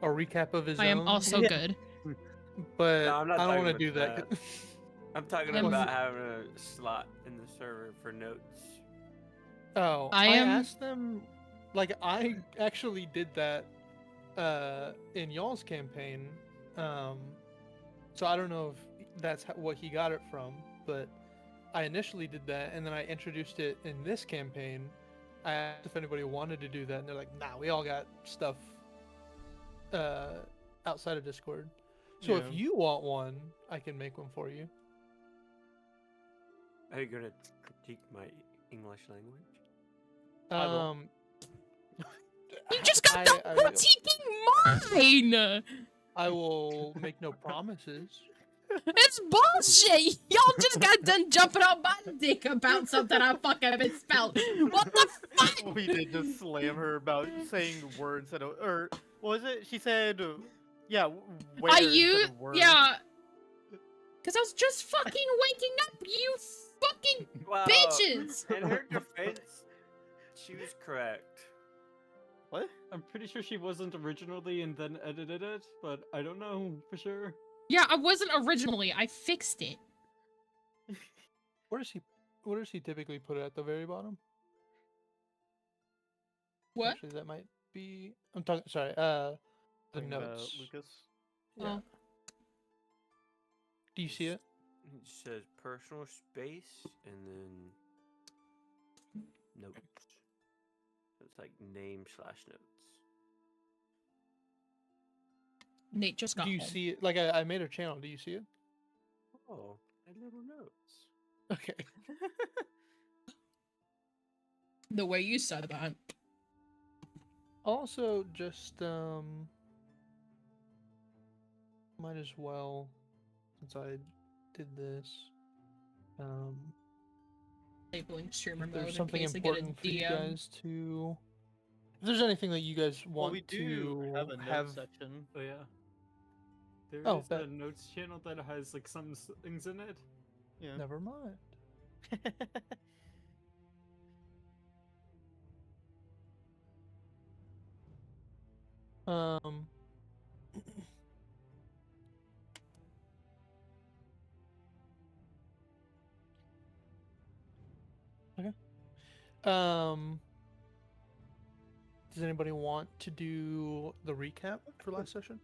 a recap of his I am own. also good. But No, I'm not I don't talking want to about do that. that. I'm talking am- about having a slot in the server for notes. Oh, I I am- asked them. Like, I actually did that in y'all's campaign. So I don't know if that's what he got it from, but I initially did that, and then I introduced it in this campaign. I asked if anybody wanted to do that, and they're like, "Nah, we all got stuff outside of Discord." So if you want one, I can make one for you. Are you gonna critique my English language? You just got done critiquing mine! I will make no promises. It's bullshit! Y'all just got done jumping on my dick about something I fucking misspelled. What the fuck? We did just slam her about saying words that, or what was it? She said, yeah, where instead of words. Yeah. Cause I was just fucking waking up, you fucking bitches! In her defense, she was correct. What? I'm pretty sure she wasn't originally and then edited it, but I don't know for sure. Yeah, I wasn't originally. I fixed it. Where does he typically put it at the very bottom? What? Actually, that might be. I'm talking. Sorry. The Talking about notes. Lucas. Yeah. Oh. Do you see it? It says personal space and then notes. So it's like name/notes. Nate just got Do you home. see it? Like I made a channel. Do you see it? Oh, I little notes. Okay. The way you said that. Also, just might as well, since I did this, Labeling streamer if mode there's in something case I get a important for you DM. guys to. If there's anything that you guys want Well, we do to have a note section. Oh yeah. There Oh, is a notes channel that has like some things in it. Yeah. Never mind. Okay. Does anybody want to do the recap for last session?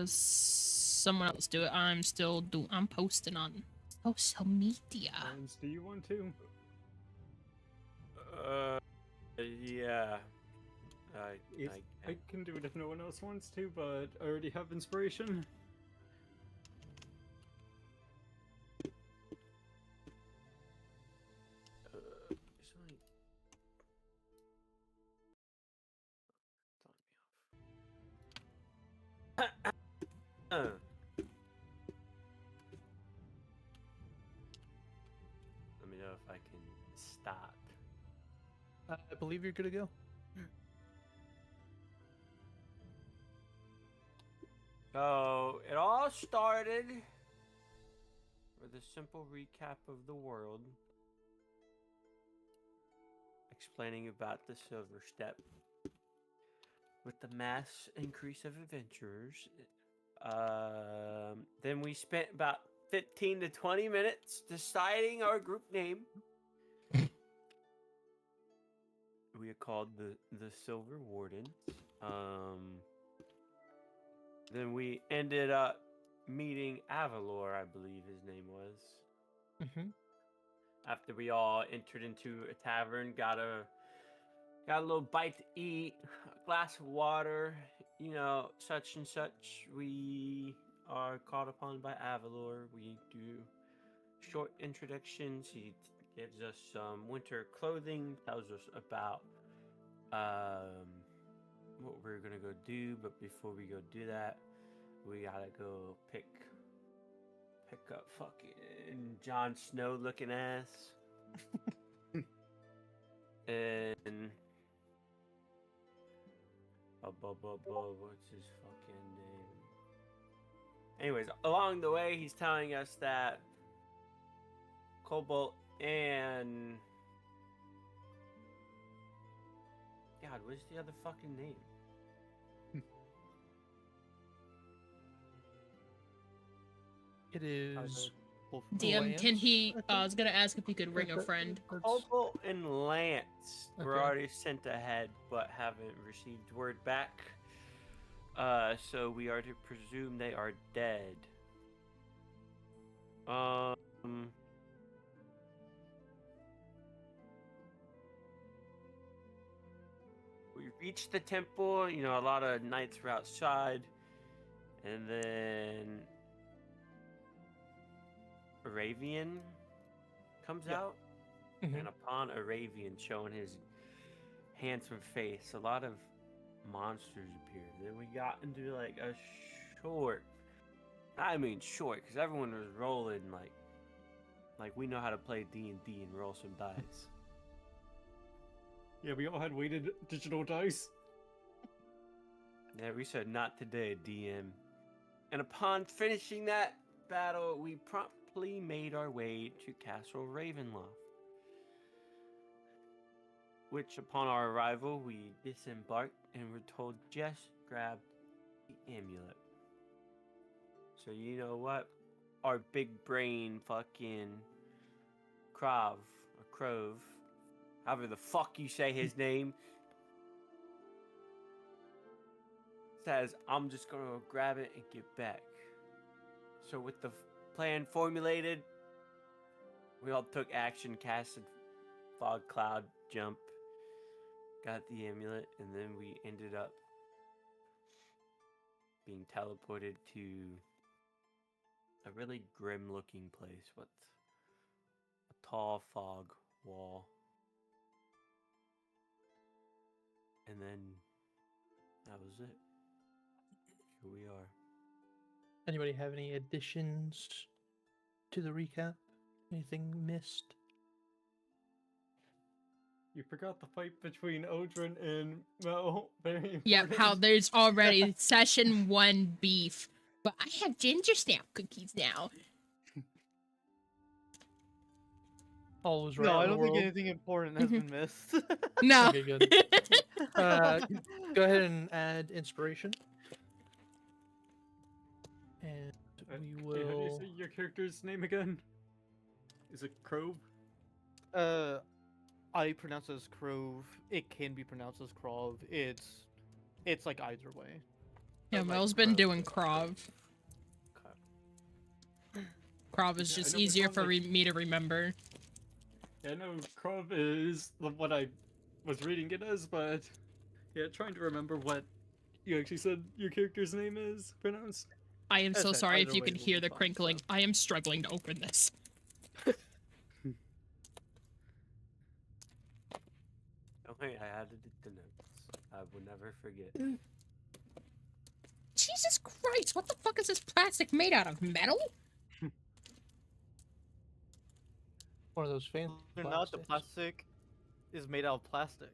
Someone else do it. I'm posting on social media. Friends, do you want to? Yeah. I can do it if no one else wants to, but I already have inspiration. Let me know if I can stop. I believe you're good to go. So, it all started with a simple recap of the world, explaining about the Silver Step. With the mass increase of adventurers, then we spent about 15 to 20 minutes deciding our group name. We are called the Silver Wardens. Then we ended up meeting Avalor, I believe his name was. Mm-hmm. After we all entered into a tavern, got a little bite to eat, a glass of water, you know, such and such. We are called upon by Avalor. We do short introductions. He gives us some winter clothing, tells us about what we're gonna go do. But before we go do that, we gotta go pick up fucking Jon Snow looking ass. And what's his fucking name? Anyways, along the way, he's telling us that Cobalt and God, what's the other fucking name? It is. DM, can Lance, he? I I think? was gonna ask if he could ring a friend. Cobalt and Lance were Okay. already sent ahead, but haven't received word back. So we are to presume they are dead. We reached the temple. You know, a lot of knights were outside, and then Aravian comes out, and upon Aravian showing his handsome face, a lot of monsters appeared. Then we got into like a short, because everyone was rolling like we know how to play D&D and roll some dice. Yeah, we all had weighted digital dice. Yeah, we said not today, DM. And upon finishing that battle, we promptly made our way to Castle Ravenloft, which upon our arrival, we disembarked and were told just grab the amulet. So you know what? Our big brain fucking Krovv, however the fuck you say his name, says, I'm just gonna go grab it and get back. So with the plan formulated, we all took action, casted fog cloud jump, got the amulet, and then we ended up being teleported to a really grim looking place with a tall fog wall. And then that was it. Here we are. Anybody have any additions to the recap? Anything missed? You forgot the fight between Eldrin and Mel. Very important. Yep, how there's already session 1 beef. But I have ginger snap cookies now. All was right. No, I in the don't think world? anything important has been missed. No. Okay, good. Go ahead and add inspiration. And we Hey, how do you will. say your character's name again? Is it Krovv? I pronounce it as Krovv. It can be pronounced as Krovv. It's like either way. Yeah, Like Mel's been Krovv. doing Krovv. Krovv is Yeah, I just know we easier call for it, like- me to remember. Yeah, I know Krovv is what I was reading it as, but yeah, trying to remember what you actually said your character's name is pronounced. I am As so said, sorry if either you way can will hear be the fine, crinkling. so. I am struggling to open this. Okay, I added it to notes. I will never forget. Jesus Christ, what the fuck is this plastic made out of? Metal? One of those fancy Or not, the plastics. plastic is made out of plastic.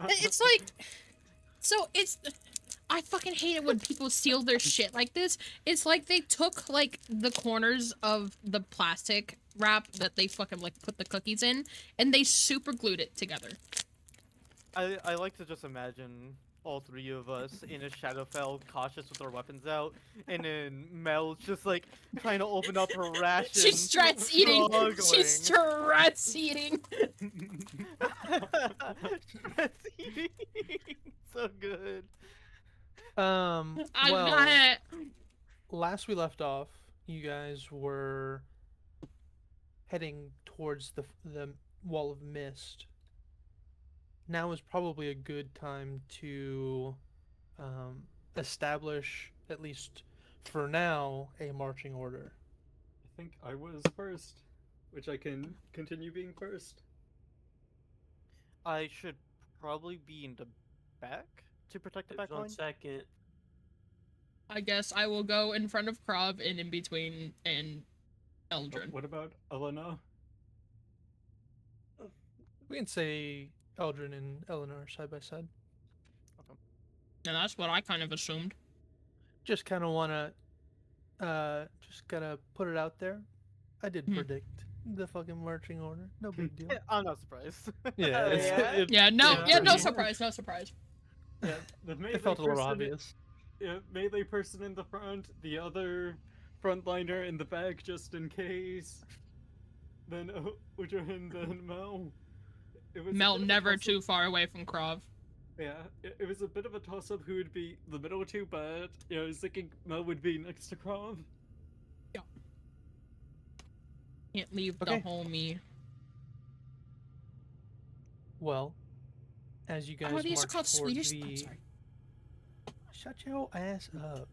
It's like... So, it's... I fucking hate it when people steal their shit like this. It's like they took, like, the corners of the plastic wrap that they fucking, like, put the cookies in, and they super glued it together. I like to just imagine all three of us in a Shadowfell, cautious with our weapons out, and then Mel just like trying to open up her ration. She's stress eating! struggling. She's stress eating! Stress eating! So good. I Well, got it! last we left off, you guys were heading towards the wall of mist. Now is probably a good time to establish, at least for now, a marching order. I think I was first, which I can continue being first. I should probably be in the back to protect the back 1 line. second. I guess I will go in front of Krovv and in between and Eldrin. What about Elena? We can say Eldrin and Eleanor side by side. And that's what I kind of assumed. Just kind of want to, just gotta put it out there. I did predict the fucking marching order. No big deal. I'm not surprised. Yeah, Yeah, no, Yeah. yeah, no surprise, no surprise. Yeah, the melee it felt a little person, obvious. yeah, melee person in the front, the other frontliner in the back just in case. Then Ujohin, then Mel. It was a Mel bit of a never toss-up. too far away from Krovv. Yeah, it was a bit of a toss-up who would be the middle two, but I was thinking Mel would be next to Krovv. Can't leave Okay. the homie. Well, as you guys Oh, these are march called toward Swedish. the... I'm sorry. Shut your ass up.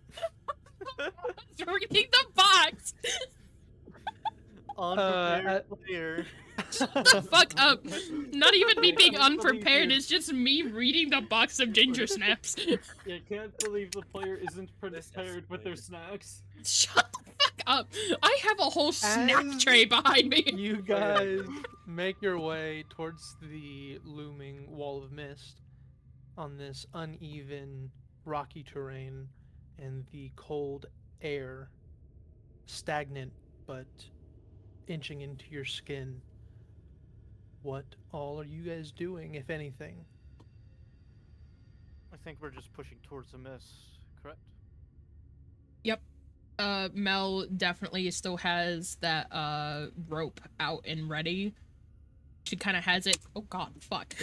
Reading the box. Unprepared player. Shut the fuck up. Not even me being I can't believe unprepared. you. It's just me reading the box of ginger snaps. Yeah, can't believe the player isn't This prepared with their escalated. snacks. Shut the fuck up. I have a whole snack As tray behind me. You guys make your way towards the looming wall of mist on this uneven, rocky terrain, and the cold air, stagnant but inching into your skin. What all are you guys doing, if anything? I think we're just pushing towards the mist, correct? Mel definitely still has that rope out and ready. She kind of has it. Oh god, fuck.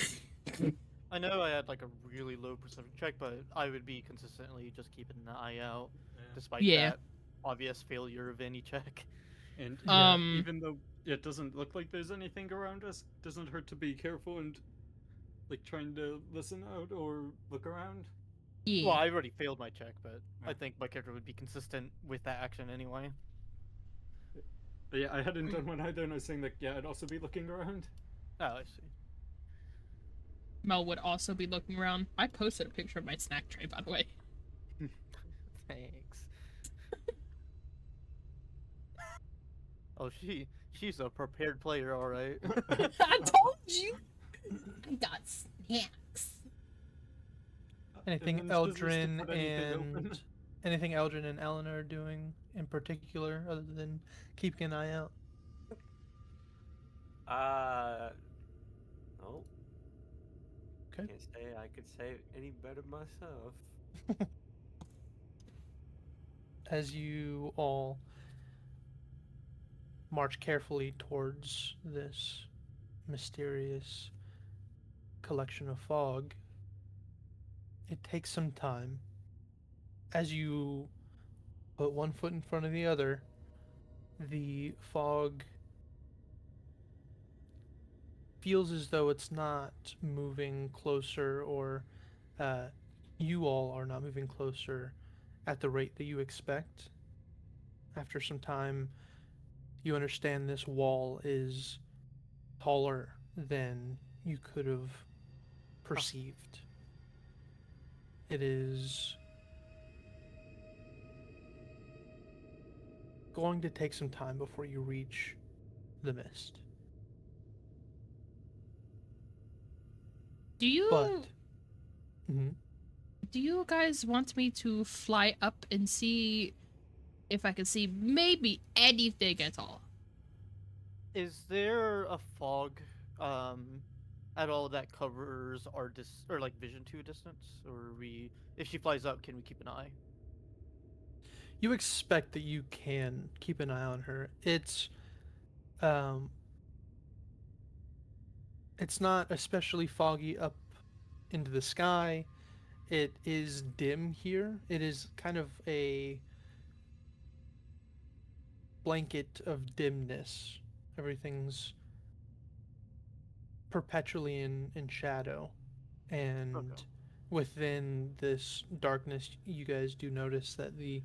I know I had like a really low perception check, but I would be consistently just keeping an eye out, despite Yeah. that obvious failure of any check. And Um, even though it doesn't look like there's anything around us, doesn't hurt to be careful and like trying to listen out or look around. Yeah. Well, I already failed my check, but I Yeah. think my character would be consistent with that action anyway. But yeah, I hadn't done one either, and I was saying like, yeah, I'd also be looking around. Oh, I see. Mel would also be looking around. I posted a picture of my snack tray, by the way. Thanks. Oh, she's a prepared player, all right. I told you. I got snacks. Anything And then scissors to Eldrin put anything open. and anything Eldrin and Eleanor are doing in particular, other than keeping an eye out? No. Okay. Can't say I could say any better myself. As you all march carefully towards this mysterious collection of fog, it takes some time. As you put one foot in front of the other, the fog feels as though it's not moving closer, or you all are not moving closer at the rate that you expect. After some time, you understand this wall is taller than you could have perceived. It is going to take some time before you reach the mist. Do you But Mhm. do you guys want me to fly up and see if I can see maybe anything at all? Is there a fog at all that covers our or like vision to a distance, or if she flies up, can we keep an eye? You expect that you can keep an eye on her. It's not especially foggy up into the sky. It is dim here. It is kind of a blanket of dimness. Everything's perpetually in shadow. And Okay. within this darkness, you guys do notice that the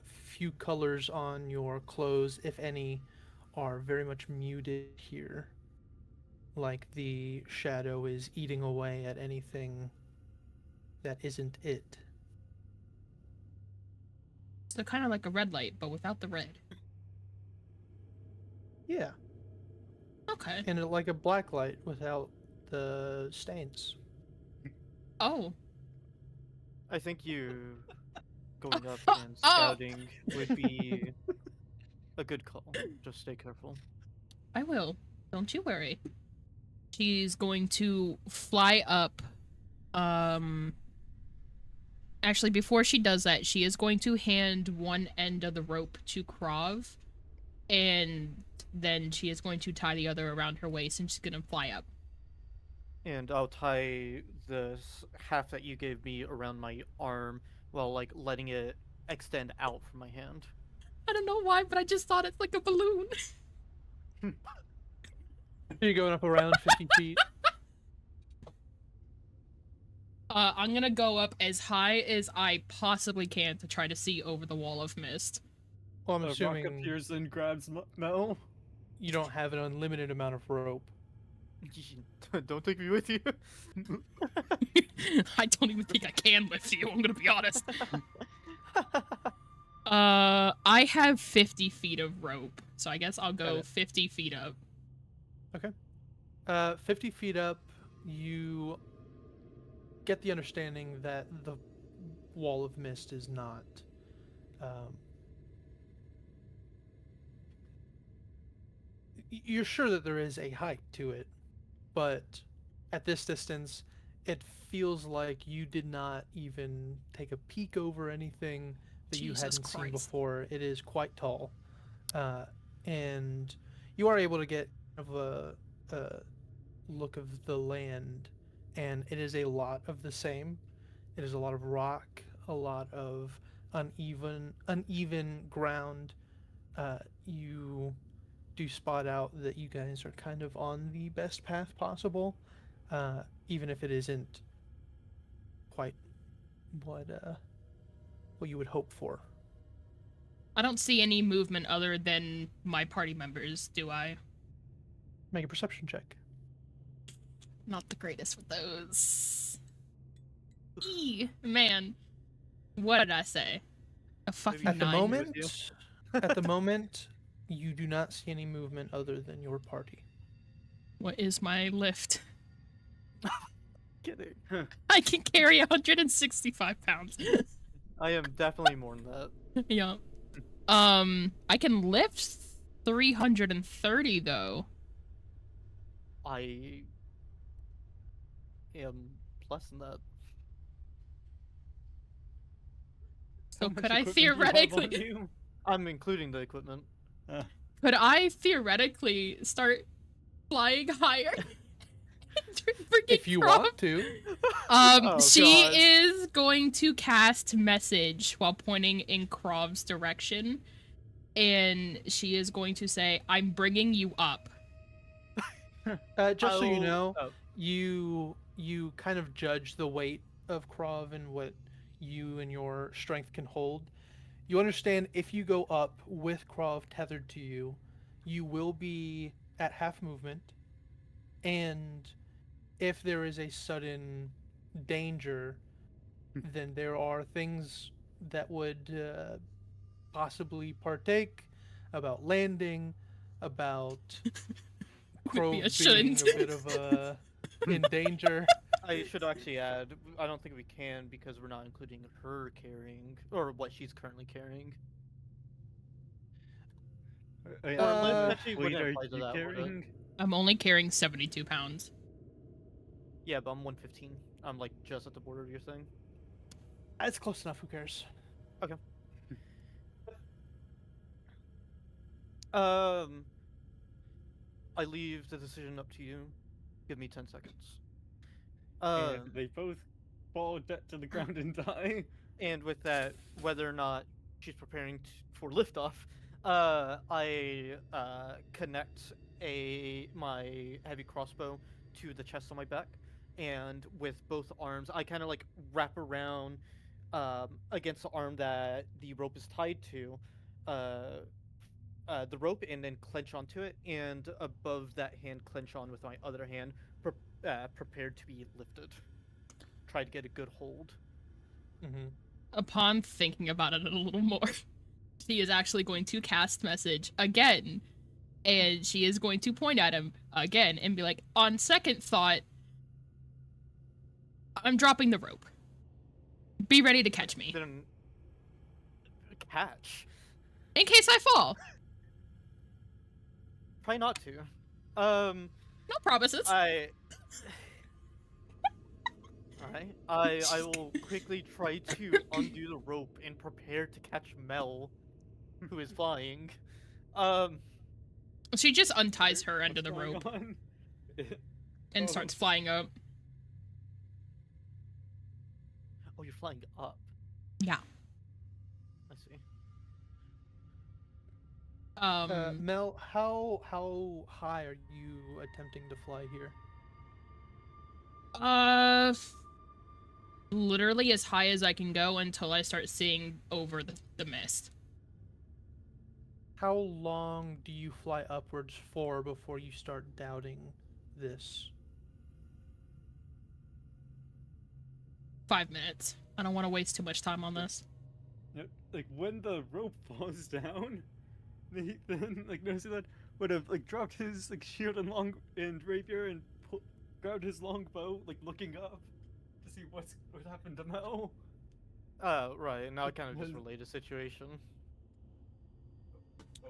few colors on your clothes, if any, are very much muted here. Like the shadow is eating away at anything that isn't it. So kind of like a red light, but without the red. Yeah, Okay. and like a black light without the stains. Oh. I think you going up and Oh. scouting would be A good call. Just stay careful. I will. Don't you worry. She's going to fly up. Actually, before she does that, she is going to hand one end of the rope to Krovv, and then she is going to tie the other around her waist, and she's gonna fly up. And I'll tie this half that you gave me around my arm while, like, letting it extend out from my hand. I don't know why, but I just thought it's like a balloon. You're going up around 50 feet. I'm gonna go up as high as I possibly can to try to see over the wall of mist. Well, I'm The rock assuming appears and grabs Mel. you don't have an unlimited amount of rope. Don't take me with you. I don't even think I can lift you, I'm gonna be honest. I have 50 feet of rope, so I guess I'll go Okay. 50 feet up. 50 feet up, you get the understanding that the wall of mist is not you're sure that there is a height to it, but at this distance it feels like you did not even take a peek over anything that you Jesus hadn't seen Christ. before. It is quite tall, and you are able to get kind of a look of the land, and it is a lot of the same. It is a lot of rock, a lot of uneven ground. You do spot out that you guys are kind of on the best path possible, even if it isn't quite what you would hope for. I don't see any movement other than my party members, do I? Make a perception check. Not the greatest with those. Man. What did I say? A fucking At the 9. moment, at the moment, you do not see any movement other than your party. What is my lift? Kidding. I can carry 165 pounds. I am definitely more than that. Yeah. I can lift 330 though. I am less than that. So How much could I equipment do you have on theoretically you? I'm including the equipment. could I theoretically start flying higher? If you want to. Oh, She God. is going to cast message while pointing in Krovv's direction, and she is going to say, "I'm bringing you up." Just so you I'll- know, oh. you kind of judge the weight of Krovv and what you and your strength can hold. You understand if you go up with Krovv tethered to you, you will be at half movement, and if there is a sudden danger, then there are things that would possibly partake about landing, about Maybe I Krovv being shouldn't. a bit of in danger. I should actually add, I don't think we can because we're not including her carrying, or what she's currently carrying. Actually, What wouldn't are apply to you that, would it? carrying? I'm only carrying 72 pounds. Yeah, but I'm 115. I'm like just at the border of your thing. That's close enough. Who cares? I leave the decision up to you. Give me 10 seconds. And they both fall dead to the ground and die. And with that, whether or not she's preparing for liftoff, I connect my heavy crossbow to the chest on my back, and with both arms, I kind of like wrap around against the arm that the rope is tied to, the rope, and then clench onto it, and above that hand, clench on with my other hand, prepared to be lifted. Try to get a good hold. Mm-hmm. Upon thinking about it a little more, she is actually going to cast message again, and she is going to point at him again and be like, "On second thought, I'm dropping the rope. Be ready to catch me Then catch. in case I fall." try not to. No promises. Alright, I will quickly try to undo the rope and prepare to catch Mel, who is flying. She just unties Alright, her end of what's the going rope on? and Oh. starts flying up. Oh, you're flying up. Yeah. I see. Mel, how high are you attempting to fly here? Literally as high as I can go until I start seeing over the mist. How long do you fly upwards for before you start doubting this? 5 minutes. I don't want to waste too much time on this. Yep, like when the rope falls down, Nathan, like noticing that, would have like dropped his like shield and rapier and grabbed his longbow, like looking up to see what happened to Mel. Right, now I kind of just relay the situation.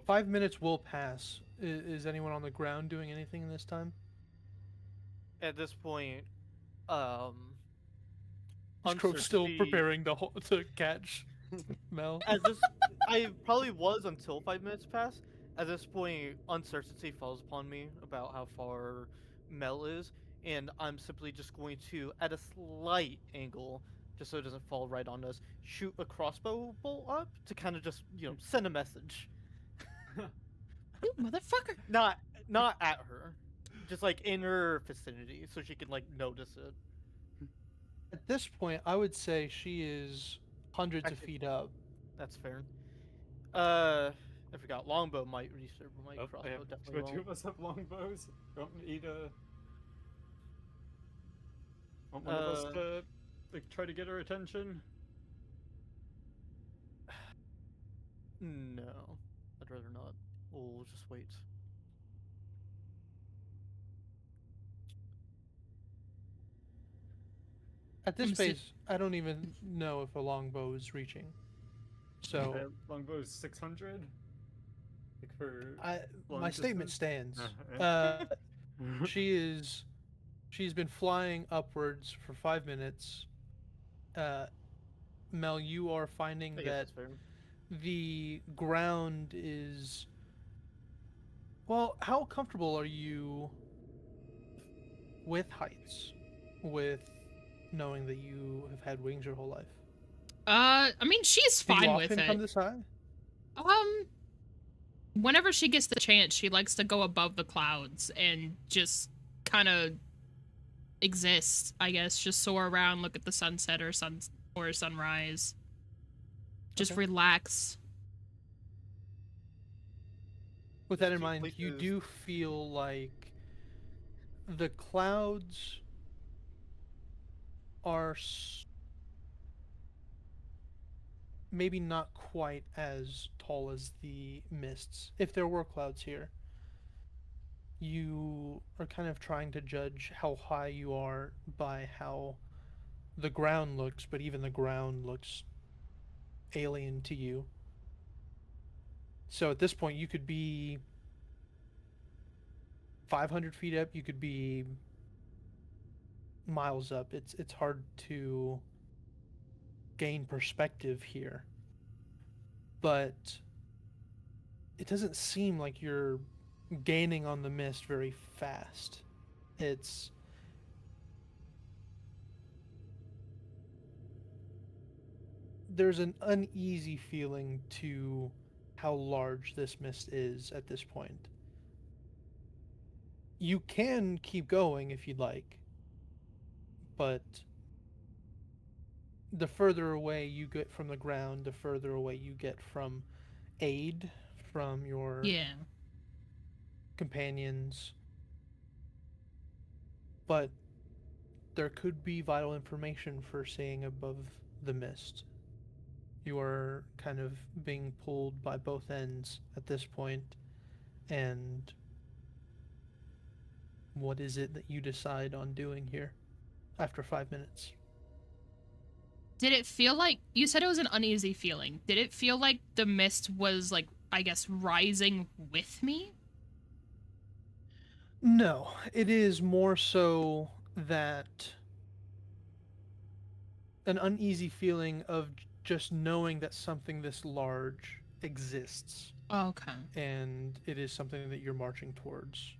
5 minutes will pass. Is anyone on the ground doing anything in this time? At this point, Is Krovv still uncertainty- preparing to catch Mel? As this, I probably was until 5 minutes passed. At this point, uncertainty falls upon me about how far Mel is, and I'm simply just going to, at a slight angle, just so it doesn't fall right on us, shoot a crossbow bolt up to kind of just, send a message. You motherfucker! Not at her, just like in her vicinity, so she can like notice it. At this point, I would say she is hundreds of Actually- feet up. That's fair. I forgot. Longbow might reach her, but my Oh, crossbow do definitely two won't. of us have longbows? You want me to? Want one of us to like try to get her attention? No, I'd rather not. We'll just wait. At this I'm si- pace, I don't even know if a longbow is reaching. So Okay, longbow's 600. Like for long my statement distance? stands. Alright. She's been flying upwards for 5 minutes. Mel, you are finding I guess that that's fair. the ground is. Well, how comfortable are you with heights? With knowing that you have had wings your whole life? I mean, she's Do you fine with often come it. this high? Whenever she gets the chance, she likes to go above the clouds and just kind of exist, I guess. Just soar around, look at the sunset or sunrise. Just Okay. relax. With that in Two mind, you places- do feel like the clouds are maybe not quite as tall as the mists. If there were clouds here, you are kind of trying to judge how high you are by how the ground looks, but even the ground looks alien to you. So at this point, you could be 500 feet up, you could be miles up. It's hard to gain perspective here. But it doesn't seem like you're gaining on the mist very fast. There's an uneasy feeling to how large this mist is at this point. You can keep going if you'd like, but the further away you get from the ground, the further away you get from aid from your Yeah. companions. But there could be vital information for seeing above the mist. You are kind of being pulled by both ends at this point, and what is it that you decide on doing here after 5 minutes? Did it feel like, you said it was an uneasy feeling. Did it feel like the mist was, like, I guess, rising with me? No, it is more so that an uneasy feeling of just knowing that something this large exists, Okay. and it is something that you're marching towards.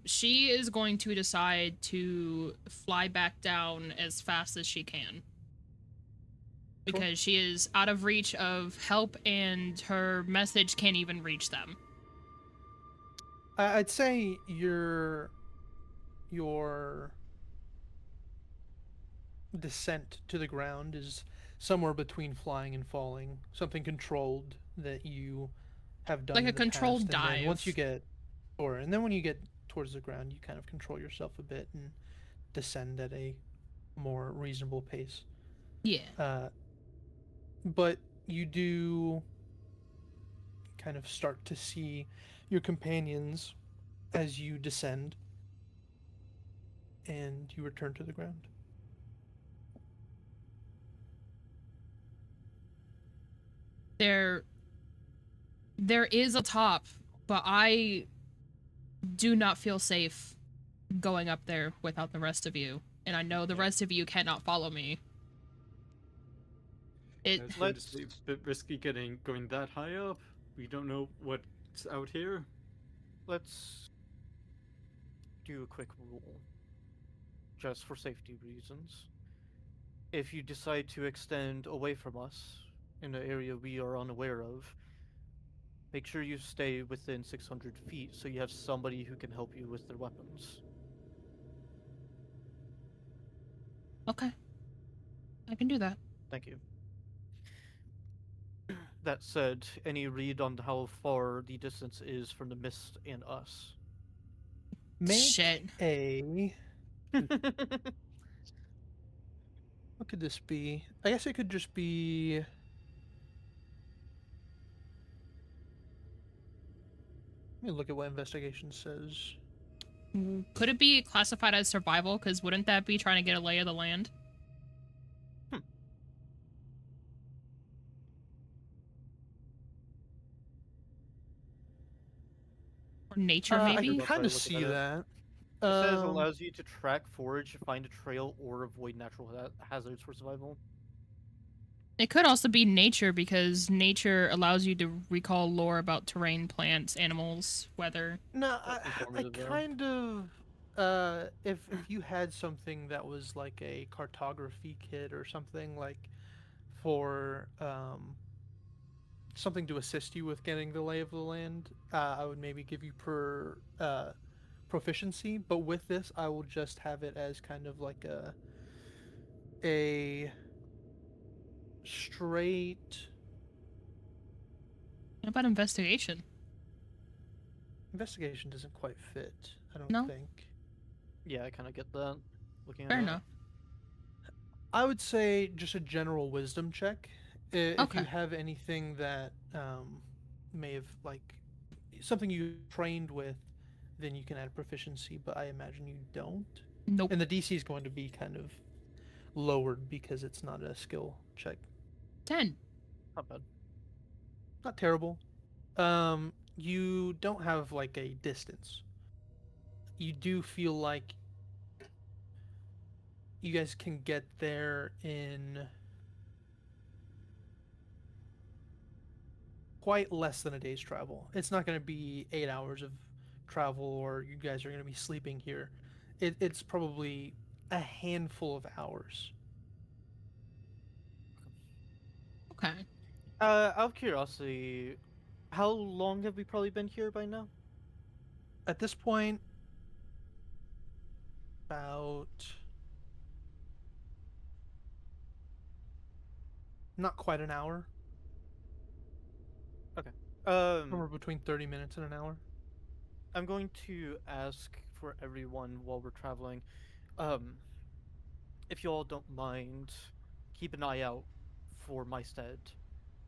She is going to decide to fly back down as fast as she can. Because she is out of reach of help and her message can't even reach them. I'd say your descent to the ground is somewhere between flying and falling, something controlled that you have done Like a in the controlled past, and then once you dive. get, or and then when you get towards the ground, you kind of control yourself a bit and descend at a more reasonable pace. Yeah. But you do kind of start to see your companions as you descend, and you return to the ground. There is a top, but I do not feel safe going up there without the rest of you. And I know the Yeah. rest of you cannot follow me. I It was going to Let's say, a bit risky going that high up. We don't know what's out here. let's do a quick rule, just for safety reasons. If you decide to extend away from us in an area we are unaware of, make sure you stay within 600 feet so you have somebody who can help you with their weapons. okay. I can do that. Thank you. That said, any read on how far the distance is from the mist and us? Make Shit. a. What could this be? I guess it could just be. Let me look at what investigation says. Could it be classified as survival? Because wouldn't that be trying to get a lay of the land? Hmm. Or nature, I Sure, can maybe? don't try kind of looking at see it. that. It says Um, allows you to track, forage, find a trail, or avoid natural hazards for survival. It could also be nature because nature allows you to recall lore about terrain, plants, animals, weather. no, That's I informative there. kind of. If you had something that was like a cartography kit or something like for something to assist you with getting the lay of the land, I would maybe give you proficiency. But with this, I will just have it as kind of like a straight What about investigation? investigation. Doesn't quite fit, I don't No? think. Yeah, I kind of get that. Looking at Fair it. enough. I would say just a general wisdom check. If you Okay. have anything that may have like something you trained with, then you can add proficiency. But I imagine you don't. Nope. And the DC is going to be kind of lowered because it's not a skill check. 10. Not bad. Not terrible. You don't have like a distance. You do feel like you guys can get there in quite less than a day's travel. It's not going to be 8 hours of travel, or you guys are going to be sleeping here. It's probably a handful of hours. Okay. Out of curiosity, how long have we probably been here by now? At this point, about not quite an hour, Okay. somewhere between 30 minutes and an hour. I'm going to ask for everyone while we're traveling, um, if you all don't mind, keep an eye out for my stead.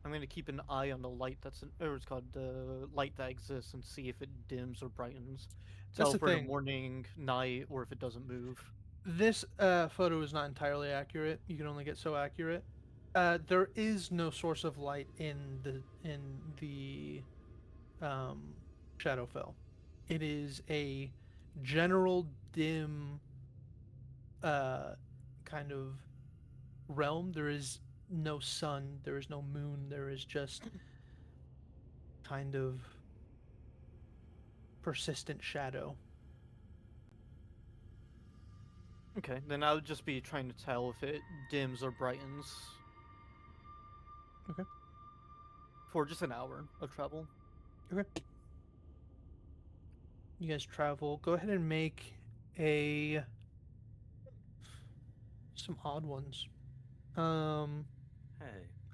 I'm going to keep an eye on the light or it's called the light that exists, and see if it dims or brightens. That's Tell the if we're in a thing. morning, night, or if it doesn't move. This photo is not entirely accurate. You can only get so accurate. There is no source of light in the um, Shadowfell. It is a general dim kind of realm. There is no sun, there is no moon, there is just kind of persistent shadow. Okay, then I'll just be trying to tell if it dims or brightens. Okay. For just an hour of travel. Okay. You guys travel. Go ahead and make a some odd ones. Hey,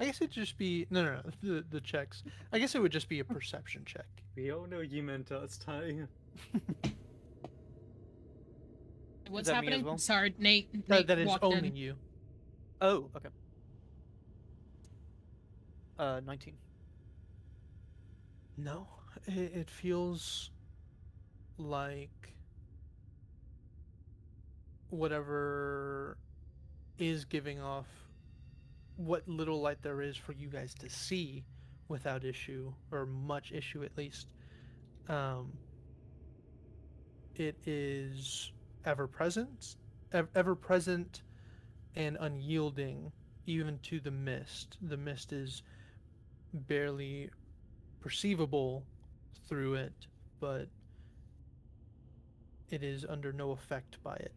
I guess it'd just be no. The checks. I guess it would just be a perception check. We all know you meant us, Ty. What's that me as happening? well? Sorry, Nate. That is walked only in. you. Oh, okay. 19. No, it feels like whatever is giving off what little light there is for you guys to see without issue, or much issue at least. It is ever present, ever present, and unyielding, even to the mist. The mist is barely perceivable through it, but it is under no effect by it.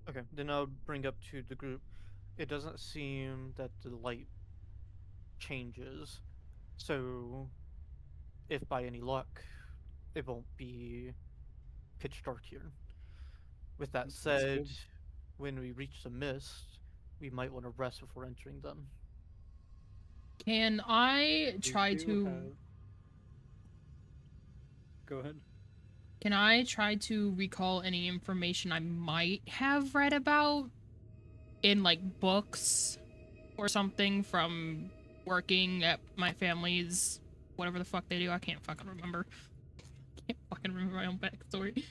Okay, then I'll bring up to the group. It doesn't seem that the light changes. So, if by any luck, it won't be pitch dark here. With that Sounds said, good. when we reach the mist, we might want to rest before entering them. Can I We try do to? have- Go ahead. Can I try to recall any information I might have read about in like books or something from working at my family's whatever the fuck they do? I can't fucking remember. Can't fucking remember my own backstory.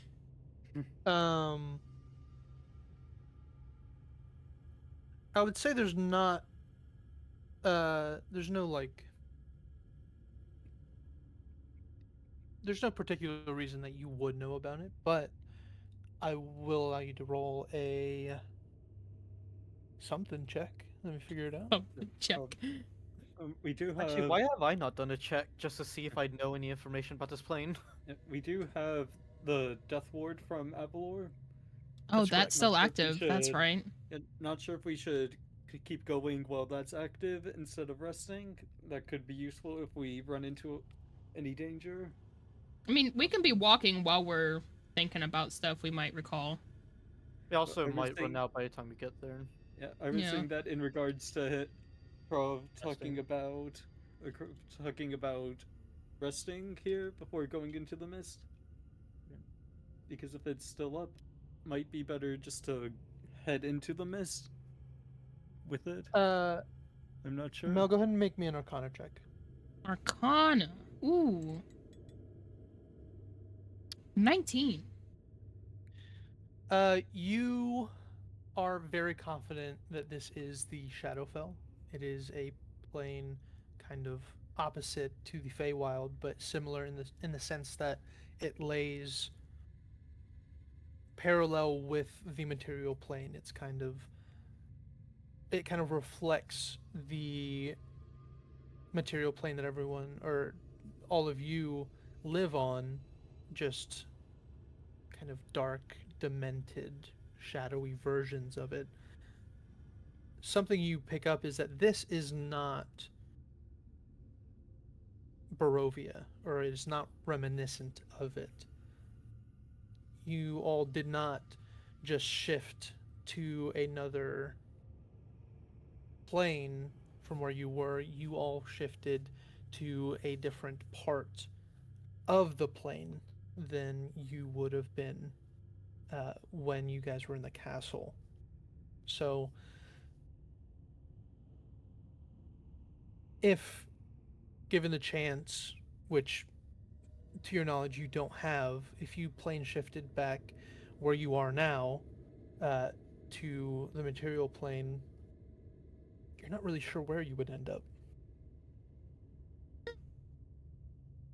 I would say there's not there's no like there's no particular reason that you would know about it, but I will allow you to roll a something check. Let me figure it out. Oh, check. We do have. Actually, why have I not done a check just to see if I know any information about this plane? We do have the Death Ward from Avalor. Oh, That's that's correct. still Not sure if we active. That's should- right. Not sure if we should keep going while that's active instead of resting. That could be useful if we run into any danger. I mean, we can be walking while we're thinking about stuff we might recall. We also I was might run thinking- out by the time we get there. Yeah, I was Yeah. saying that in regards to Krovv talking Resting. about resting here before going into the mist. Yeah. Because if it's still up, might be better just to head into the mist with it. I'm not sure. Mel, go ahead and make me an Arcana check. Arcana. Ooh. 19. You are very confident that this is the Shadowfell. It is a plane kind of opposite to the Feywild, but similar in the sense that it lays parallel with the material plane. It kind of reflects the material plane that everyone or all of you live on, just kind of dark, demented, shadowy versions of it. Something you pick up is that this is not Barovia, or it is not reminiscent of it. You all did not just shift to another plane from where you were. You all shifted to a different part of the plane than you would have been when you guys were in the castle. So, if given the chance, which to your knowledge you don't have, if you plane shifted back where you are now to the material plane, you're not really sure where you would end up.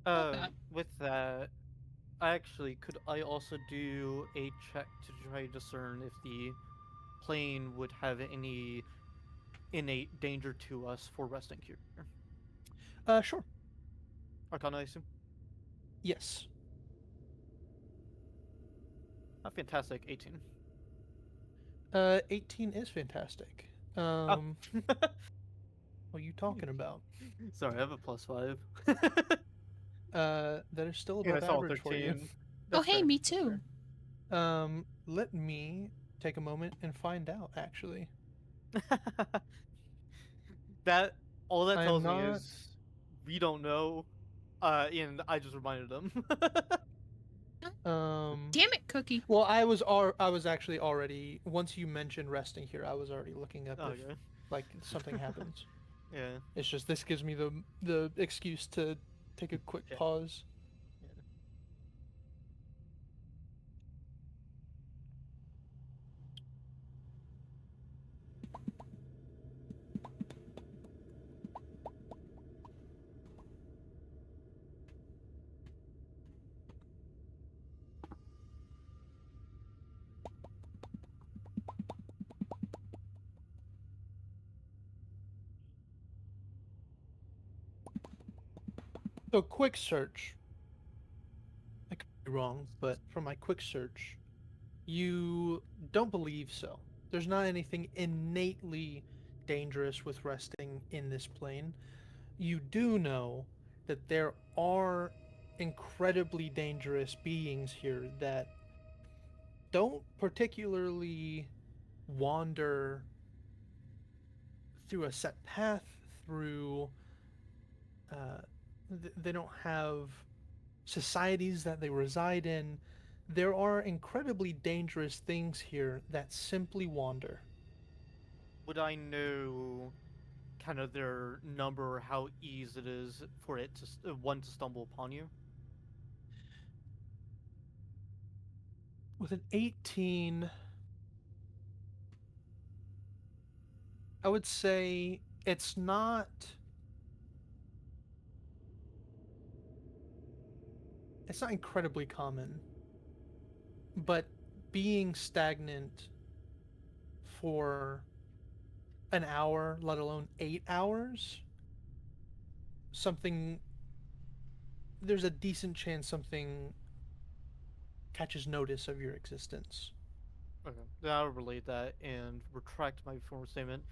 Okay. With that, Actually, could I also do a check to try to discern if the plane would have any innate danger to us for resting here? Sure. Arcana, I assume? Yes. Fantastic, 18. 18 is fantastic. Oh. What are you talking about? Sorry, I have a +5. That is still Yeah, I above saw average for you. 13. Oh, That's hey, fair, me that's too. fair. Let me take a moment and find out, actually. That all that I am tells me not. is we don't know, and I just reminded them. Damn it, Cookie. Well, I was actually already, once you mentioned resting here, I was already looking up if Okay. like something happens. Yeah. It's just this gives me the excuse to take a quick Yeah. pause. Yeah. So quick search. I could be wrong, but from my quick search, you don't believe so. There's not anything innately dangerous with resting in this plane. You do know that there are incredibly dangerous beings here that don't particularly wander through a set path, through uh, they don't have societies that they reside in. There are incredibly dangerous things here that simply wander. Would I know kind of their number or how easy it is for it to one to stumble upon you? With an 18, I would say it's not incredibly common, but being stagnant for an hour, let alone 8 hours, something there's a decent chance something catches notice of your existence. Okay. Then I'll relate that and retract my former statement.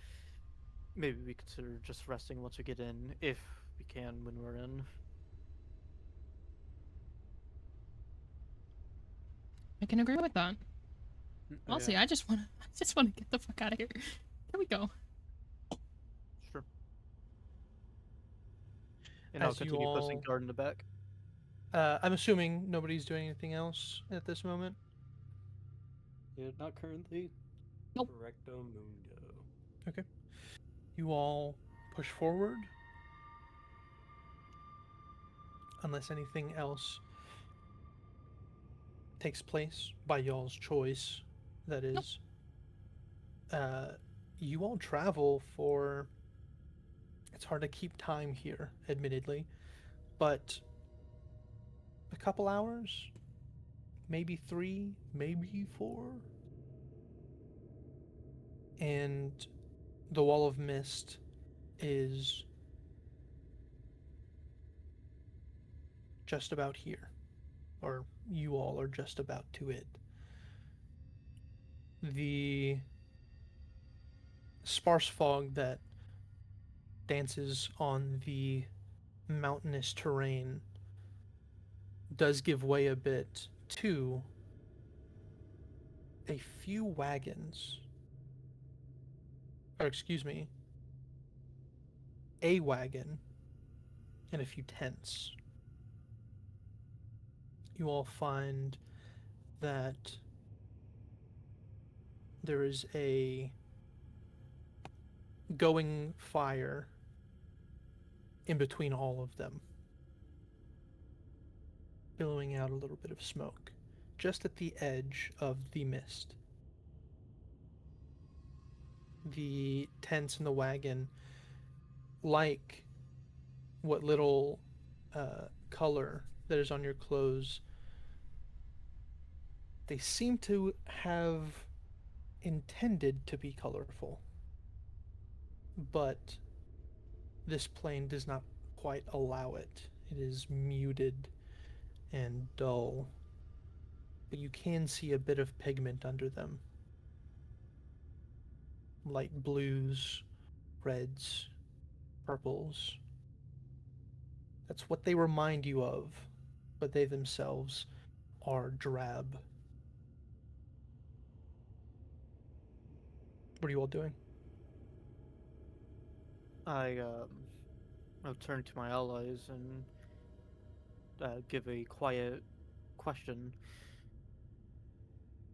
Maybe we consider just resting once we get in, if we can when we're in. I can agree with that. Honestly, Yeah. I just wanna get the fuck out of here. Here we go. Sure. And I'll As you continue posting all, guard in the back. I'm assuming nobody's doing anything else at this moment. Yeah, not currently. Nope. Correcto mundo. Okay. You all push forward. Unless anything else takes place by y'all's choice, that Nope. is. You all travel for. It's hard to keep time here, admittedly, but a couple hours, maybe 3, maybe 4. And the wall of mist is just about here, or you all are just about to it. The sparse fog that dances on the mountainous terrain does give way a bit to a few wagons, or excuse me, a wagon and a few tents. You all find that there is a going fire in between all of them, billowing out a little bit of smoke, just at the edge of the mist. The tents and the wagon, like what little color that is on your clothes, They seem to have intended to be colorful, but this plane does not quite allow it. It is muted and dull, but you can see a bit of pigment under them. Light blues, reds, purples. That's what they remind you of, but they themselves are drab. What are you all doing? I'll turn to my allies and give a quiet question.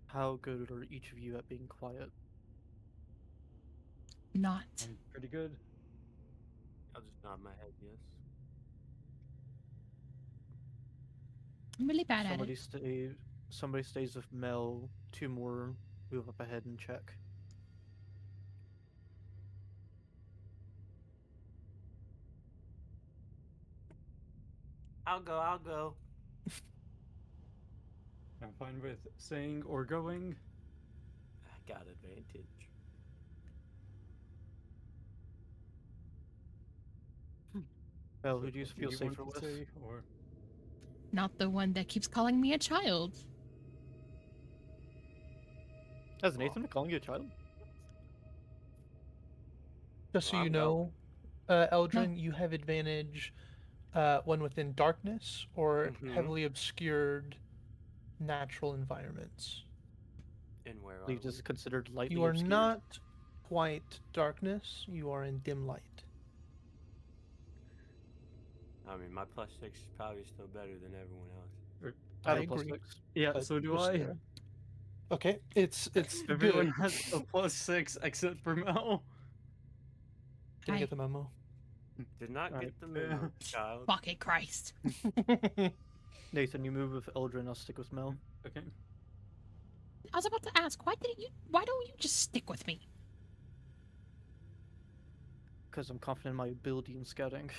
How good are each of you at being quiet? Not. I'm pretty good. I'll just nod my head, yes. I'm really bad at Somebody it. somebody stays with Mel. Two more move up ahead and check. I'll go. I'm fine with staying or going. I got advantage. Mel, So who do you what feel want safer to with? say, or Not the one that keeps calling me a child. Has Nathan been calling you a child? Just so Well, you I'm know, No. Eldrin, you have advantage when within darkness or Mhm. heavily obscured natural environments. And where I are believe this we? is considered lightly You are obscured. not quite darkness, you are in dim light. I mean, my +6 is probably still better than everyone else. or I have I a plus agree. 6. yeah, But so do just, I. okay, it's Everyone good. has a +6 except for Mel. Didn't Hi. get the memo. Did not Alright. get the memo, child. Fucking Christ. Nathan, you move with Eldrin. I'll stick with Mel. Okay. I was about to ask, why don't you just stick with me? Because I'm confident in my ability in scouting.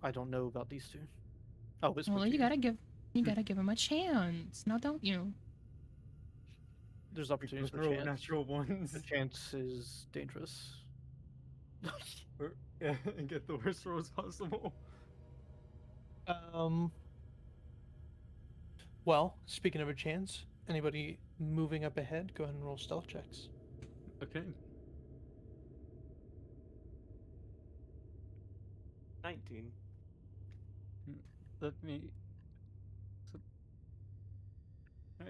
I don't know about these two. I'll whisper Well, to you gotta give him a chance. Now don't you? There's We opportunities both for roll chance. natural ones. The chance is dangerous. Yeah, and get the worst rolls possible. um well, speaking of a chance, anybody moving up ahead, go ahead and roll stealth checks. Okay. 19. Let me. So,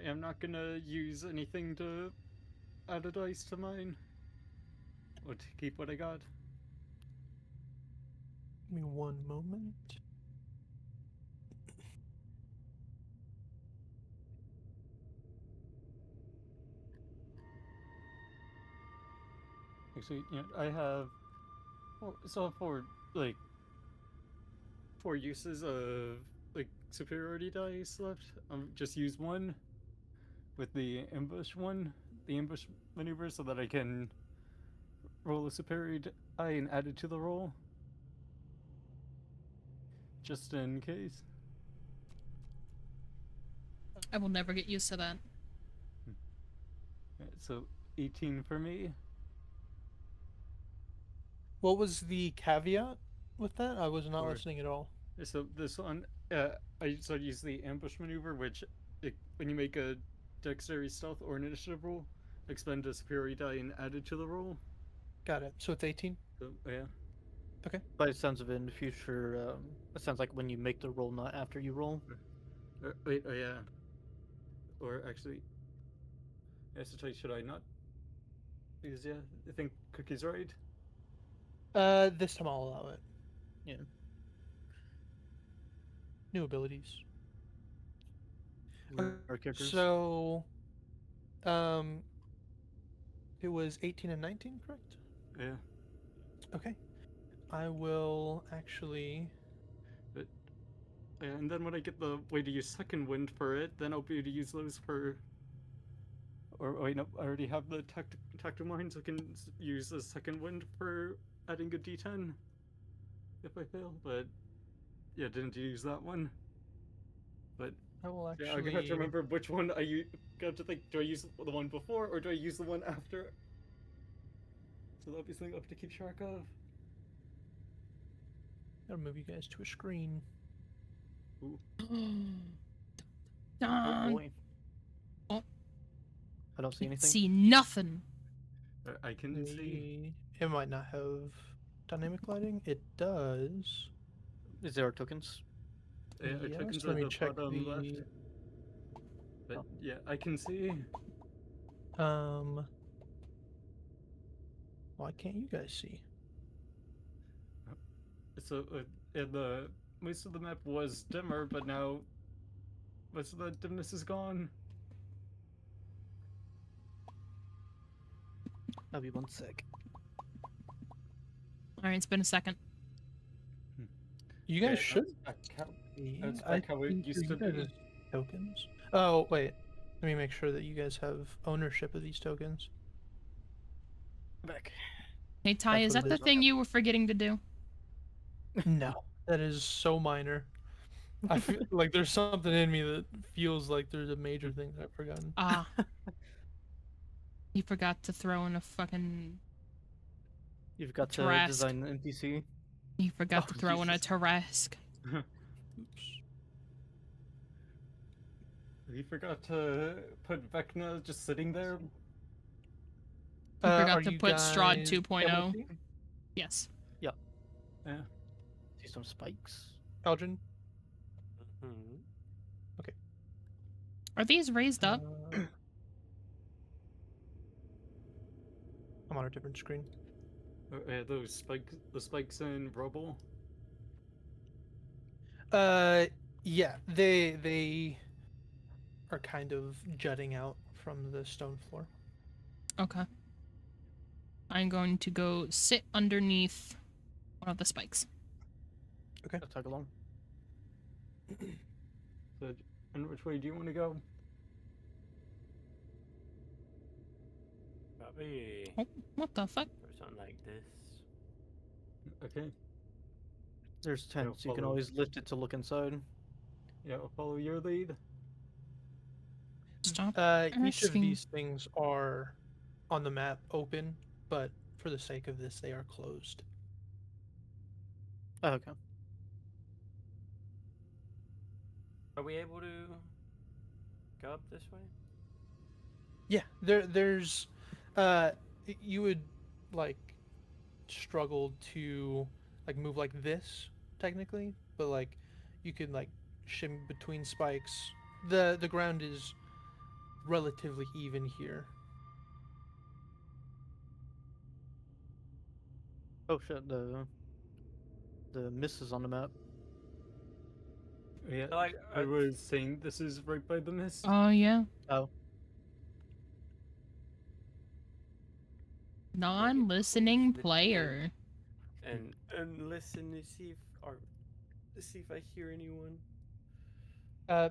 I'm not gonna use anything to add a dice to mine. Or to keep what I got. Give me one moment. Actually, I have. So for like 4 uses of like superiority dice left. Just use one with the ambush maneuver, so that I can roll a superiority die and add it to the roll, just in case. I will never get used to that. So 18 for me. What was the caveat with that? I was not Or listening at all. so this one, I use the ambush maneuver, which when you make a dexterity, stealth, or an initiative roll, expend a superiority die and add it to the roll. Got it. So it's 18. So yeah. Okay. By the sounds of it, in the future, it sounds like when you make the roll, not after you roll. Wait, oh yeah. Or actually, yes, should I not? Because yeah, I think Cookie's right. This time I'll allow it. Yeah. New abilities. Where are kickers? So, um, it was 18 and 19, correct? Yeah. Okay. I will actually. But yeah, and then when I get the way to use second wind for it, then I'll be able to use those for. Or wait, no, I already have the tactical mind, so I can use the second wind for adding a D10 if I fail. But yeah, didn't use that one. But I will Yeah, I'm gonna have to actually. remember which one I got to think. Do I use the one before or do I use the one after? So that'll be something I'll have to keep track of. Gotta move you guys to a screen. Ooh. Oh Dun. boy. Oh. I don't see anything. See nothing. I can see. It might not have dynamic lighting. It does. Is there tokens? Yeah, Yes, tokens let at me the check bottom the. left. But Oh. yeah, I can see. Why can't you guys see? So the most of the map was dimmer, but now most of the dimness is gone. I'll be 1 sec. Alright, it's been a second. You guys Yeah, should that's back how, be. that's I back how it think used to you guys be. have tokens. Oh wait, let me make sure that you guys have ownership of these tokens. Back. Hey Ty, That's is what that it the is. thing you were forgetting to do? No, that is so minor. I feel like there's something in me that feels like there's a major thing that I've forgotten. Ah. He forgot to throw in a fucking... You've got to Trask. design an NPC. He forgot Oh, to throw in a Jesus. Tarask. Oops. You forgot to put Vecna just sitting there. He Are forgot to you put Strahd guys 2.0. able to see? Yes. Yeah. See some spikes. Eldrin? Mhm. Are these raised up? I'm on a different screen. Those spikes, the spikes in rubble. Yeah, they are kind of jutting out from the stone floor. Okay. I'm going to go sit underneath one of the spikes. I'll tag along. So, and which way do you want to go? Probably Oh, what the fuck? or something like this. Okay. There's tents. You can follow. always lift it to look inside. Yeah, I'll follow your lead. Stop Each of asking. these things are on the map open, but for the sake of this, they are closed. Oh, okay. Are we able to go up this way? Yeah, there's you would like struggle to like move like this technically, but like you could like shim between spikes. The ground is relatively even here. Oh shit, the mist is on the map. Yeah, Like, I was saying this is right by the mist. Oh, yeah. Oh. Non-listening listen player. and listen to see if I hear anyone.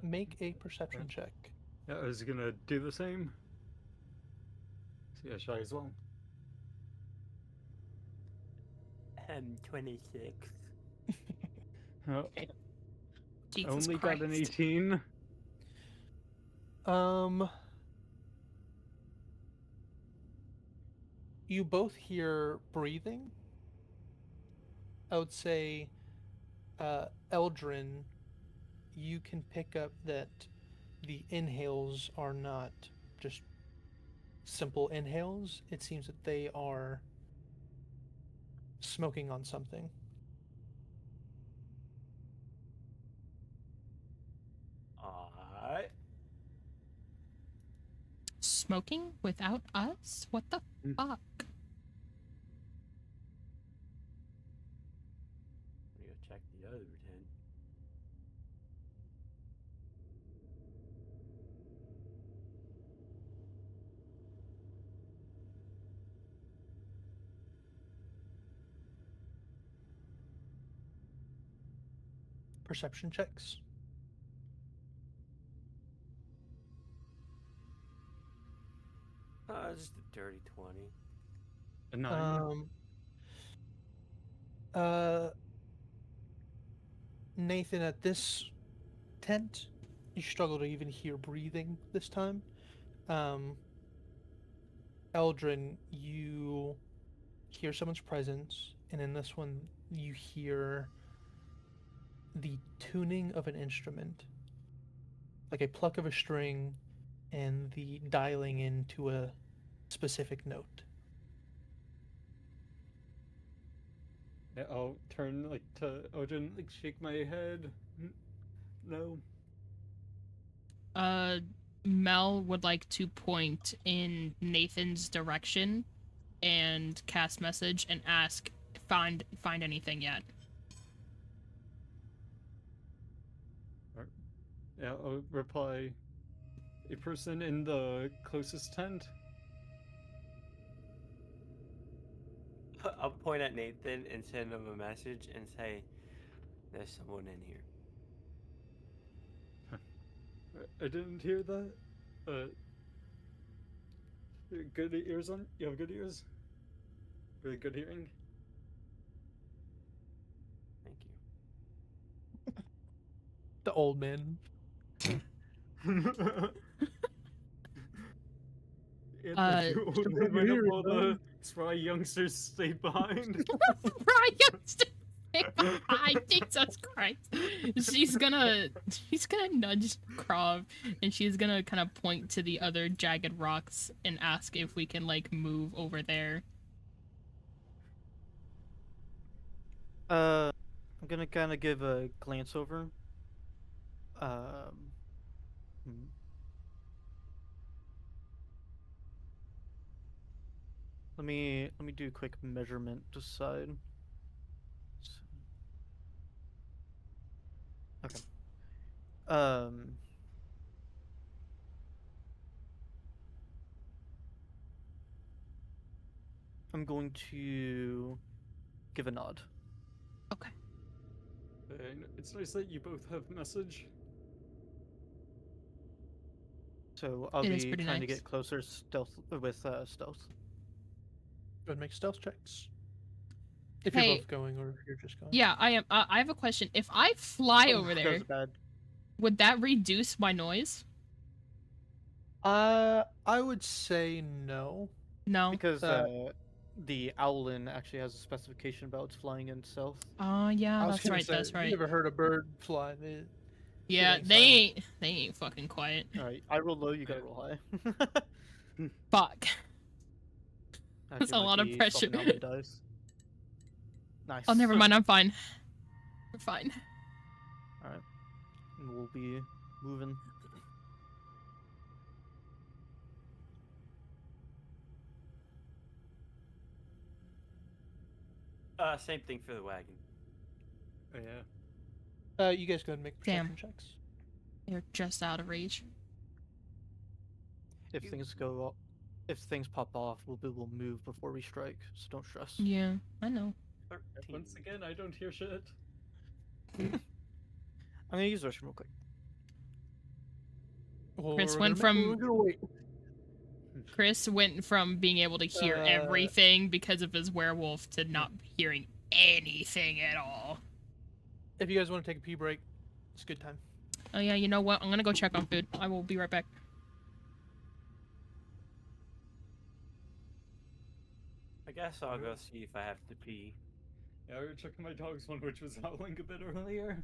Make a perception check. Yeah, I was gonna do the same. So yeah, shy as well. 26. Oh, Jesus only Christ. got an 18. You both hear breathing. I would say, Eldrin, you can pick up that the inhales are not just simple inhales. It seems that they are smoking on something. Alright. Smoking without us? What the Mm. fuck? I'm gonna go check the other tent. Perception checks. Just a dirty 20. A 9. Uh, Nathan, at this tent, you struggle to even hear breathing this time. Eldrin, you hear someone's presence, and in this one, you hear the tuning of an instrument, like a pluck of a string, and the dialing into a specific note. Yeah, I'll turn like to Odin, like shake my head. No. Mel would like to point in Nathan's direction and cast message and ask, find anything yet. Yeah, I'll reply. A person in the closest tent. I'll point at Nathan and send him a message and say, "There's someone in here." I didn't hear that. Good ears on. You have good ears. Really good hearing. Thank you. The old man. And Uh, you old Still man have your right up ears, while the man. spry youngsters stay behind. Brian, Jesus Christ. She's gonna nudge Krovv, and she's gonna kind of point to the other jagged rocks and ask if we can like move over there. I'm gonna kind of give a glance over. Hmm. Let me do a quick measurement to decide. Okay. I'm going to give a nod. Okay. It's nice that you both have message. So I'll It is be pretty trying to nice. get closer stealth with stealth. Go ahead and make stealth checks. If you're Hey. both going or if you're just going. Yeah, I am. I have a question. If I fly over That there, was bad. would that reduce my noise? I would say no. No. Because Uh, the Owlin actually has a specification about its flying in stealth. Yeah, I was that's gonna right. say, That's right. You ever heard a bird fly? Yeah, ain't silent. they ain't fucking quiet. Alright, I roll low, you gotta roll high. Fuck. Actually, That's a might lot of be pressure. swapping out my dice. Nice. Oh, never mind. I'm fine. We're fine. Alright. We'll be moving. Same thing for the wagon. Oh, yeah. You guys go ahead and make perception Damn. checks. They're just out of reach. If things go if things pop off, we'll move before we strike, so don't stress. Yeah, I know. 13. Once again, I don't hear shit. I'm gonna use the restroom real quick. Chris We're went gonna from- we're gonna wait. Chris went from being able to hear everything because of his werewolf to not hearing anything at all. If you guys want to take a pee break, it's a good time. Oh yeah, you know what? I'm gonna go check on food. I will be right back. I guess I'll go see if I have to pee. Yeah, I was checking my dog's one, which was howling a bit earlier.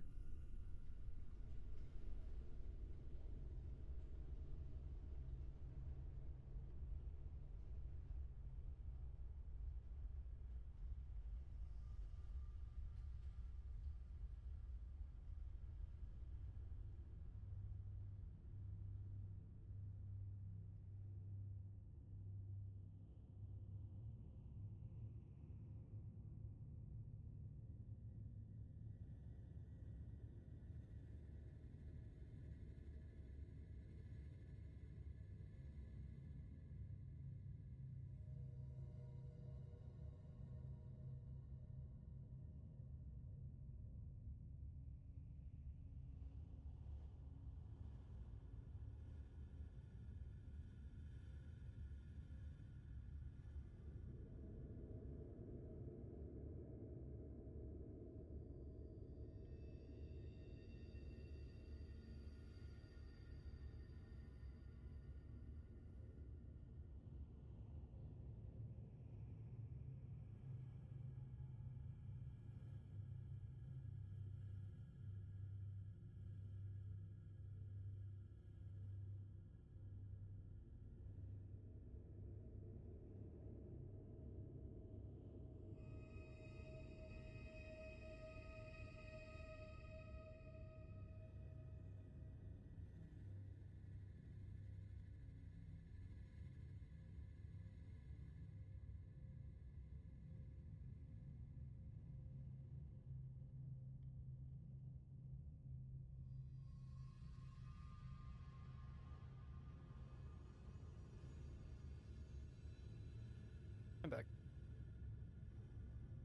I'm back.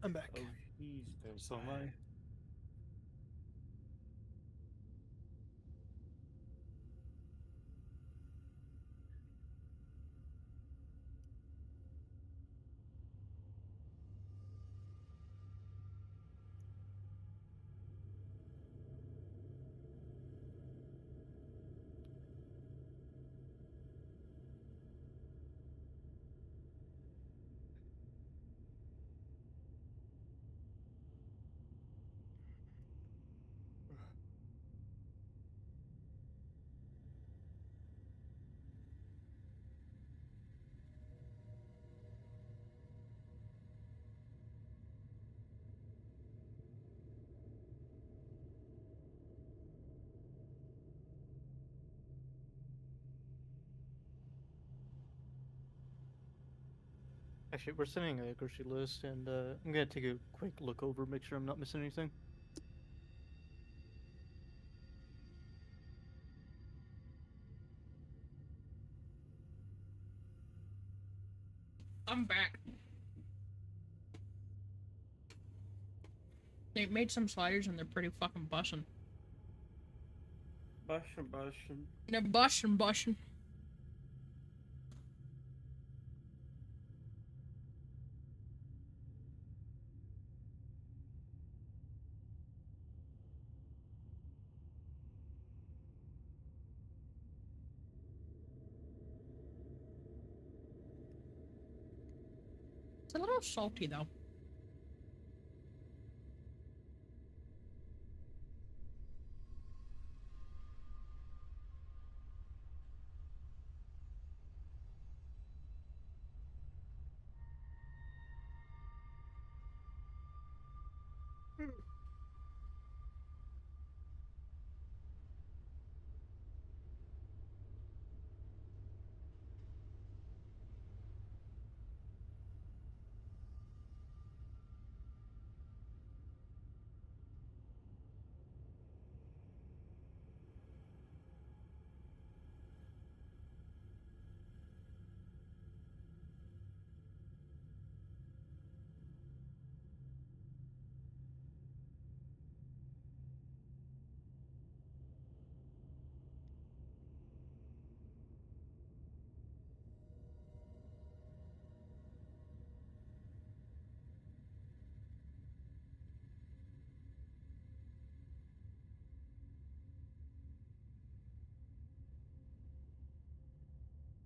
I'm back. Oh, Jesus. So am I. Actually, we're sending a grocery list, and I'm gonna take a quick look over, make sure I'm not missing anything. I'm back. They made some sliders and they're pretty fucking bussin'. Bushin'. They're bussin'. It's a little salty though.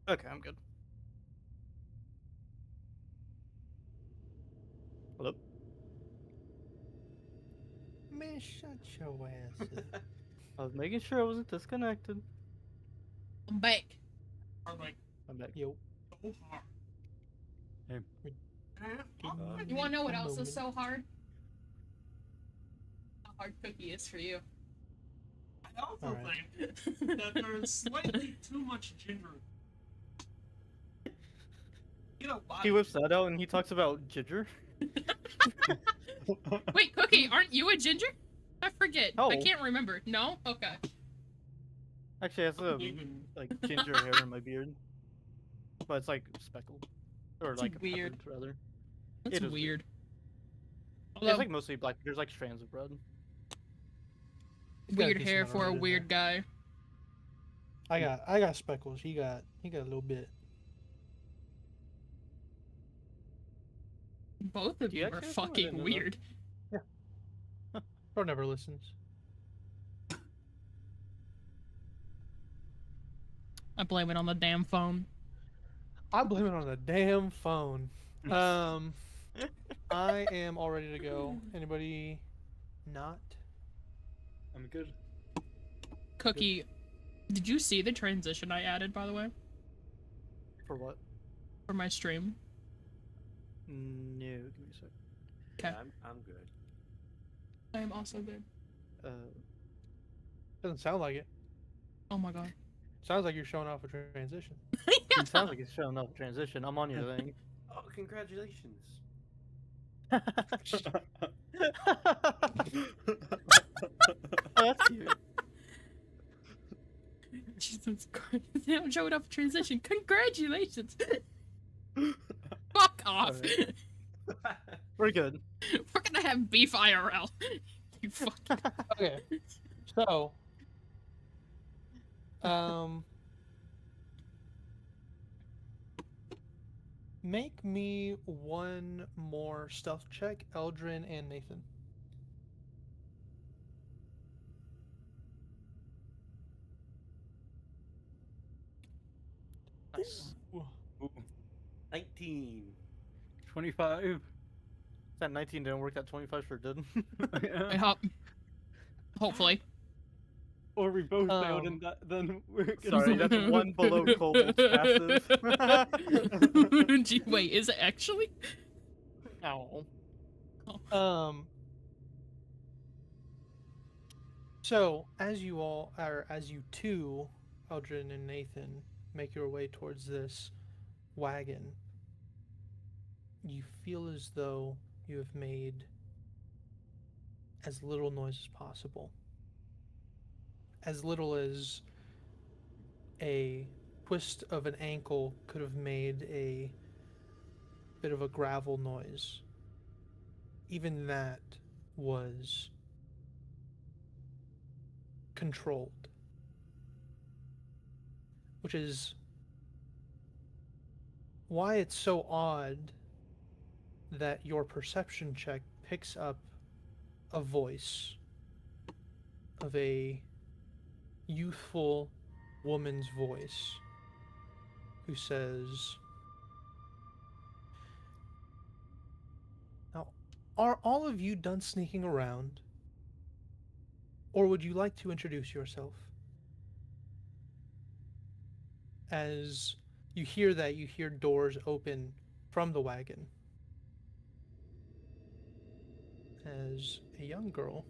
Okay, I'm good. Hello? Man, shut your ass up. I was making sure I wasn't disconnected. I'm back. I'm like, I'm back. Yo. so hard. Hey. You wanna know what A else moment. is so hard? How hard Cookie is for you. I also All right. think that there's slightly too much ginger. You know, He whips that out and he talks about ginger. Wait, Cookie, aren't you a ginger? I forget. I No. can't remember. No? Okay. Actually, I have some like ginger hair in my beard, but it's like speckled, or That's like weird. peppered, rather. That's It is weird. It's Although, like mostly black. There's like strands of bread. He's got a weird decent hair amount of for a red in weird guy. there. I got speckles. He got a little bit. Both of Do you you are actually have some? I didn't fucking know that. weird. Bro never listens. I blame it on the damn phone. I blame it on the damn phone. I am all ready to go. Anybody not? I'm good. Cookie, did you see the transition I added, by the way, For what? for my stream? No, give me a sec. Yeah, Okay. I'm good. I am also good. Doesn't sound like it. Oh my god. Sounds like you're showing off a transition. It sounds like it's showing up transition. I'm on your thing. Oh, congratulations. Oh, that's cute. Jesus Christ. They don't show it off transition. Congratulations. Fuck off. Alright. We're good. We're gonna have beef IRL. You fuck. Okay. So, make me one more stealth check, Eldrin and Nathan. Nice. Ooh, 19. 25. That 19 didn't work. That 25 sure did. Yeah. I hope. Hopefully. Or we both failed, Um, and then we're gonna Sorry, that's one below Kobold's passive. Gee, wait, is it actually? Ow. So as you all, or as you two, Eldrin and Nathan, make your way towards this wagon, you feel as though you have made as little noise as possible. As little as a twist of an ankle could have made a bit of a gravel noise. Even that was controlled. Which is why it's so odd that your perception check picks up a voice of a youthful woman's voice who says, "Now, are all of you done sneaking around? Or would you like to introduce yourself?" As you hear that, you hear doors open from the wagon. As a young girl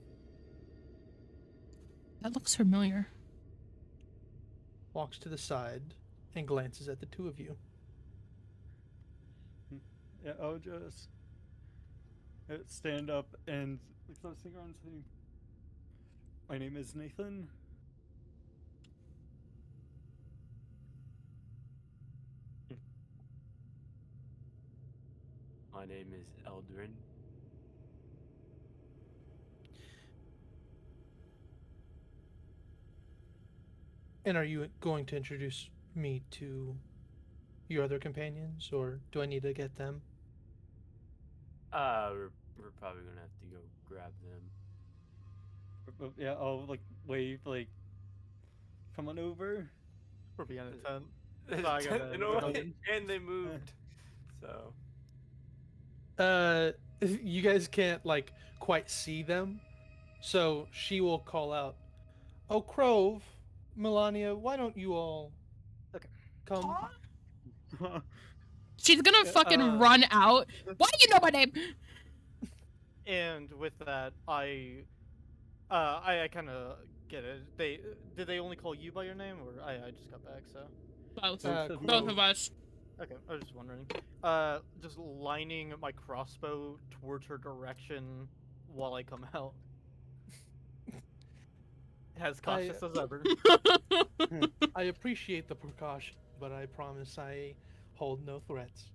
That looks familiar. walks to the side and glances at the two of you. Yeah, I'll just stand up and start singing around saying, "My name is Nathan." My name is Eldrin. And are you going to introduce me to your other companions, or do I need to get them? We're probably gonna have to go grab them. Yeah, I'll wave come on over. We're behind a tent. There's I ten gotta in go a way, in. and they moved. So You guys can't quite see them, so she will call out, "Oh, Krovv, Melania, why don't you all Okay. come?" She's gonna fucking uh, run out. Why do you know my name? And with that, I kind of get it. Did they only call you by your name, or I just got back, so Both. Both Both of us. okay. I was just wondering. Just lining my crossbow towards her direction while I come out. As cautious as ever. I appreciate the precaution, but I promise I hold no threats.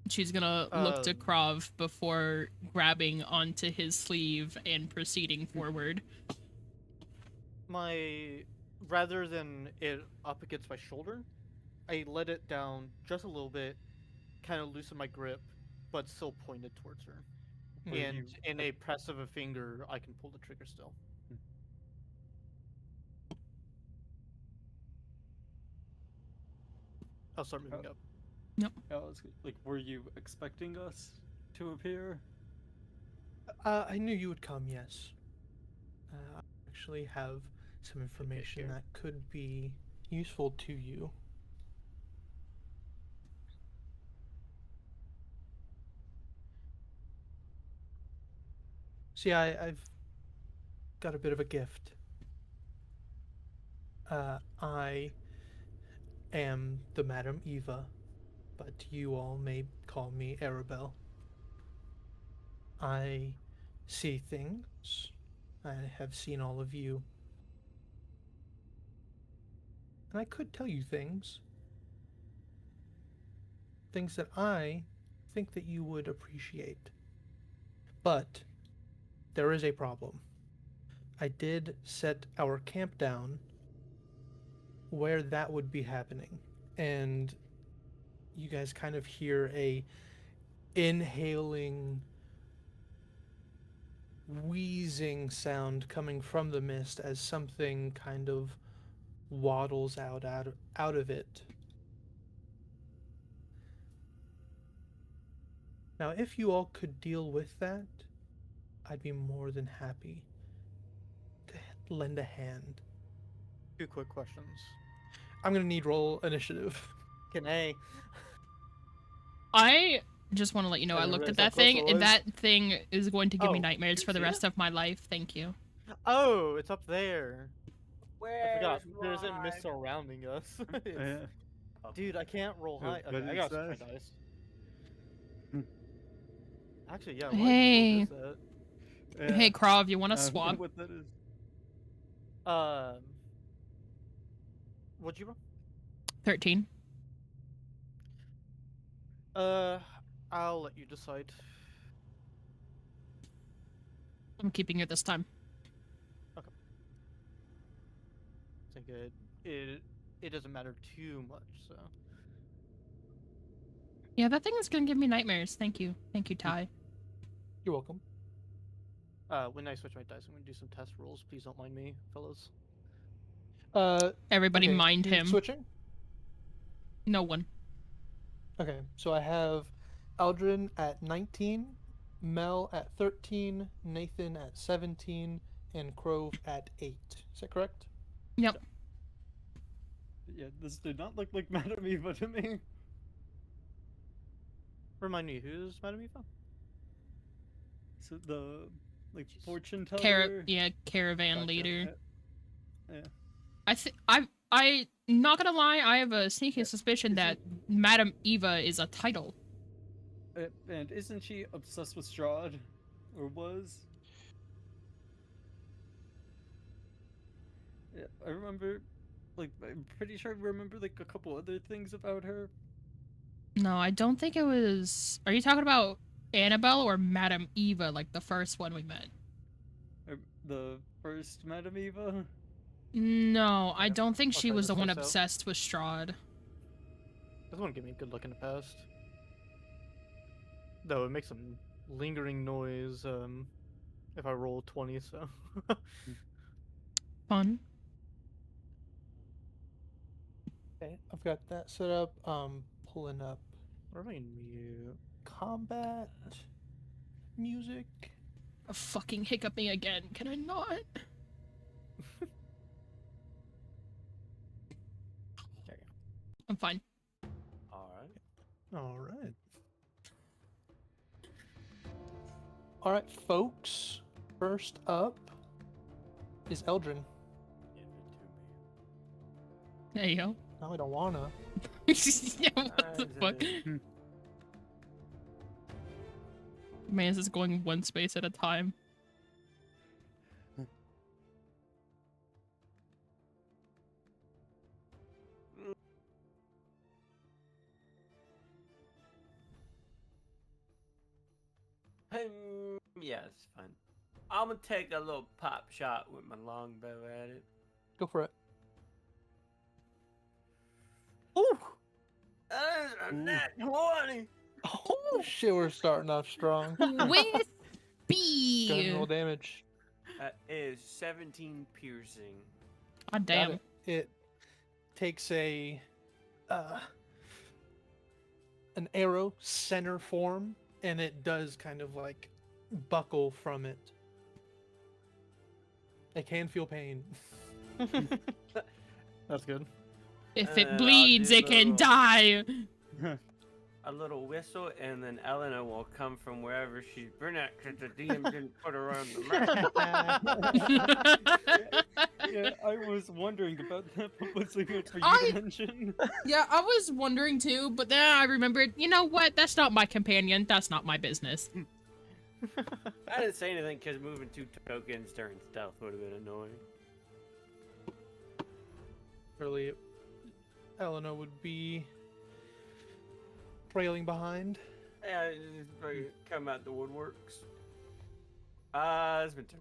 She's gonna look to Krovv before grabbing onto his sleeve and proceeding forward. Rather than it up against my shoulder, I let it down just a little bit, kind of loosen my grip, but still pointed towards her. Hmm. And in a press of a finger, I can pull the trigger still. I'll start moving up. I was were you expecting us to appear? I knew you would come, yes. I actually have some information here. that could be useful to you. See, I've got a bit of a gift. I am the Madam Eva, but you all may call me Arabelle. I see things. I have seen all of you. And I could tell you things, things that I think that you would appreciate. But there is a problem. I did set our camp down where that would be happening, and you guys kind of hear a inhaling, wheezing sound coming from the mist as something kind of waddles out of it. Now, if you all could deal with that, I'd be more than happy to lend a hand. 2 quick questions. I'm gonna need roll initiative. Can A? I just want to let you know I didn't looked at realize that how close thing, it and was. that thing is going to give me Oh, nightmares you for the see rest it? of my life. Thank you. Oh, it's up there. I forgot. Where's There's a my- mist surrounding us. It's- Yeah. Dude, I can't roll Oh, high. what Okay, I is gotta switch that? my dice. Hmm. Actually, yeah. Hey. What is Yeah. Hey, Krovv, you want to I don't know swap? what that is. that? What'd you roll? 13. I'll let you decide. I'm keeping it this time. I think it doesn't matter too much, so. Yeah, that thing is going to give me nightmares. Thank you. Thank you, Ty. You're welcome. When I switch my dice, I'm gonna do some test rolls. Please don't mind me, fellas. Everybody Okay, mind who's him. switching? No one. Okay, so I have Eldrin at 19, Mel at 13, Nathan at 17, and Krovv at 8. Is that correct? Yep. Yeah, this did not look like Madame Eva to me. Remind me, who's Madame Eva? So the fortune teller. Caravan Gotcha, leader. Yeah. I not gonna lie, I have a sneaky suspicion that Madame Eva is a title. And isn't she obsessed with Strahd? Or was? Yeah, I remember, I'm pretty sure I remember, a couple other things about her. No, I don't think it was. Are you talking about Annabelle or Madame Eva, like the first one we met? Or the first Madame Eva? No, I Okay, don't think I'll she try was this the one first out. obsessed with Strahd. This one give me a good look in the past. Though it makes some lingering noise, if I roll 20, so. Fun. Okay, I've got that set up. Pulling up What am I in mute? combat music. Fucking hiccuping again. Can I not? There you I'm fine. Alright. All right. All right, folks. First up is Eldrin. Give it There you go. No, I don't wanna. Yeah, what the fuck? Hmm. Man, is this going one space at a time? Yeah, it's fine. I'm gonna take a little pop shot with my longbow at it. Go for it. Ooh! That is a nat 20! Oh shit, we're starting off strong. With Gun B. roll damage. That is 17 piercing. God Got damn. it. It takes an arrow center form, and it does kind of like buckle from it. I can feel pain. That's good. If it I'll bleeds, do it can little- die. A little whistle, and then Elena will come from wherever she's been at, because the DM didn't put her on the map. Yeah, I was wondering about that, but was looking for you I- to mention. Yeah, I was wondering too, but then I remembered, you know what? That's not my companion. That's not my business. I didn't say anything, because moving 2 tokens during stealth would have been annoying. Really, Elena would be trailing behind. Yeah, it's probably come out the woodworks. It's been 2.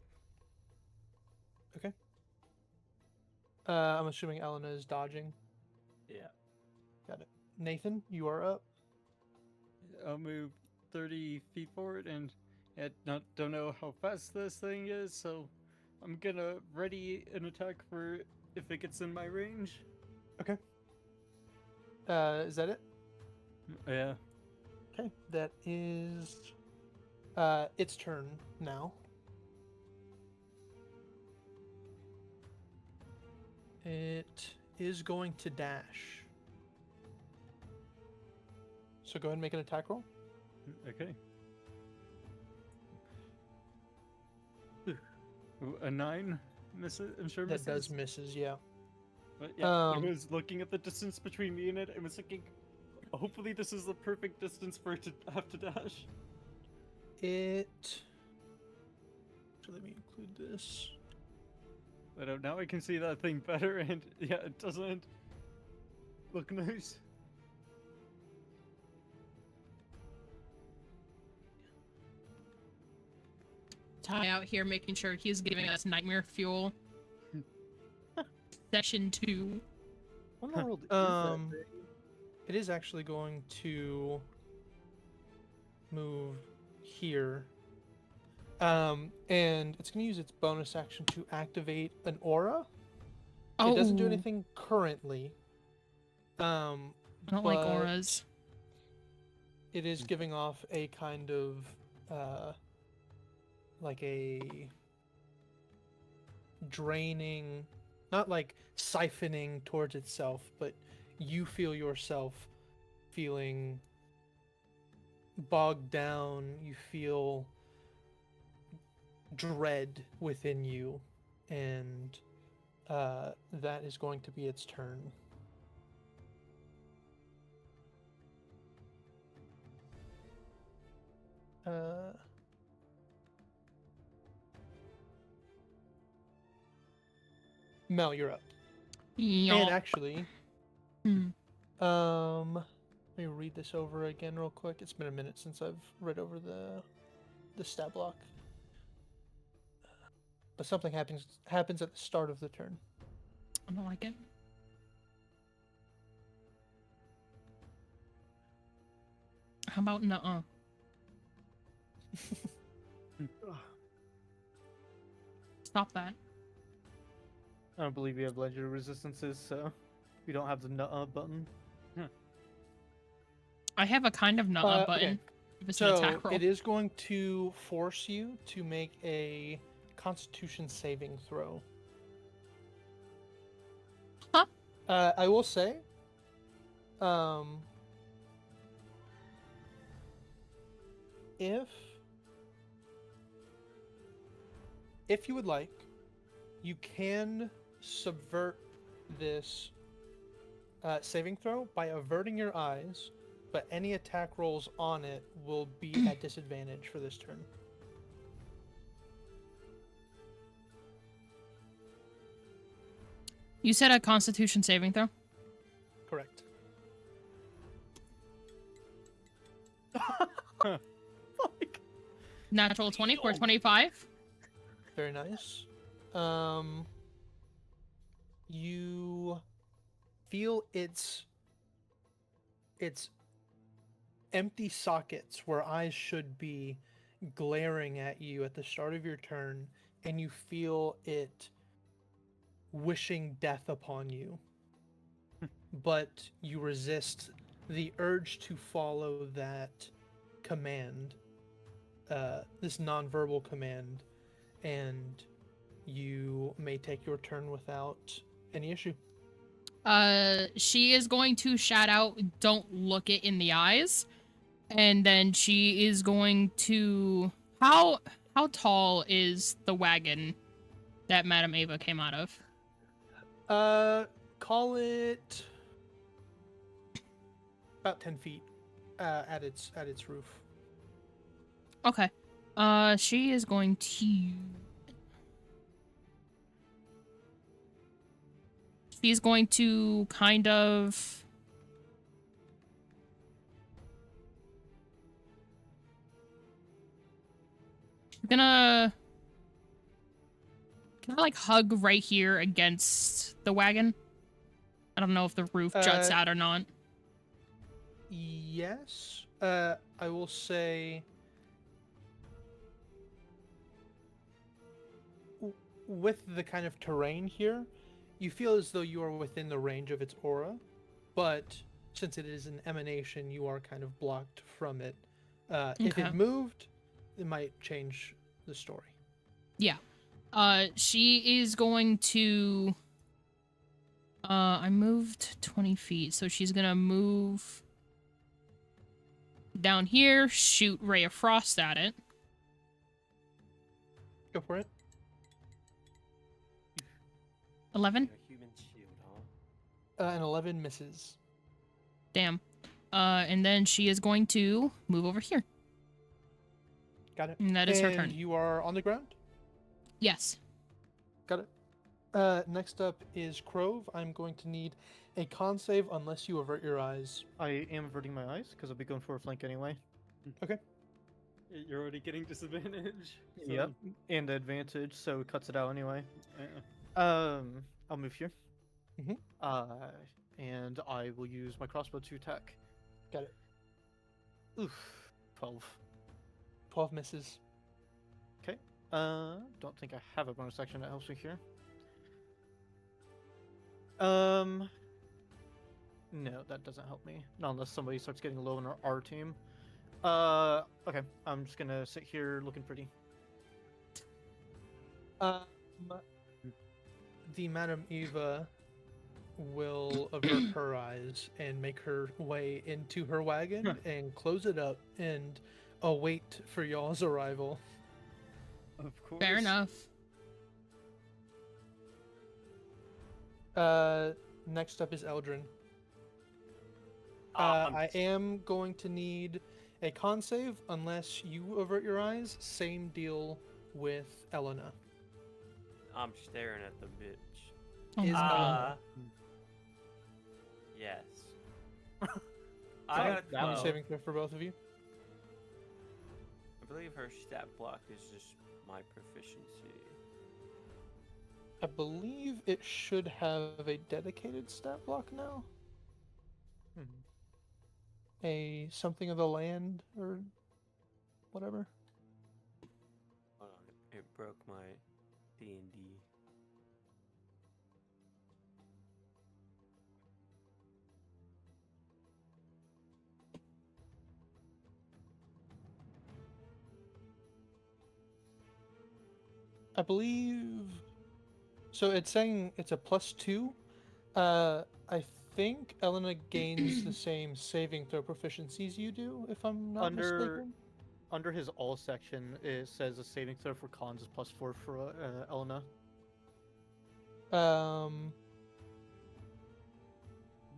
Okay. I'm assuming Elena is dodging. Yeah. Got it. Nathan, you are up. I'll move 30 feet forward and don't know how fast this thing is, so I'm gonna ready an attack for if it gets in my range. Okay. Is that it? Yeah. Okay. That is its turn now. It is going to dash. So go ahead and make an attack roll. Okay. Ooh, a 9 misses. I'm sure That misses. does misses, yeah. But yeah, I Um, was looking at the distance between me and it. I was thinking, hopefully this is the perfect distance for it to have to dash. So let me include this. But now I can see that thing better, and yeah, it doesn't look nice. Ty out here making sure he's giving us nightmare fuel. Session 2. What in the world is that thing? It is actually going to move here. And it's going to use its bonus action to activate an aura. It doesn't do Oh. anything currently. I don't like but auras. It is giving off a kind of like a draining, not like siphoning towards itself, but you feel yourself feeling bogged down. You feel dread within you, and that is going to be its turn. Mel, you're up. Yeah. And actually, Hmm. let me read this over again real quick. It's been a minute since I've read over the stat block. But something happens at the start of the turn. I don't like it. How about nuh-uh? Stop that. I don't believe you have legendary resistances, so you don't have the nuh button. I have a kind of nuh-uh Okay. button. If it's an So attack roll. it is going to force you to make a Constitution saving throw. Huh? I will say, if you would like, you can subvert this saving throw by averting your eyes, but any attack rolls on it will be at disadvantage for this turn. You said a Constitution saving throw? Correct. Fuck. Natural 20 or 25? Very nice. You feel its empty sockets where eyes should be glaring at you at the start of your turn, and you feel it wishing death upon you. But you resist the urge to follow that command, this nonverbal command, and you may take your turn without any issue. She is going to shout out, "Don't look it in the eyes." And then she is going to... How tall is the wagon that Madame Ava came out of? Call it about 10 feet at its roof. Okay. She is going to... She's going to kind of... Gonna... Can I, like, hug right here against the wagon? I don't know if the roof juts out or not. Yes. I will say... with the kind of terrain here, you feel as though you are within the range of its aura, but since it is an emanation, you are kind of blocked from it. If Okay. it moved, it might change the story. Yeah. She is going to... I moved 20 feet, so she's gonna move down here, shoot Ray of Frost at it. Go for it. 11? A human shield, huh? An 11 misses. Damn. And then she is going to move over here. Got it. And that is her And turn. you are on the ground? Yes. Got it. Next up is Krovv. I'm going to need a con save unless you avert your eyes. I am averting my eyes because I'll be going for a flank anyway. You're already getting disadvantage. So, Yep, and advantage, so it cuts it out anyway. I'll move here. Mhm. And I will use my crossbow to attack. Got it. Oof, 12. 12 misses. Okay. Don't think I have a bonus action that helps me here. No, that doesn't help me. Not unless somebody starts getting low in our team. Okay. I'm just gonna sit here looking pretty. The Madam Eva will avert her eyes and make her way into her wagon and close it up and await for y'all's arrival. of course. Fair enough. Next up is Eldrin. I'm I am going to need a con save unless you avert your eyes. Same deal with Elena. I'm staring at the bitch. Oh, Is no. Elena. Yes. I got a How many 12. saving throw for both of you? I believe her stat block is just my proficiency. I believe it should have a dedicated stat block now. A something of the land or whatever. Hold on, it broke my D&D. I believe. So it's saying it's a +2. I think Elena gains the same saving throw proficiencies you do, if I'm not mistaken. Under his all section, it says a saving throw for cons is +4 for Elena.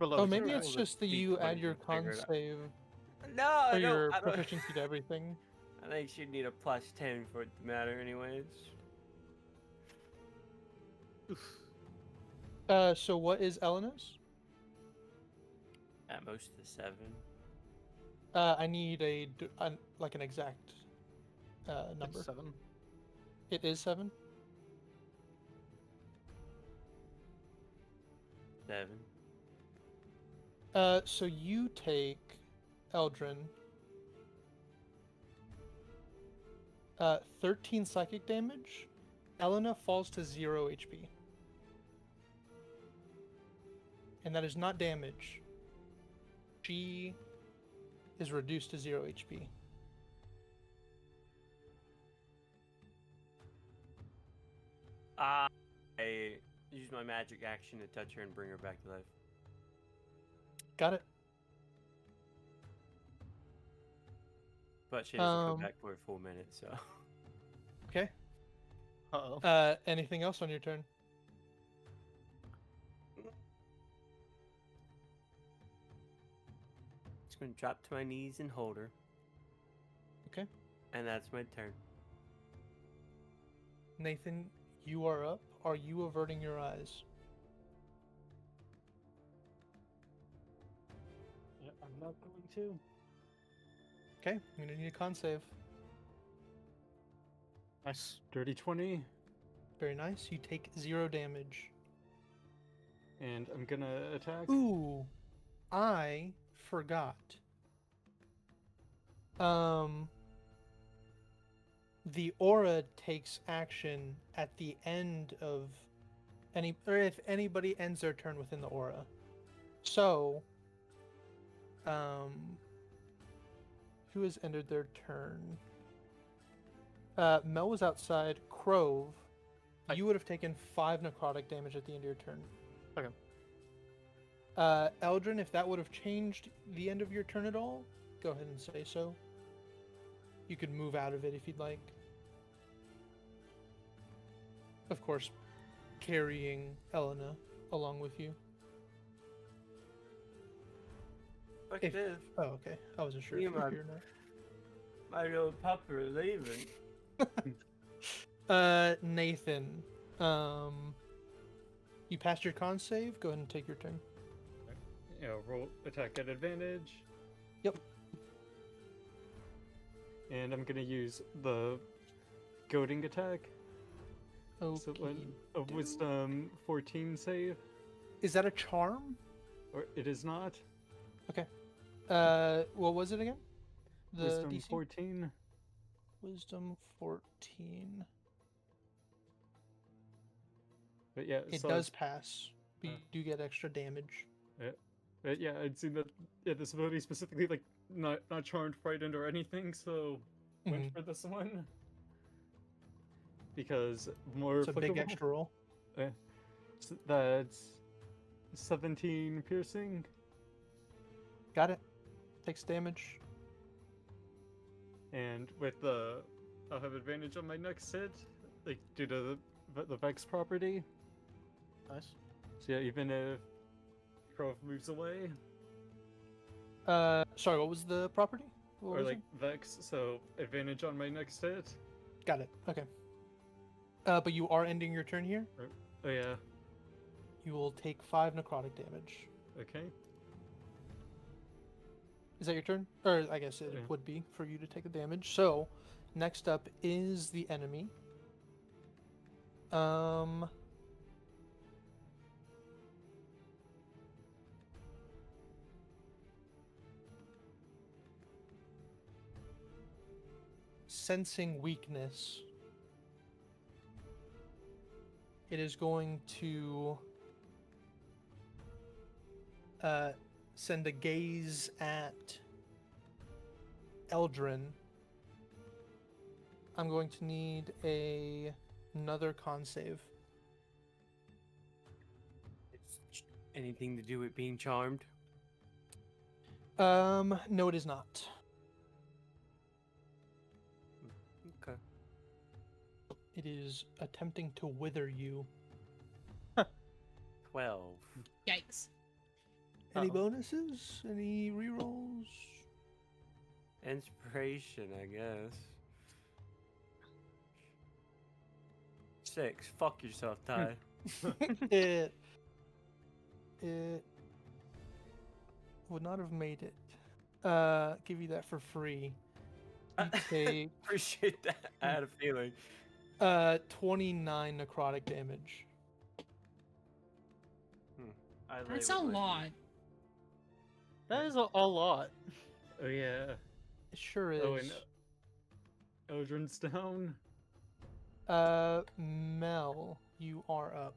Below. Oh, is maybe your it's actual- just that D20 you add your to con figure it out. save No, or no, your I don't. proficiency to everything. I think she'd need a +10 for it to matter, anyways. So what is Elena's? At most a 7. I need like an exact number. It's 7. It is 7. 7. So you take Eldrin 13 psychic damage. Elena falls to 0 HP. And that is not damage. She is reduced to 0 HP. I use my magic action to touch her and bring her back to life. Got it. But she doesn't come Um, back for a full minute, so. Okay. Uh-oh. Anything else on your turn? Just gonna drop to my knees and hold her. Okay. And that's my turn. Nathan, you are up. Are you averting your eyes? Yeah, I'm not going to. Okay, I'm gonna need a con save. Nice. Dirty 20. Very nice. You take 0 damage. And I'm gonna attack. Ooh, I forgot. The aura takes action at the end of or if anybody ends their turn within the aura. So, who has ended their turn? Mel was outside. Krovv, you would have taken 5 necrotic damage at the end of your turn. Okay. Eldrin, if that would have changed the end of your turn at all, go ahead and say so. You could move out of it if you'd like. Of course, carrying Elena along with you. Effective. Oh, okay. I wasn't sure Me if and you're my- here or not. My little pup are leaving. Nathin, you passed your con save. Go ahead and take your turn. Yeah, roll attack at advantage. Yep. And I'm gonna use the goading attack. Okay. So when a wisdom 14 save, Is that a charm? or it is not. What was it again? The Wisdom DC? 14. Wisdom 14. But yeah, It so does pass. But you Uh. do get extra damage. But yeah, I'd seen that. Yeah, this ability specifically like not charmed, frightened, or anything. So went Mhm. for this one because more It's a big applicable. extra roll. That's 17 piercing. Got it. Takes damage. And with I'll have advantage on my next hit, like due to the Vex property. Nice. So yeah, even if Krovv moves away, Sorry, what was the property? What or was like it? Vex, so advantage on my next hit. Got it. Okay. But you are ending your turn here. Oh yeah, You will take 5 necrotic damage. okay. Is that your turn? Or I guess it Yeah. would be for you to take the damage. So, next up is the enemy. Sensing weakness. It is going to send a gaze at Eldrin. I'm going to need another con save. Anything to do with being charmed? No, it is not. Okay. It is attempting to wither you. 12. Yikes. Any Uh-oh. bonuses? Any rerolls? Inspiration, I guess. 6. Fuck yourself, Ty. it would not have made it. Give you that for free. You take Appreciate that. I had a feeling. 29 necrotic damage. I lay That's with a my- lot. That is a lot. Oh yeah. It sure is. Oh, and Eldrin's down. Mel, you are up.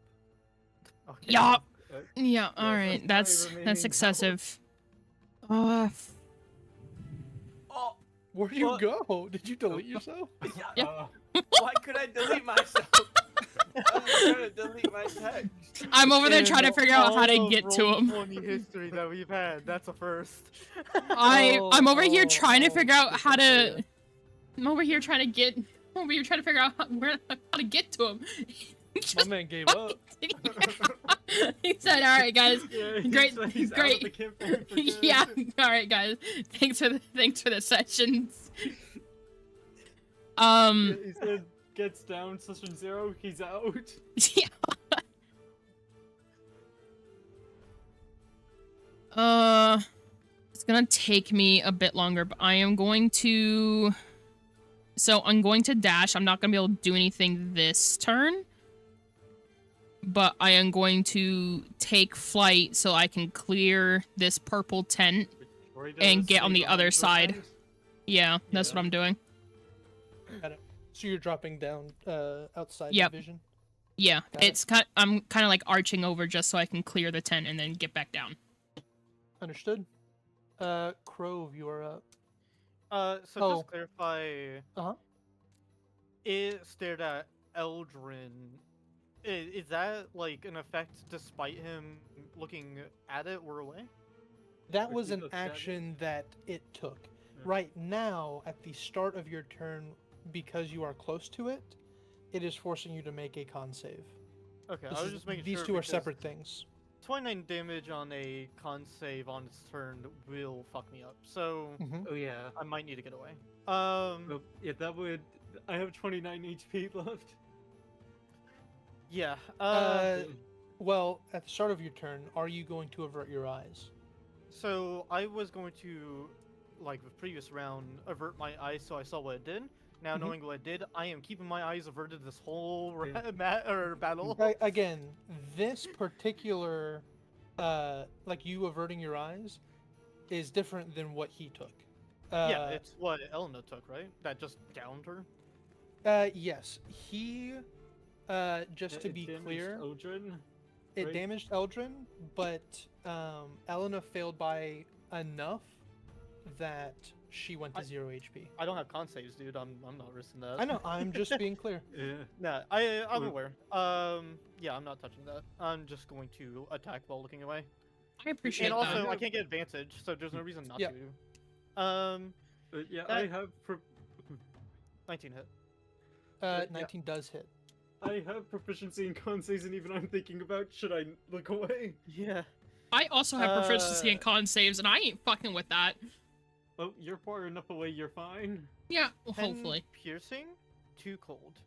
Okay. Yeah. Uh, Yeah. All Yeah, right. that's That's my that's remaining excessive. Oh! Where'd you What? go? Did you delete yourself? Yeah. Why could I delete myself? I was trying to delete my text. I'm over there trying to In figure out how to all of get to him. Roll20 history that we've had, that's a first. I'm over here trying to figure out how yeah. to. I'm over here trying to get. I'm over here trying to figure out how to get to him. My Just man gave up. he said, "All right, guys. Yeah, he's, Great, he's out of great. the campaign for good. Yeah. All right, guys. Thanks for the sessions." He said gets down session 0, he's out. Yeah. It's gonna take me a bit longer, but I am going to So I'm going to dash. I'm not going to be able to do anything this turn. But I am going to take flight so I can clear this purple tent and get on the other side. Yeah, that's what I'm doing. Got it. So you're dropping down outside Yep. the vision? Yeah, Got it. it's I'm kind of like arching over just so I can clear the tent and then get back down. Understood. Krovv, you are up. So Oh. just to clarify, Uh-huh. it stared at Eldrin. Is that like an effect despite him looking at it or away? That Or was he an looks at it. action that it took. Yeah. Right now, at the start of your turn, because you are close to it, it is forcing you to make a con save. Okay, This I was is- just making these sure two are because separate things. 29 damage on a con save on its turn will fuck me up. So Oh yeah. I might need to get away. Well, yeah, that would. I have 29 HP left. Yeah. Well, at the start of your turn, are you going to avert your eyes? So I was going to, like the previous round, avert my eyes so I saw what it did. Now Mhm. knowing what it did, I am keeping my eyes averted this whole Yeah. battle. Again, this particular, like you averting your eyes, is different than what he took. Yeah, it's what Elena took, right? That just downed her. Yes, he, just to It be damaged clear, Eldrin, it right? damaged Eldrin, but Elena failed by enough that she went to 0 HP. I don't have con saves, dude. I'm not risking that. I know. I'm just being clear. Yeah. Nah, I'm Or- aware. Yeah, I'm not touching that. I'm just going to attack while looking away. I appreciate And that. also, I can't get advantage, so there's no reason not Yeah. to. But yeah, That- I have 19 hit. Yeah. 19 does hit. I have proficiency in con saves, and even I'm thinking about should I look away? Yeah. I also have proficiency in Uh, con saves, and I ain't fucking with that. Oh, you're far enough away. You're fine. Yeah, well, 10 hopefully. piercing, 2 cold.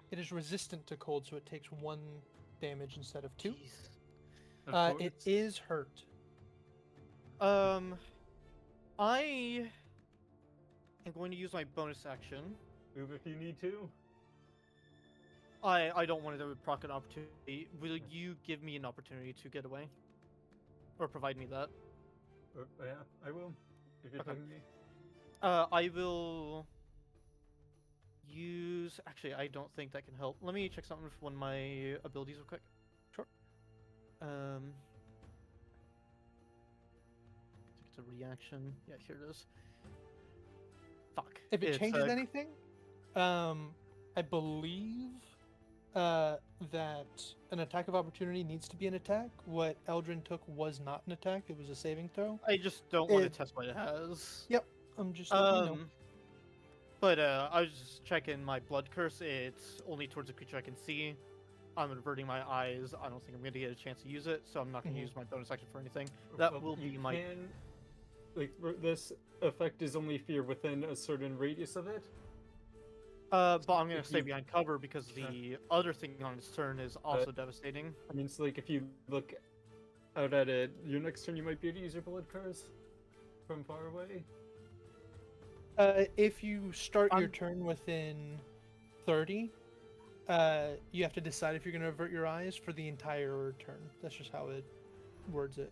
It is resistant to cold, so it takes 1 damage instead of 2. Jeez. Of It course. is hurt. I am going to use my bonus action. Move if you need to. I don't want to proc an opportunity. Will you give me an opportunity to get away? Or provide me that? Yeah, I will. If you're Okay. talking to me. I will use. Actually, I don't think that can help. Let me check something with one of my abilities real quick. Sure. I think it's a reaction. Yeah, here it is. Fuck. If it It's, changes anything, I believe that an attack of opportunity needs to be an attack. What Eldrin took was not an attack; it was a saving throw. I just don't want to it- test what it has. Yep, I'm just letting you know. But I was just checking my blood curse. It's only towards a creature I can see. I'm averting my eyes. I don't think I'm going to get a chance to use it, so I'm not going to Mhm. use my bonus action for anything. That Well, will you be my. can- Like this effect is only if you're within a certain radius of it. But I'm going if to stay you- behind cover because the other thing on its turn is also devastating. I mean, it's like if you look out at it, your next turn you might be able to use your blood curse from far away. If you start your I'm- turn within 30, you have to decide if you're going to avert your eyes for the entire turn. That's just how it words it.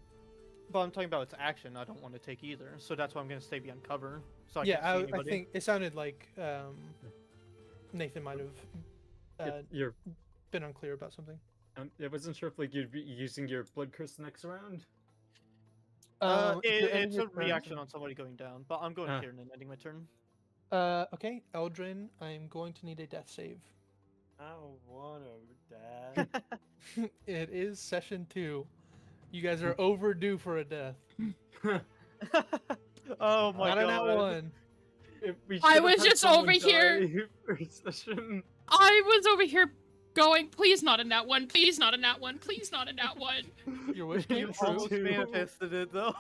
But I'm talking about its action. I don't want to take either, so that's why I'm going to stay behind cover. So I Yeah, can't see I anybody. think it sounded like Nathan might have You're. been unclear about something. I wasn't sure if like you'd be using your blood curse next round. If you're ending It's your a turn- reaction on somebody going down, but I'm going Ah. here and then ending my turn. Okay, Eldrin, I'm going to need a death save. I don't wanna, Dad. It is session 2. You guys are overdue for a death. Oh my Not god. an at one. We I should've was had just someone over here- die first session. I was over here going, please not in that one, please not in that one, please not in that one. Your wish You came You true. almost too. manifested it though.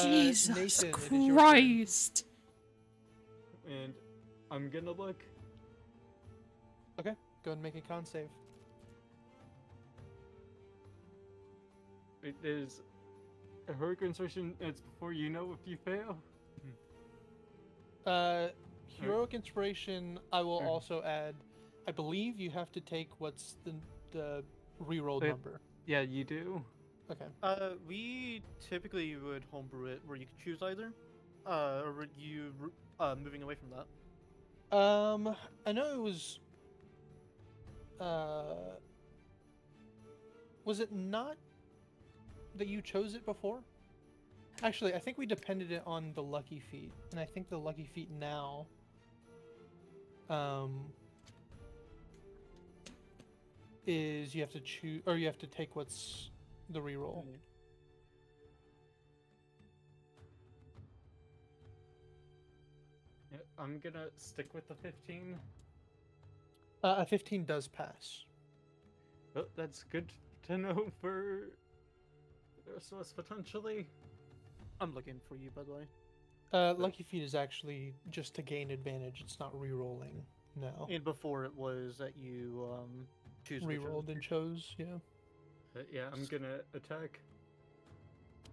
Jesus Nathan, it is your turn. Christ. And I'm gonna look. Go ahead and make a con save. It is a hurricane session. It's before you know if you fail. Heroic inspiration. I will Sure. also add. I believe you have to take what's the reroll Wait. number. Yeah, you do. Okay. We typically would homebrew it where you could choose either. Or were you moving away from that? I know it was. Was it not that you chose it before? Actually, I think we depended it on the lucky feat, and I think the lucky feat now. Is you have to choose, or you have to take what's the reroll. Yeah, I'm gonna stick with the 15. A 15 does pass. Oh, that's good to know for the rest of us potentially. I'm looking for you, by the way. Lucky feat is actually just to gain advantage. It's not rerolling. No. And before it was that you choose which of the Rerolled and chose. Yeah. Yeah, I'm gonna attack.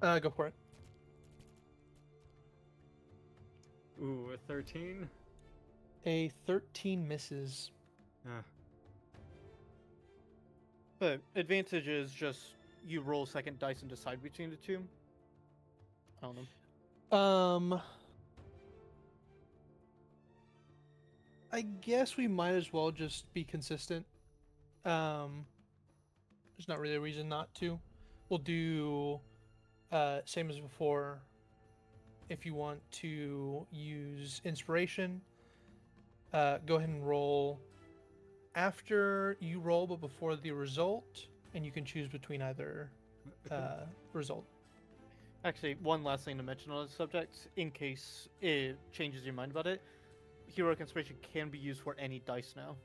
Go for it. Ooh, a 13. A 13 misses. Ah, But advantage is just you roll second dice and decide between the two. I don't know. I guess we might as well just be consistent. There's not really a reason not to. We'll do same as before. If you want to use inspiration, go ahead and roll after you roll, but before the result, and you can choose between either result. Actually, one last thing to mention on the subject, in case it changes your mind about it, heroic inspiration can be used for any dice now.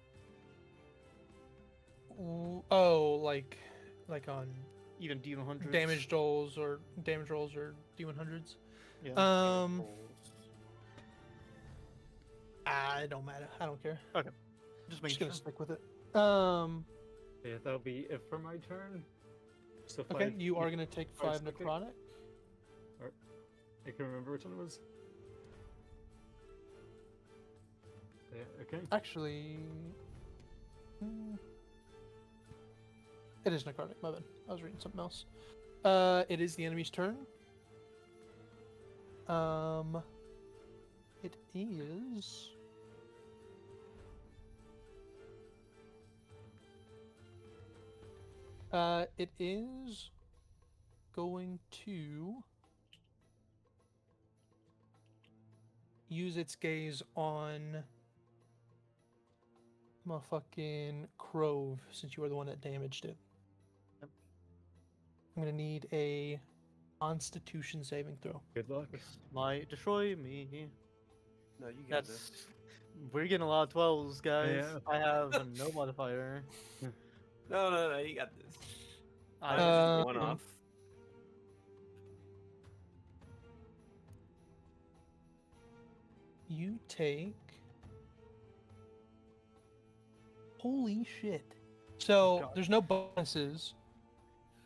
Oh, like on Even D100s. damage rolls or D100s. Yeah. It don't matter. I don't care. Just Just making gonna sure. stick with it. yeah, that'll be it for my turn. So Okay, 5, you are gonna take 5 sticking. necrotic. I can remember which one it was. Yeah, okay. Actually, it is necrotic. My bad. I was reading something else. It is the enemy's turn. It is. It is going to use its gaze on motherfucking Krovv, since you were the one that damaged it. Yep. I'm gonna need a Constitution saving throw. Good luck. Might destroy me. No, you got this. That's. We're getting a lot of 12s, guys. Yeah. I have a no modifier. No, you got this. I Uh, One off. You take. Holy shit. So God. there's no bonuses.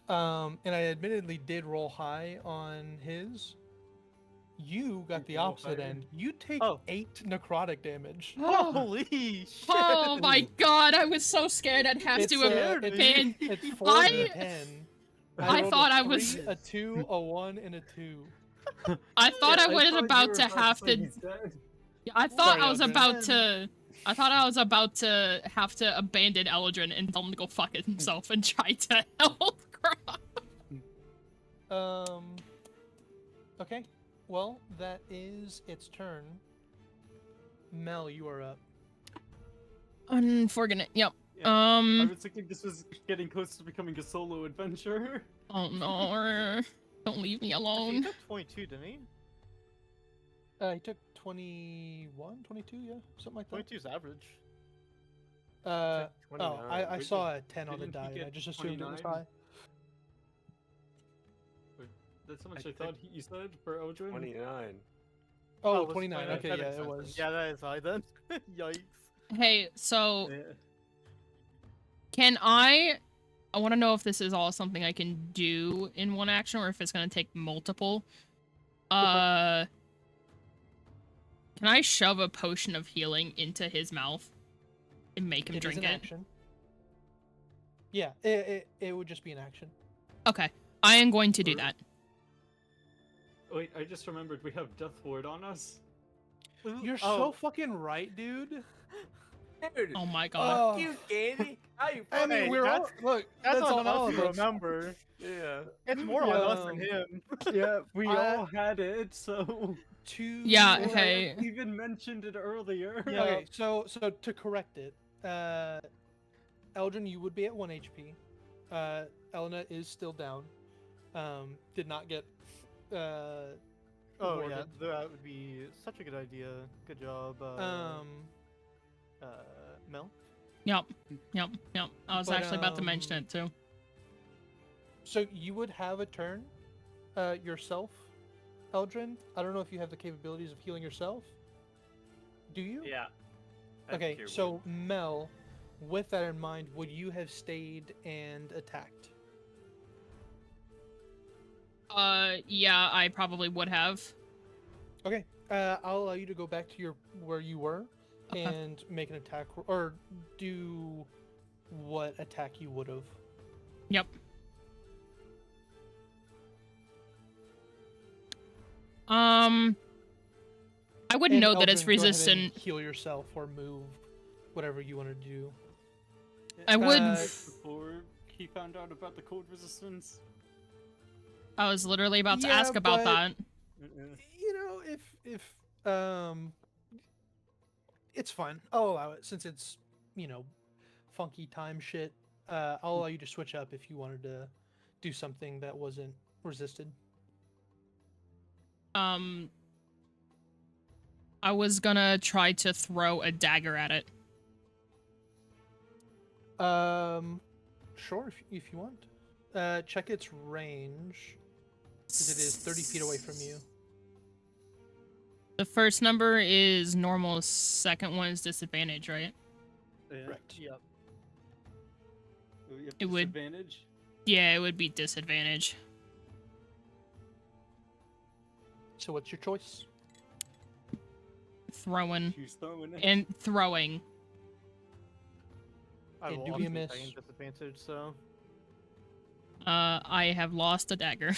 And I admittedly did roll high on his. You got Did the you roll opposite higher? end. You take Oh. 8 necrotic damage. Holy shit! Oh my god, I was so scared I'd have It's, to scared have me. been. It's 4 I- to 10. I rolled thought a I was- 3, a 2, a 1, and a 2. I thought I was you about were to have say to. he's dead. I thought Sorry, I was Eldrin. about to. I thought I was about to have to abandon Eldrin and tell him to go fuck himself and try to help Krovv. Okay. Well, that is its turn. Mel, you are up. Unfortunate. Yep. Yeah, I Um. was thinking this was getting close to becoming a solo adventure. Oh no. Don't leave me He alone. took 22, didn't he? He took 21, 22, yeah, something like that. 22 is average. Oh, 29. I Didn't- saw a 10 on the didn't he die, and I get just assumed it was 29? high. That's how much I I thought you said for Eldrin. 29. Oh, it was 29, okay, that yeah, makes it sense then. was. Yeah, that is high then. Yikes. Hey, so Yeah. can I want to know if this is all something I can do in one action or if it's gonna take multiple. Can Can I shove a potion of healing into his mouth and make him It is drink an it? action. Yeah, it would just be an action. Okay, I am going to do that. Wait, I just remembered we have Death Ward on us. You're so fucking right, dude. Dude, Oh my god. Oh, you Gaby. How you I mean, fucking- we're all look. That's on all us of to us. remember. Yeah. It's more on us than Yeah. him. Yeah, we I- all had it, so. Yeah, Or I okay. even mentioned it earlier. Yeah. Okay, so to correct it, Eldrin, you would be at 1 HP. Elena is still down. Did not get. Oh yeah, rewarded. that would be such a good idea. Good job, Mel. Yep. I was But, actually about to mention it too. So you would have a turn, yourself, Eldrin. I don't know if you have the capabilities of healing yourself. Do you? Yeah. I Okay, think you so Mel, with that in mind, would you have stayed and attacked? Yeah, I probably would have. Okay, I'll allow you to go back to where you were Okay. and make an attack or do what attack you would have. Yep. I would And know that Eldrin, it's go ahead and resistant. heal yourself or move, whatever you want to do. I would. Before he found out about the cold resistance. I was literally about to Yeah, ask about but- that. You know, if it's fine. I'll allow it since it's funky time shit. I'll allow you to switch up if you wanted to do something that wasn't resisted. I was gonna try to throw a dagger at it. Sure, if you want. Check its range, because it is 30 feet away from you. The first number is normal, second one is disadvantage, right? Correct. Yep. It would- Disadvantage? Yeah, it would be disadvantage. So what's your choice? Throwing. She's throwing it. And throwing. I It will do be a obviously miss. stay in disadvantage, so. I have lost a dagger.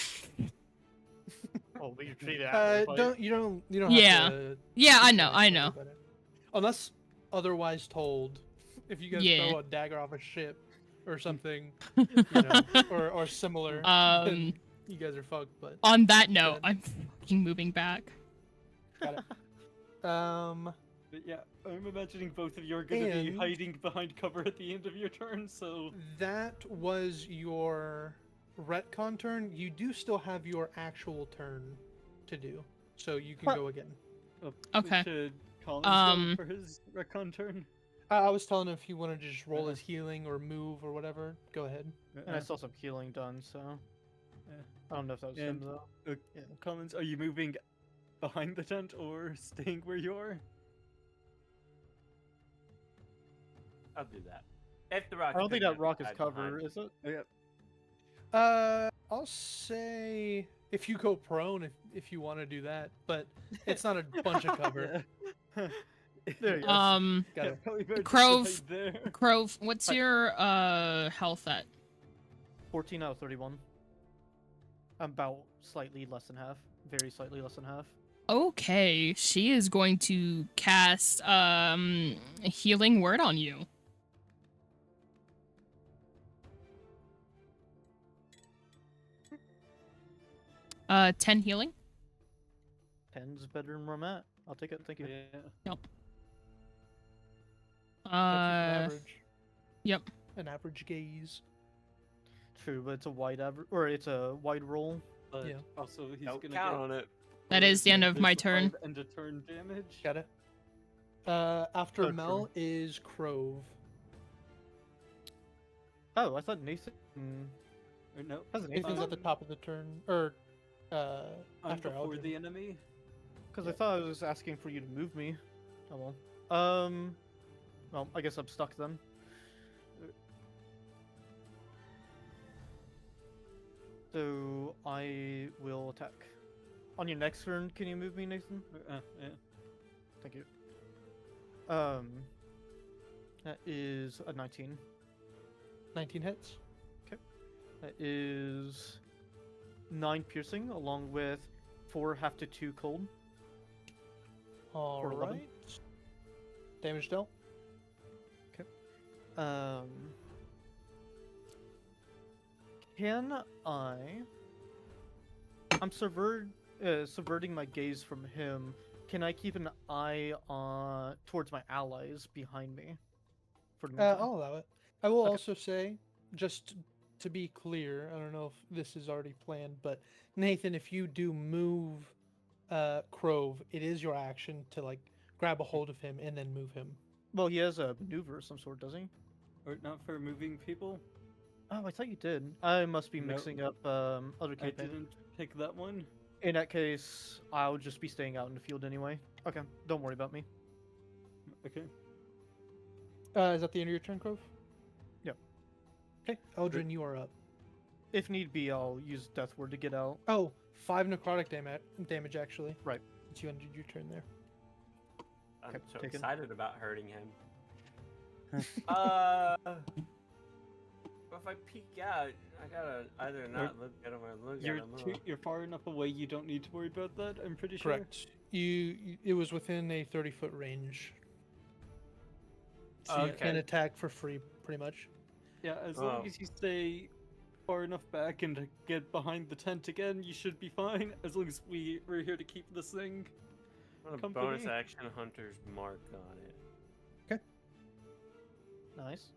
Oh, we can treat it after the fight. You don't Yeah. have to Yeah, I don't know, have I to worry know. about it. Unless otherwise told. If you guys Yeah. throw a dagger off a ship or something, or similar, then you guys are fucked. But On that note, Good. I'm fucking moving back. got it. But yeah, I'm imagining both of you are gonna be And- hiding behind cover at the end of your turn, so. That was your retcon turn. You do still have your actual turn to do, so you can go again. Okay. Should Collins Um, go for his recon turn? I was telling him if he wanted to just roll his healing or move or whatever, go ahead. And I saw some healing done, so. Yeah. I don't know if that was him, And- though. Collins, are you moving behind the tent or staying where you are? I'll do that. If the rock. I don't think that rock is cover, is it? I'll say if you go prone, if you want to do that, but it's not a bunch of cover. There you go. Got Yeah, it. probably better just Krovv. hide there. Krovv, what's Hi. your health at? 14 out of 31. I'm about slightly less than half. Very slightly less than half. Okay, she is going to cast a healing word on you. Uh, 10 healing. 10's better than where I'm at. I'll take it. Thank you. Yeah. That's just an Uh, average. yep. An average gaze. True, but it's a wide average, or it's a wide roll. But Yeah. also he's Don't gonna count get on it. That is the end of my additional turn. and a turn damage. Got it. After Oh, Mel is Krovv. Oh, I thought Nathan Or no, has an Nathan's at the top of the turn, or I'm after before Eldrin. the enemy. Because I thought I was asking for you to move me. Oh well. Well, I guess I'm stuck then. So I will attack. On your next turn, can you move me, Nathan? Yeah. Thank you. That is a 19. 19 hits. That is 9 piercing, along with 4 half to 2 cold. All 11. right. Damage dealt. Can I? I'm subverting my gaze from him. Can I keep an eye on towards my allies behind me? For the meantime? I'll allow it. I will Okay. also say, just to be clear, I don't know if this is already planned, but Nathan, if you do move Krovv, it is your action to like grab a hold of him and then move him. Well, he has a maneuver of some sort, doesn't he? Or not for moving people? Oh, I thought you did. I must be No. mixing up other I campaign. didn't pick that one. In that case, I'll just be staying out in the field anyway. Okay, don't worry about me. Okay. Is that the end of your turn, Krovv? Yep. Okay, Eldrin, you are up. If need be, I'll use Death Ward to get out. Oh, 5 necrotic damage actually. Right. Since you ended your turn there. I'm Okay, so taken. excited about hurting him. If I peek out, I gotta either not look at him or look at him. You're far enough away. You don't need to worry about that. I'm pretty sure. Correct. It was within a 30-foot range. So you Okay. can attack for free, pretty much. Yeah, as long Oh. as you stay far enough back and get behind the tent again, you should be fine. As long as we're here to keep this thing. What a company. bonus action hunter's mark on it. Nice.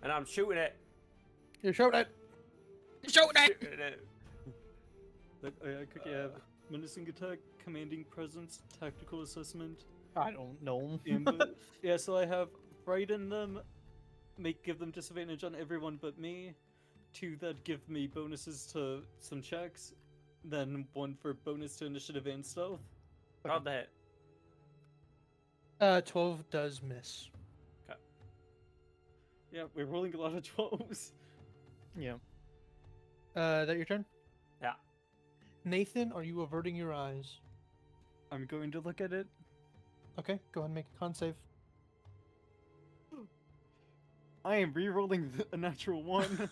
And I'm shooting it. You're shooting it. Show that. Shooting it. But I could have menacing attack, commanding presence, tactical assessment, I don't know. ambush. Yeah, so I have frighten them, give them disadvantage on everyone but me. 2 that give me bonuses to some checks, then 1 for bonus to initiative and stealth. Roll the hit. 12 does miss. Yeah, we're rolling a lot of 12s. Yeah. Is that your turn? Yeah. Nathan, are you averting your eyes? I'm going to look at it. Okay, go ahead and make a con save. I am re-rolling a natural 1.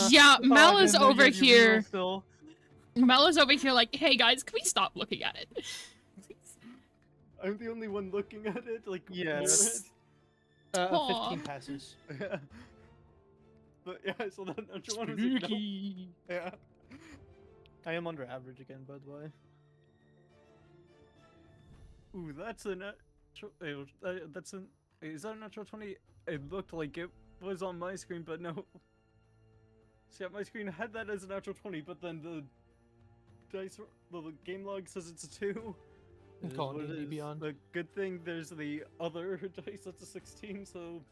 Yeah, Oh, Mel I is didn't know you over had your reroll here. Still. Mel is over here like, hey guys, can we stop looking at it? I'm the only one looking at it, like, Yes. Aw. 15 passes. near it. But yeah, so that natural 1 was like, no. Spooky. Yeah. I am under average again, by the way. Ooh, that's a natural. Is that a natural 20? It looked like it was on my screen, but no. See, my screen had that as a natural 20, but then the game log says it's a 2. I'm It is calling what it D&D is. Beyond. The good thing there's the other dice that's a 16, so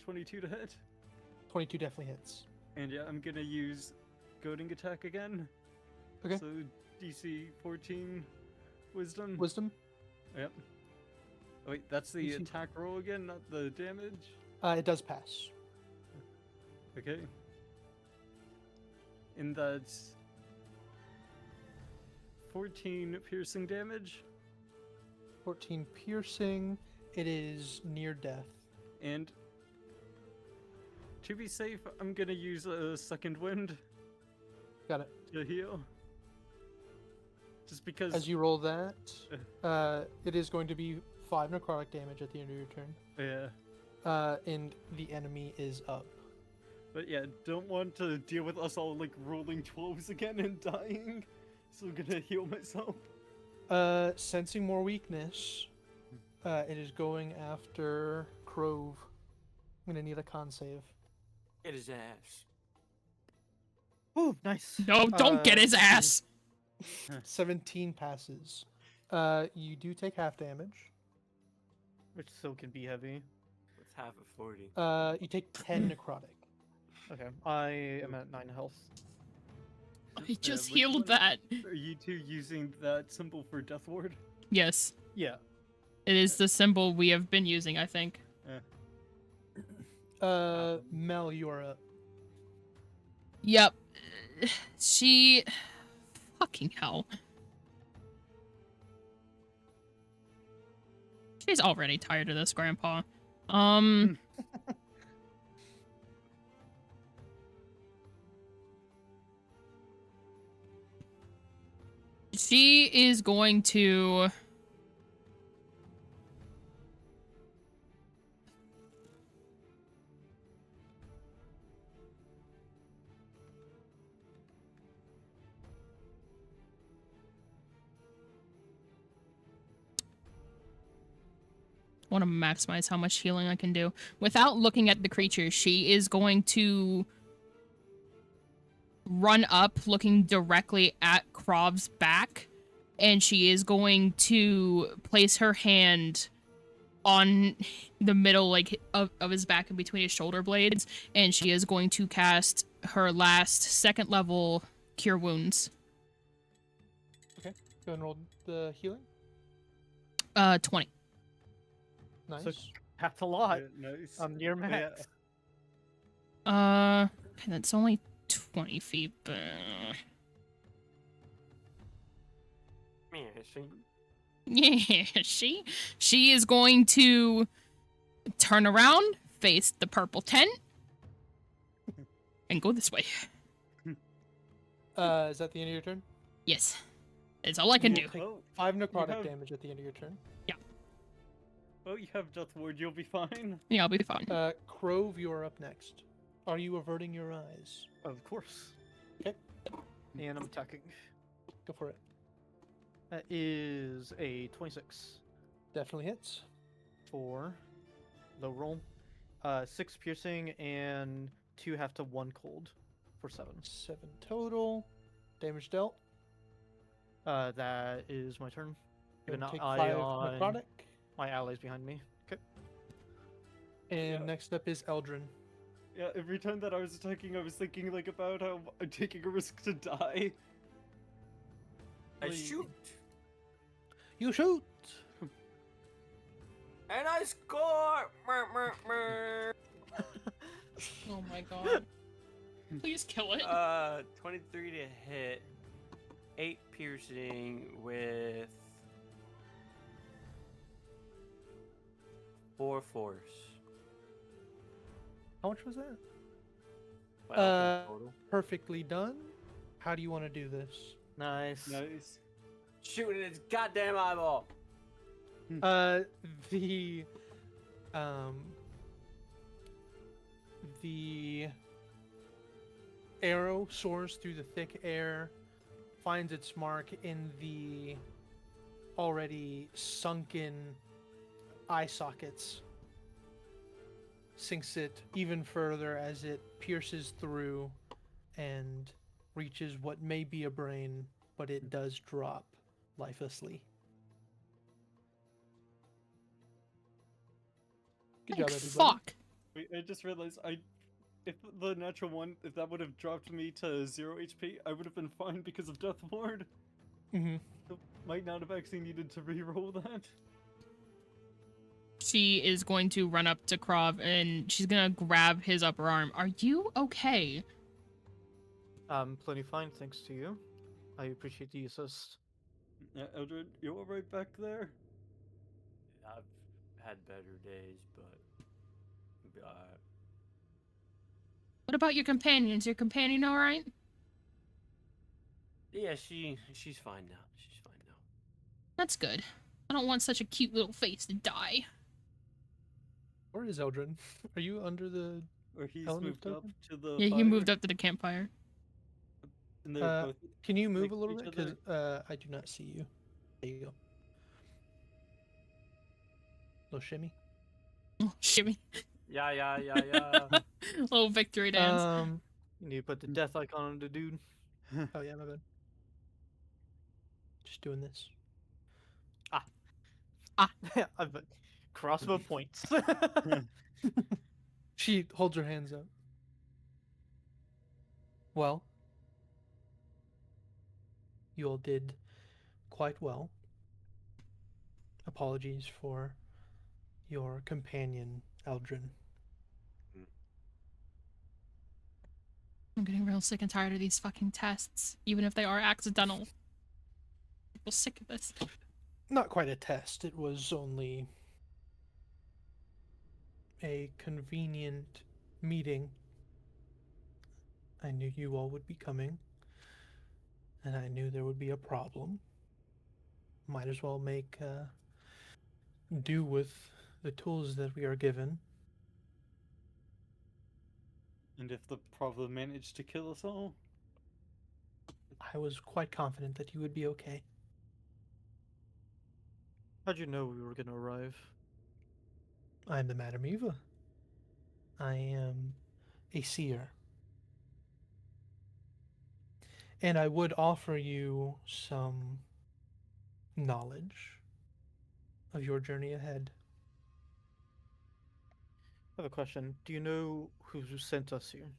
22 to hit. 22 definitely hits. And yeah, I'm gonna use goading attack again. Okay. So DC 14 wisdom. Wisdom? Yep. Oh, wait, that's the DC attack roll again, not the damage. It does pass. Okay. And that's 14 piercing damage. 14 piercing. It is near death. And to be safe, I'm gonna use a second wind Got it. to heal. Just because. As you roll that, it is going to be 5 necrotic damage at the end of your turn. Yeah. And the enemy is up. But yeah, don't want to deal with us all like rolling 12s again and dying. So I'm gonna heal myself. Sensing more weakness, it is going after Krovv. I'm gonna need a con save. Get his ass. Ooh, nice. No, don't get his ass. 17 passes. You do take half damage. Which still can be heavy. What's half of 40? You take 10 necrotic. Okay, I am at 9 health. I just which healed one? that. Are you two using that symbol for Death Ward? Yes, Yeah. it is the symbol we have been using, I think. Mel, you are up. Yep. She... Fucking hell. She's already tired of this, Grandpa. She is going to... want to maximize how much healing I can do. Without looking at the creature, she is going to run up, looking directly at Krovv's back, and she is going to place her hand on the middle, like, of his back and between his shoulder blades, and she is going to cast her last second level Cure Wounds. Okay, go and roll the healing. 20. Nice. So that's a lot. Yeah, nice. I'm near max. Okay, that's only 20 feet, but... Yeah, she is going to turn around, face the purple tent, and go this way. Is that the end of your turn? Yes. That's all I can do. Oh, 5 necrotic have- damage at the end of your turn. oh, you have Death Ward. You'll be fine. Yeah, I'll be fine. Krovv, you are up next. Are you averting your eyes? Of course. Okay. And I'm attacking. Go for it. That is a 26 Definitely hits. for low roll. 6 piercing and 2 half to 1 cold for 7. 7 total. Damage dealt. That is my turn. Go Even take eye 5 on necrotic. my allies behind me. Okay. And Yeah. next up is Eldrin. Yeah, every time that I was attacking, I was thinking like about how I'm taking a risk to die. I Like- shoot You shoot! and I score. Mer, mer, mer. Oh my god. Please kill it. 23 to hit, 8 piercing with 4 force. How much was that? 12 in Uh, total. Perfectly done. How do you want to do this? Nice. Nice. Shooting its goddamn eyeball. The the arrow soars through the thick air, finds its mark in the already sunken eye sockets, sinks it even further as it pierces through and reaches what may be a brain, but it does drop lifelessly. Good job, Like, everybody. fuck. Wait, I just realized if the natural one, if that would have dropped me to 0 HP, I would have been fine because of Death Ward. Mm-hmm. So might not have actually needed to re-roll that. She is going to run up to Krovv and she's gonna grab his upper arm. Are you okay? Plenty fine, thanks to you. I appreciate the assist. Eldrin, you alright back there? I've had better days, but What about your companion? Is your companion alright? yeah, she's fine now. She's fine now. That's good. I don't want such a cute little face to die. Where is Eldrin? Are you under the? Or he's Element moved up token? to the Yeah, he fire, moved up to the campfire. and they're both Can you move next a to little each bit? Because I do not see you. There you go. Little shimmy. Oh, shimmy. Yeah. Little victory dance. You need to put the death icon on the dude. Oh yeah, my bad. Just doing this. But crossbow points. She holds her hands up. Well, you all did quite well. Apologies for your companion, Eldrin. I'm getting real sick and tired of these fucking tests, even if they are accidental. I'm sick of this. Not quite a test. It was only a convenient meeting. I knew you all would be coming, and I knew there would be a problem. Might as well make do with the tools that we are given. And if the problem managed to kill us all? I was quite confident that you would be okay. How'd you know we were gonna arrive? I am the Madam Eva. I am a seer. And I would offer you some knowledge of your journey ahead. I have a question. Do you know who sent us here?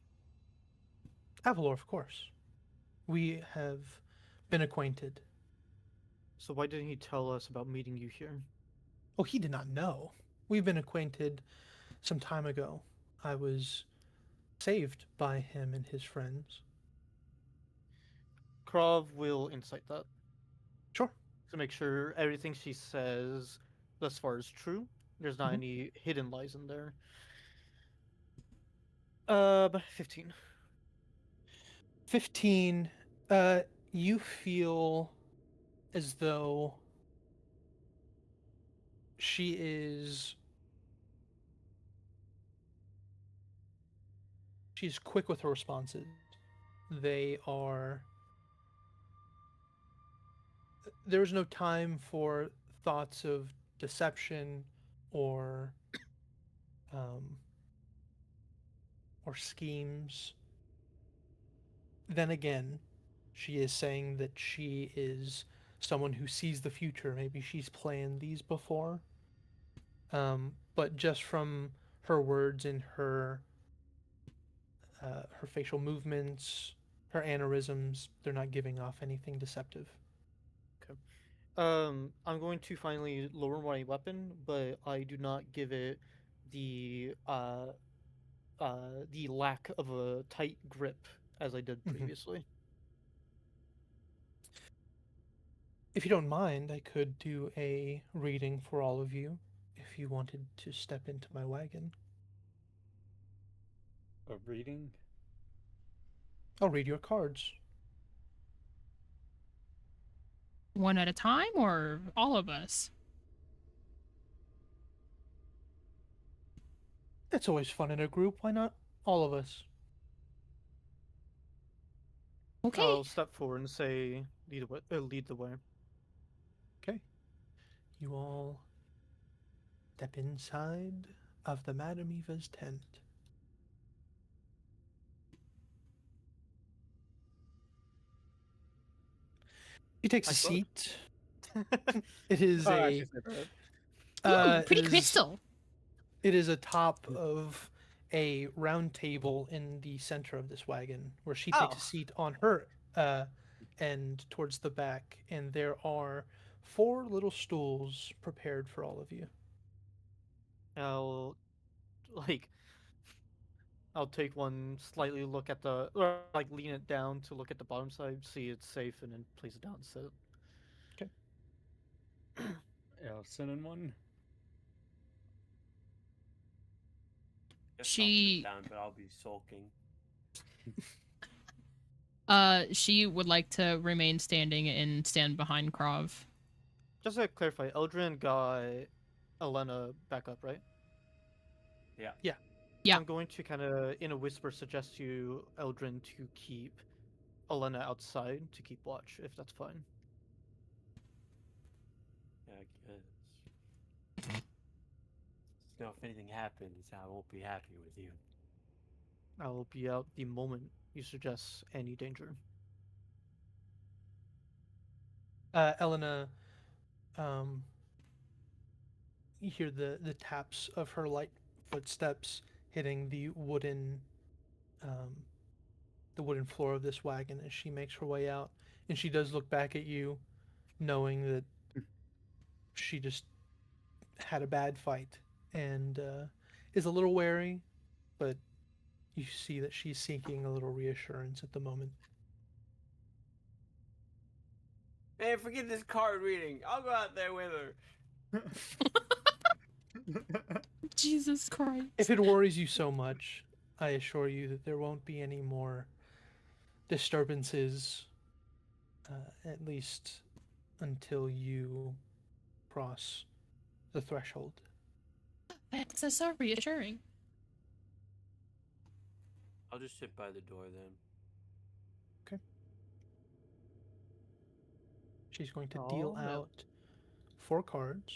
Avalor, of course. We have been acquainted. So why didn't he tell us about meeting you here? Oh, he did not know. We've been acquainted some time ago. I was saved by him and his friends. Krovv will insight that Sure. to make sure everything she says thus far is true. There's not any hidden lies in there. But 15. 15. You feel as though she's quick with her responses. They are there is no time for thoughts of deception or um, or schemes. Then again, she is saying that she is someone who sees the future. Maybe she's planned these before. But just from her words and her facial movements, her aneurysms, they're not giving off anything deceptive. I'm going to finally lower my weapon, but I do not give it the lack of a tight grip as I did Mhm. previously. If you don't mind, I could do a reading for all of you if you wanted to step into my wagon. A reading? I'll read your cards. One at a time or all of us? It's always fun in a group. Why not all of us? Okay. I'll step forward and say, lead the way. Okay. You all step inside of the Madame Eva's tent. He takes I a thought- seat. It is Oh, a actually said that. Ooh, it pretty is- crystal. It is atop of a round table in the center of this wagon, where she takes Oh. a seat on her end towards the back, and there are 4 little stools prepared for all of you. I'll like I'll take one, slightly look at the or like lean it down to look at the bottom side, see it's safe, and then place it down and sit. Yeah, I'll send in one. Guess I'll She- sit down, but I'll be sulking. She would like to remain standing and stand behind Krovv. Just to clarify, Eldrin got Elena back up, right? Yeah. Yeah. Yeah. I'm going to kind of, in a whisper, suggest to Eldrin to keep Elena outside to keep watch, if that's fine. Yeah, I guess. You know, if anything happens, I won't be happy with you. I will be out the moment you suggest any danger. Elena, you hear the taps of her light footsteps hitting um, the wooden floor of this wagon as she makes her way out, and she does look back at you, knowing that she just had a bad fight and is a little wary, but you see that she's seeking a little reassurance at the moment. Man, forget this card reading. I'll go out there with her. Jesus Christ. If it worries you so much, I assure you that there won't be any more disturbances, at least until you cross the threshold. That's so reassuring. I'll just sit by the door then. She's going to deal Oh, no. out 4 cards.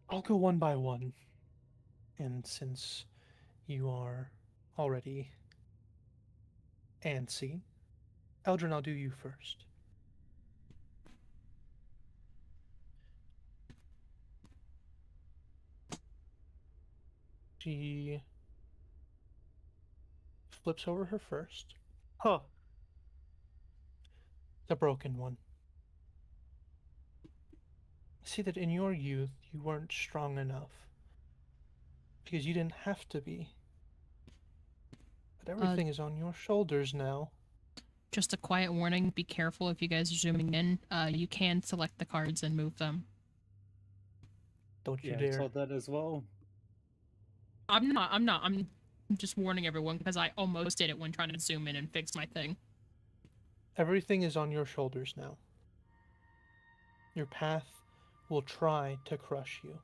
I'll go one by one. And since you are already antsy, Eldrin, I'll do you first. She flips over her first, Huh. the broken one. See that in your youth you weren't strong enough because you didn't have to be. But everything is on your shoulders now. Just a quiet warning, be careful if you guys are zooming in. You can select the cards and move them. Don't you Yeah, I dare. saw that as well. I'm just warning everyone because I almost did it when trying to zoom in and fix my thing. Everything is on your shoulders now. Your path will try to crush you.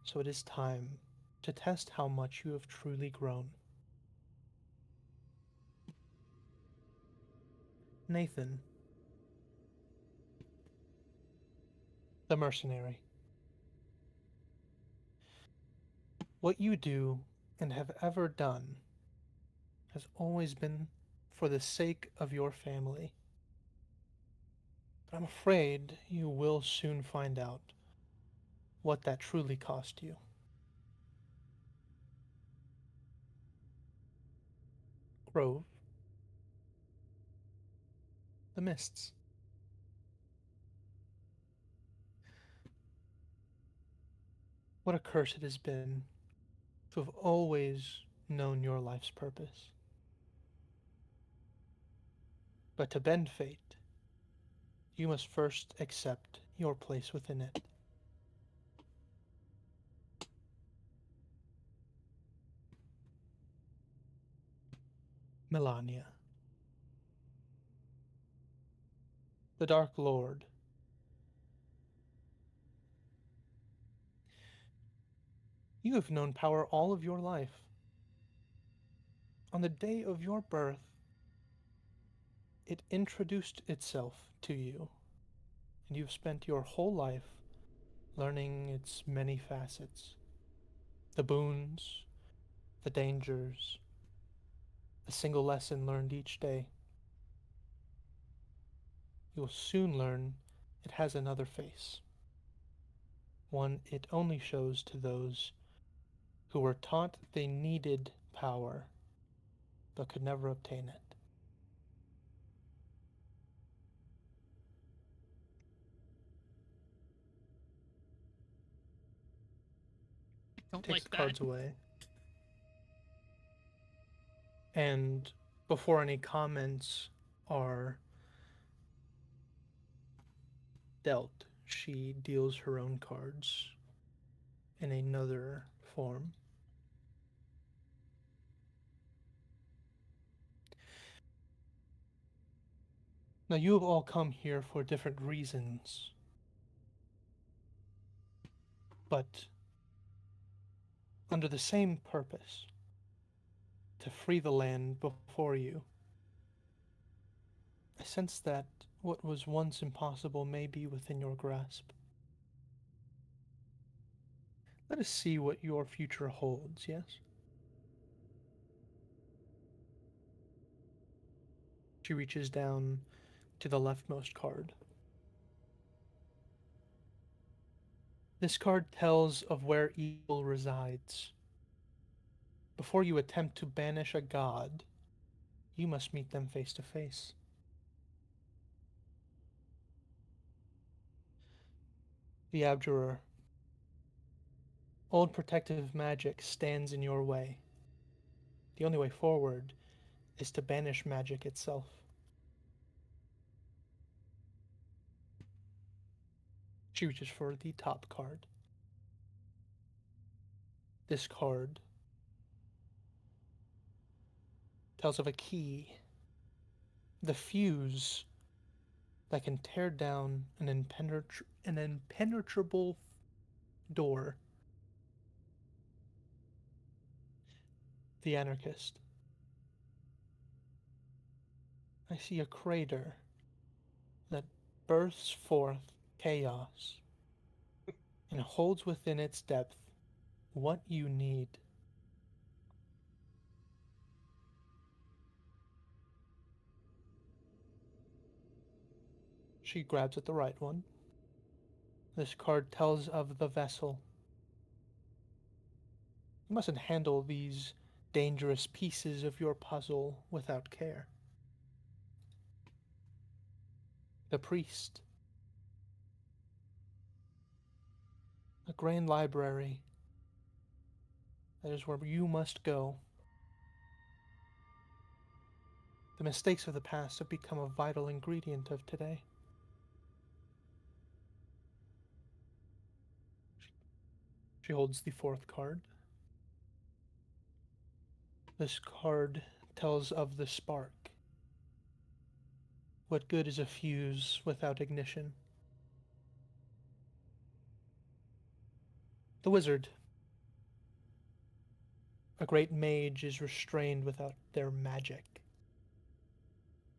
So it is time to test how much you have truly grown. Nathin, the mercenary. What you do and have ever done has always been for the sake of your family. But I'm afraid you will soon find out what that truly cost you. Krovv, the mists. What a curse it has been to have always known your life's purpose. But to bend fate, you must first accept your place within it. Melania, the Dark Lord. You have known power all of your life. On the day of your birth, it introduced itself to you, and you've spent your whole life learning its many facets. The boons, the dangers, a single lesson learned each day. You'll soon learn it has another face, one it only shows to those who were taught they needed power but could never obtain it. Don't Takes like the that. cards away. And before any comments are dealt, she deals her own cards in another form. Now, you have all come here for different reasons, but under the same purpose, to free the land before you. I sense that what was once impossible may be within your grasp. Let us see what your future holds, yes? She reaches down to the leftmost card. This card tells of where evil resides. Before you attempt to banish a god, you must meet them face to face. The Abjurer. Old protective magic stands in your way. The only way forward is to banish magic itself. She reaches for the top card. This card tells of a key, the fuse that can tear down an impenetrable door. The anarchist. I see a crater that bursts forth chaos and holds within its depth what you need. She grabs at the right one. This card tells of the vessel. You mustn't handle these dangerous pieces of your puzzle without care. The priest. A grand library. That is where you must go. The mistakes of the past have become a vital ingredient of today. She holds the fourth card. This card tells of the spark. What good is a fuse without ignition? The wizard. A great mage is restrained without their magic.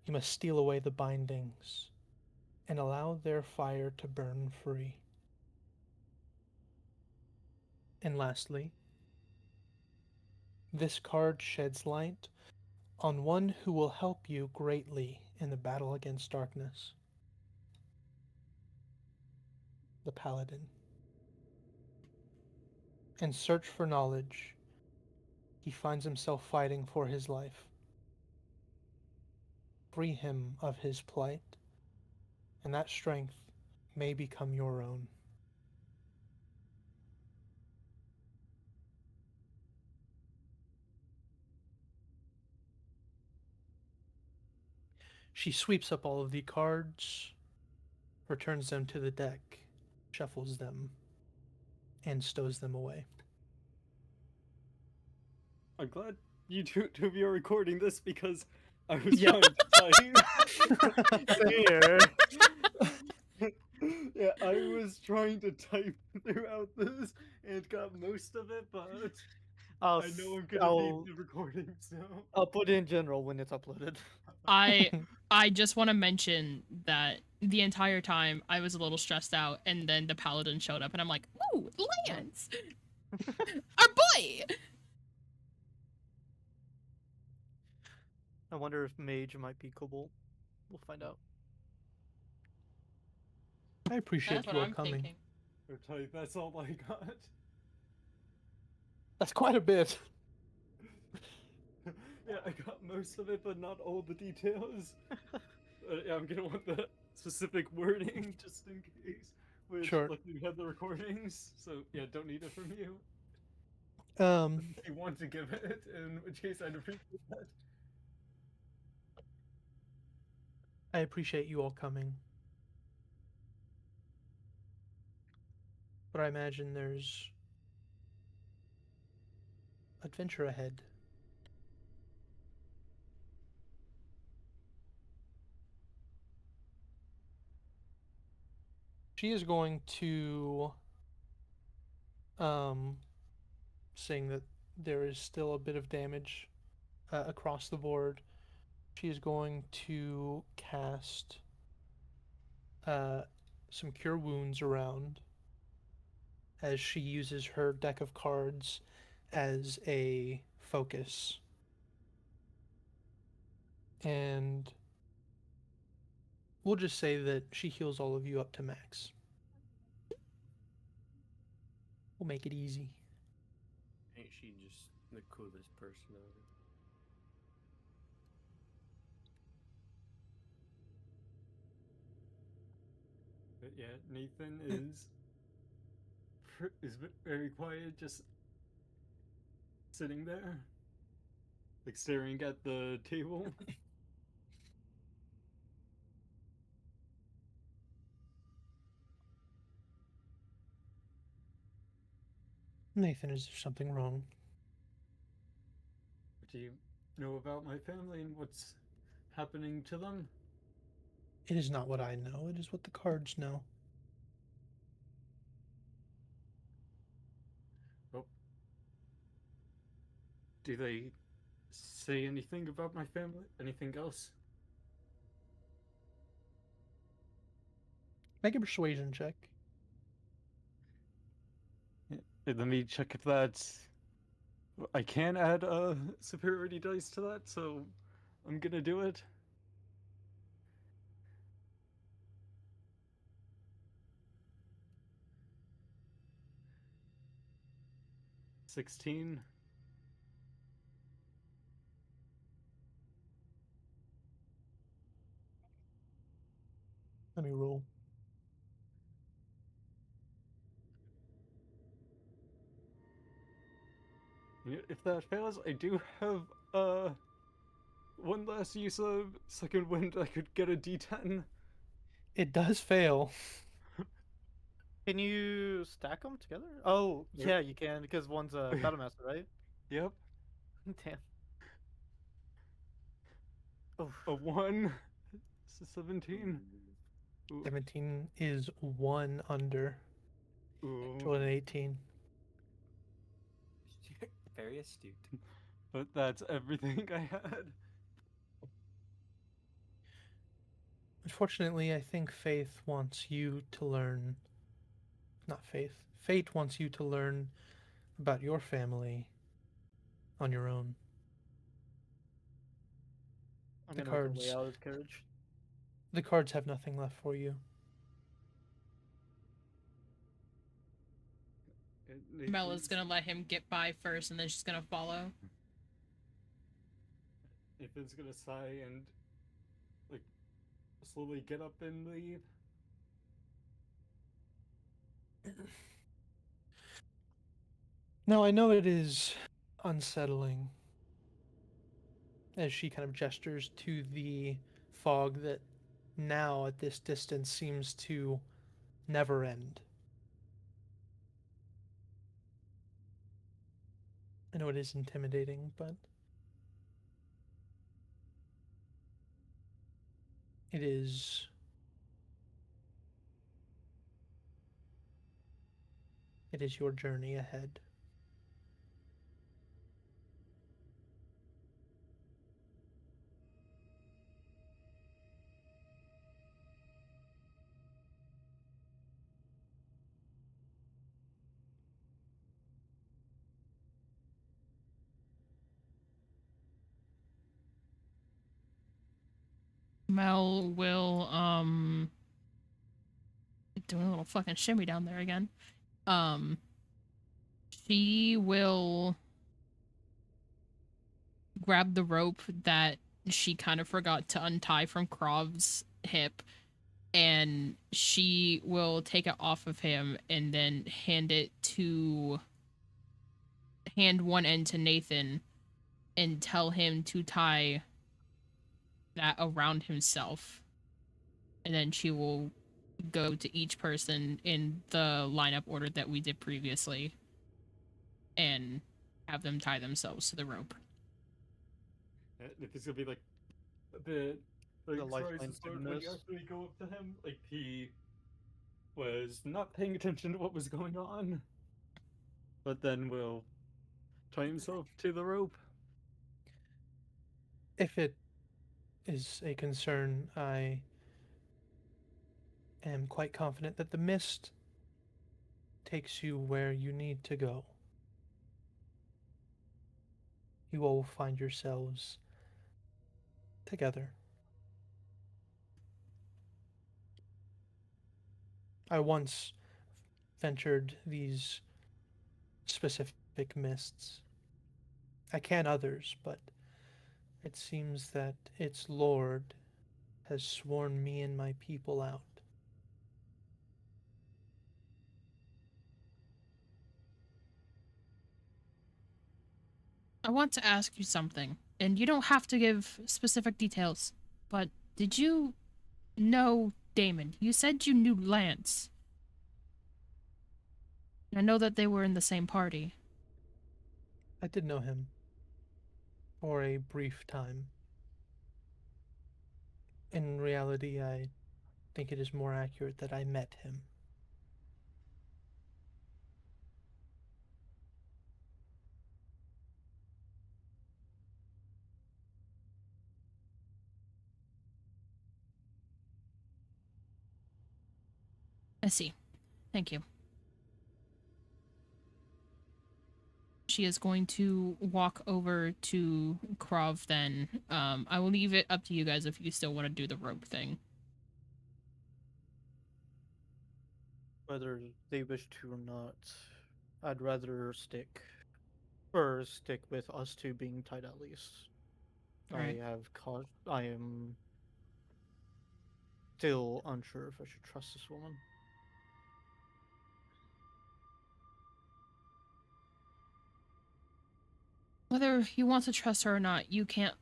You must steal away the bindings and allow their fire to burn free. And lastly, this card sheds light on one who will help you greatly in the battle against darkness. The paladin. In search for knowledge, he finds himself fighting for his life. Free him of his plight, and that strength may become your own. She sweeps up all of the cards, returns them to the deck, shuffles them, and stows them away. I'm glad you two of you are recording this because I was Yep. trying to type. Here. Yeah, I was trying to type throughout this and got most of it, but I know I'm gonna need the recording, so I'll put it in general when it's uploaded. I just want to mention that the entire time I was a little stressed out, and then the paladin showed up, and I'm like, "Ooh, Lance, our boy!" I wonder if mage might be Cobalt. We'll find out. I appreciate That's what you all I'm coming. thinking. or type. That's all I got. That's quite a bit. Yeah, I got most of it, but not all the details. Yeah, I'm gonna want the specific wording just in case. Which, Sure. look, you have the recordings, so yeah, don't need it from you. If you want to give it, in which case I'd appreciate that. I appreciate you all coming. But I imagine there's adventure ahead. She is going to saying that there is still a bit of damage across the board. She is going to cast some cure wounds around as she uses her deck of cards as a focus. And we'll just say that she heals all of you up to max. We'll make it easy. Ain't she just the coolest person ever? But yeah, Nathan is very quiet, just sitting there, like staring at the table. Nathan, is there something wrong? What do you know about my family and what's happening to them? It is not what I know, it is what the cards know. Oh, do they say anything about my family? Anything else? Make a persuasion check. Let me check if that's. I can add a superiority dice to that, so I'm gonna do it. 16. Let me roll. If that fails, I do have one last use of second wind. I could get a D10. It does fail. Can you stack them together? Oh, Yep. yeah, you can, because one's a Battlemaster, right? Yep. Damn. Oh, A 1. So 17. Ooh. 17 is 1 under. Ooh. Roll an 18. Very astute. But that's everything I had. Unfortunately, I think Faith wants you to learn. Not Faith. Fate wants you to learn about your family on your own. I'm The gonna make a way cards. out of his carriage. The cards have nothing left for you. Mella's gonna let him get by first, and then she's gonna follow. Nathan's gonna sigh and like slowly get up and leave. Now, I know it is unsettling as she kind of gestures to the fog that now at this distance seems to never end. I know it is intimidating, but it is your journey ahead. Mel will doing a little fucking shimmy down there again. She will grab the rope that she kind of forgot to untie from Krov's hip, and she will take it off of him and then hand one end to Nathan and tell him to tie that around himself. And then she will go to each person in the lineup order that we did previously and have them tie themselves to the rope. If it's gonna be like a bit like The surprised lifeline to start when you student is. actually go up to him, like he was not paying attention to what was going on, but then will tie himself to the rope. If it is a concern, I am quite confident that the mist takes you where you need to go. You all will find yourselves together. I once ventured these specific mists. I can others, but it seems that its lord has sworn me and my people out. I want to ask you something, and you don't have to give specific details, but did you know Damon? You said you knew Lance. I know that they were in the same party. I did know him for a brief time. In reality, I think it is more accurate that I met him. I see. Thank you. She is going to walk over to Krovv then. I will leave it up to you guys if you still want to do the rope thing. Whether they wish to or not, I'd rather stick with us two being tight at least. Alright. I am still unsure if I should trust this woman. Whether you want to trust her or not, you can't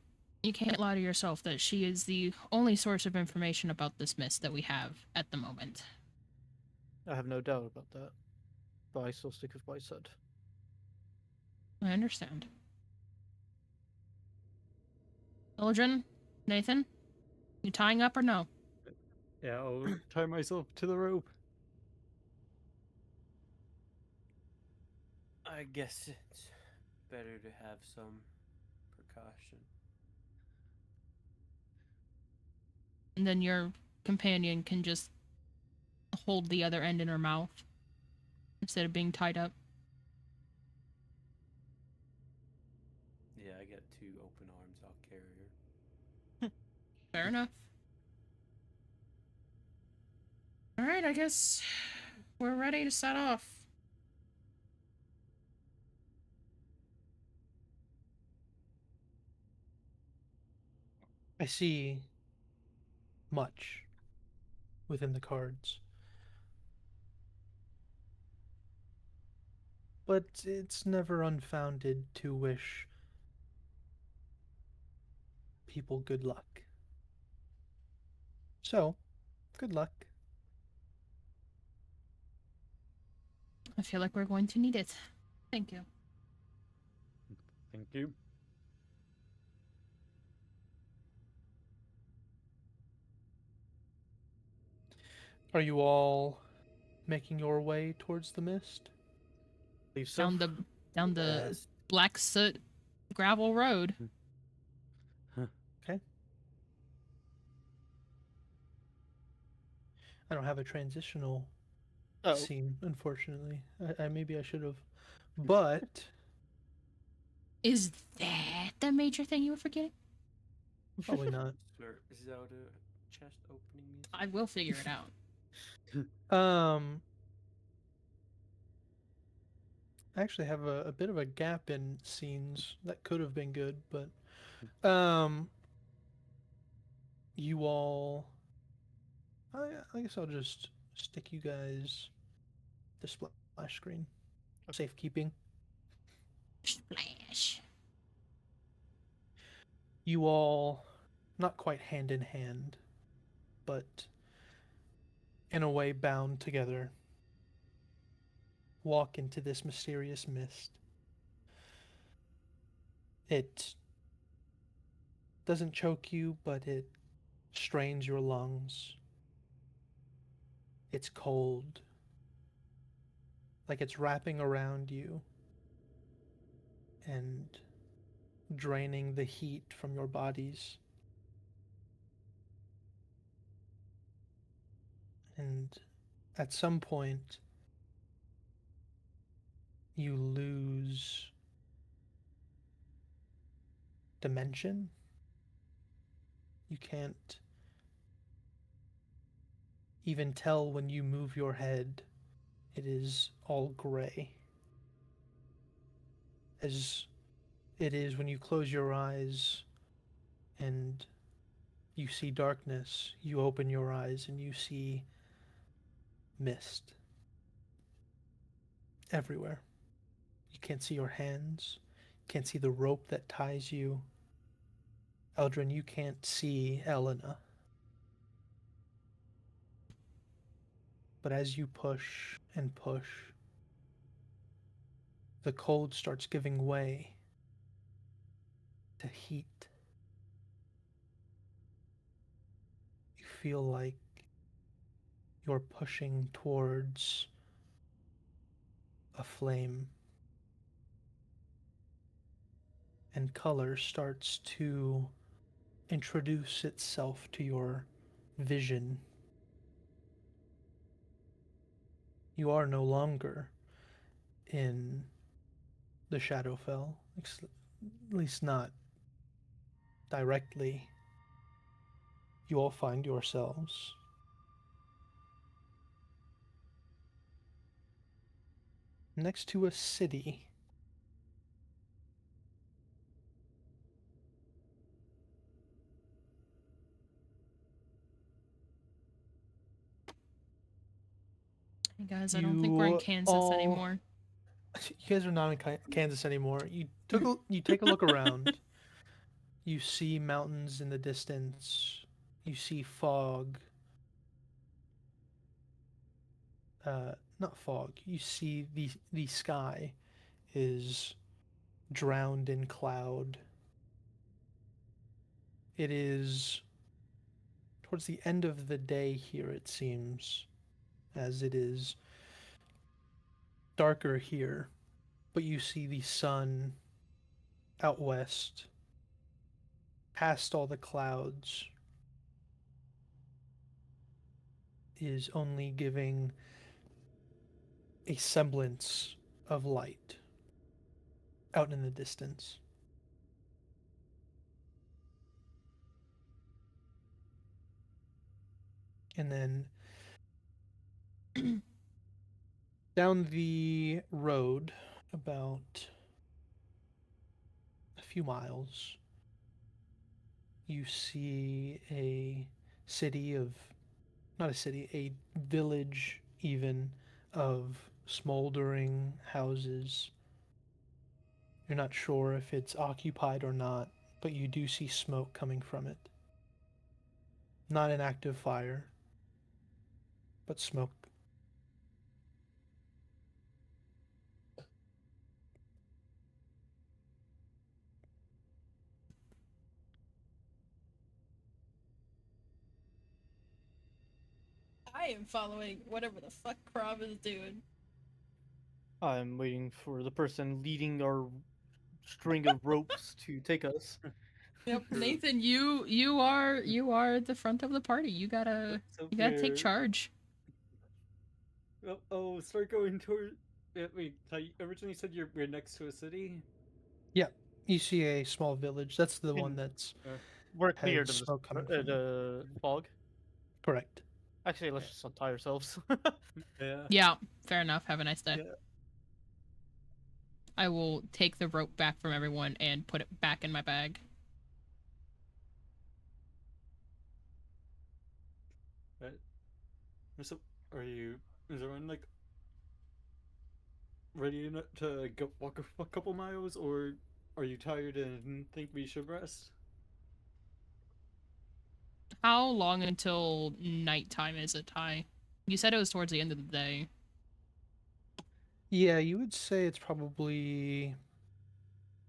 lie to yourself that she is the only source of information about this mist that we have at the moment. I have no doubt about that, but I still stick with what I said. I understand. Eldrin? Nathin? You tying up or no? Yeah, I'll tie myself to the rope. I guess it's better to have some precaution. And then your companion can just hold the other end in her mouth instead of being tied up. Yeah, I got 2 open arms. I'll carry her. Fair enough. Alright, I guess we're ready to set off. I see much within the cards. But it's never unfounded to wish people good luck. So, good luck. I feel like we're going to need it. Thank you. Thank you. Are you all making your way towards the mist? Believe so. Down the Yes. black soot gravel road. Okay. I don't have a transitional Oh, scene, unfortunately. I maybe I should have. But Is that the major thing you were forgetting? probably not. Zelda chest opening music. I will figure it out. I actually have a bit of a gap in scenes that could have been good, but you all I guess I'll just stick you guys the splash screen. Safekeeping. Splash. You all not quite hand in hand, but in a way bound together, walk into this mysterious mist. It doesn't choke you, but it strains your lungs. It's cold, like it's wrapping around you and draining the heat from your bodies. And at some point, you lose dimension. You can't even tell when you move your head. It is all gray. As it is when you close your eyes and you see darkness, you open your eyes and you see mist everywhere. You can't see your hands, you can't see the rope that ties you. Eldrin, you can't see Elena. But as you push and push, the cold starts giving way to heat. You feel like you're pushing towards a flame, and color starts to introduce itself to your vision. You are no longer in the Shadowfell, at least not directly. You all find yourselves next to a city. Hey guys, I don't think we're in You Kansas all, anymore. you guys are not in Kansas anymore. You take a look around. You see mountains in the distance. You see fog. Not fog. You see the sky is drowned in cloud. It is towards the end of the day here, it seems, as it is darker here. But you see the sun out west, past all the clouds, is only giving a semblance of light out in the distance. And then down the road, about a few miles, you see a city of, not a city, a village even, of smoldering houses. You're not sure if it's occupied or not, but you do see smoke coming from it. Not an active fire, but smoke. I am following whatever the fuck Krovv is doing. I'm waiting for the person leading our string of ropes to take us. Yep, Nathan, you are at the front of the party. You gotta So take we're- charge. start going toward. Wait, so you originally said we're next to a city. Yeah, you see a small village. That's the one And that's we're has near to smoke coming from it. the fog. Correct. Actually, let's just untie ourselves. Yeah. Yeah, fair enough. Have a nice day. Yeah. I will take the rope back from everyone and put it back in my bag. Right. So, are you? Is everyone like ready to go walk a couple miles, or are you tired and think we should rest? How long until nighttime is it, Ty? You said it was towards the end of the day. Yeah, you would say it's probably.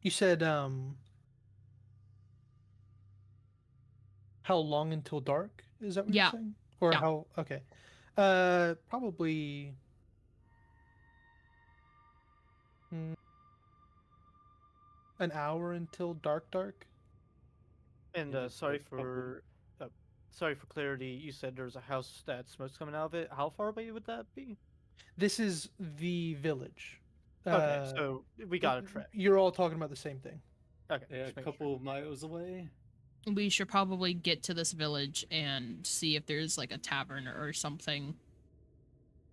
You said how long until dark? Is that what Yeah. you're saying? Or Yeah. how? Okay. Probably. mm, an hour until dark. And Yeah, so probably. uh, sorry for clarity. You said there's a house that smoke's coming out of it. How far away would that be? This is the village. Okay, Uh, so we got a track. You're all talking about the same thing. Okay, Yeah, a just making couple of miles away. We should probably get to this village and see if there's like a tavern or something.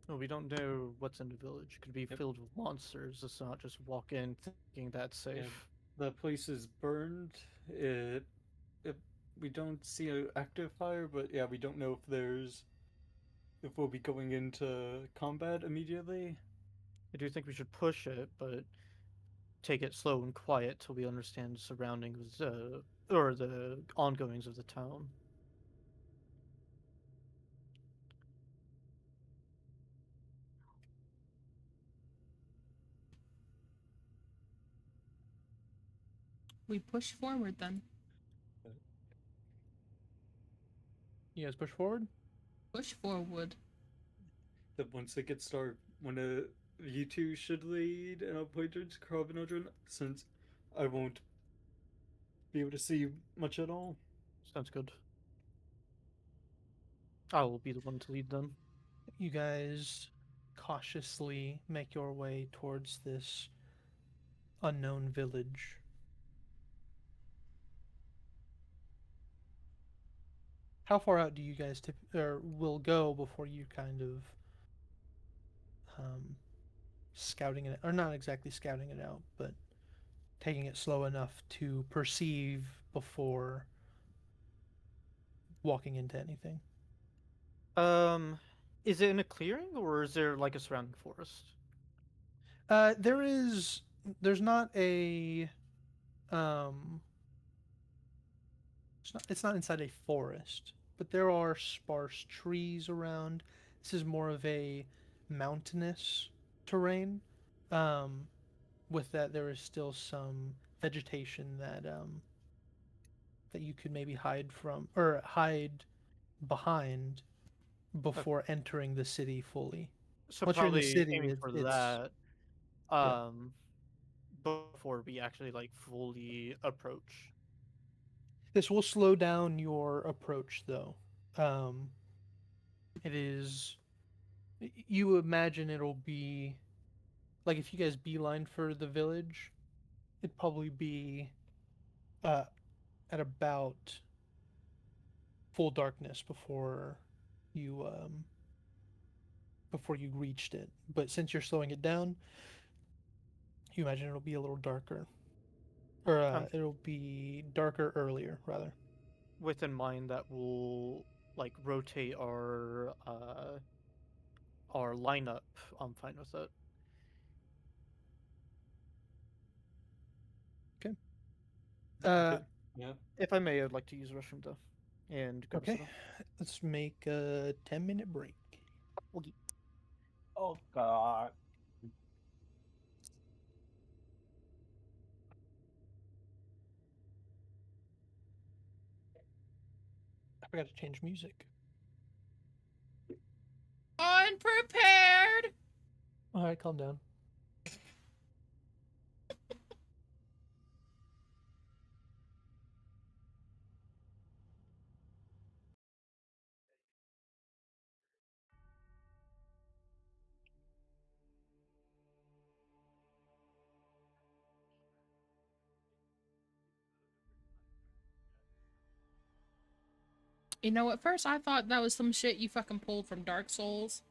Well, we don't know what's in the village. It could be Yep. filled with monsters. Let's not just walk in thinking that's safe. The place is burned. It we don't see an active fire, but yeah, we don't know if we'll be going into combat immediately. I do think we should push it, but take it slow and quiet till we understand the surroundings, or the ongoings of the town. We push forward then. You guys push forward. Push forward. That once it gets dark, one of you two should lead, and I'll point towards Krovv and Eldrin, since I won't be able to see much at all. Sounds good. I will be the one to lead then. You guys cautiously make your way towards this unknown village. How far out do you guys or will go before you kind of scouting it, or not exactly scouting it out, but taking it slow enough to perceive before walking into anything? Is it in a clearing or is there like a surrounding forest? There's not a um it's not inside a forest, but there are sparse trees around. This is more of a mountainous terrain. Um, with that, there is still some vegetation that you could maybe hide from or hide behind before entering the city fully. So Once you're in the probably city, aiming for it's that. yeah. Before we actually like fully approach. This will slow down your approach, though. Um, it is. You imagine it'll be like if you guys beeline for the village, it'd probably be uh, at about full darkness you before you reached it. But since you're slowing it down, you imagine it'll be a little darker, or it'll be darker earlier, rather. With in mind that we'll like rotate our lineup. I'm fine with it. Okay. Okay. Yeah. If I may, I'd like to use the restroom though, and grab a Okay. soda. Let's make a 10-minute break. Okay. Oh god. I forgot to change music. Unprepared! All right, calm down. You know, at first I thought that was some shit you fucking pulled from Dark Souls.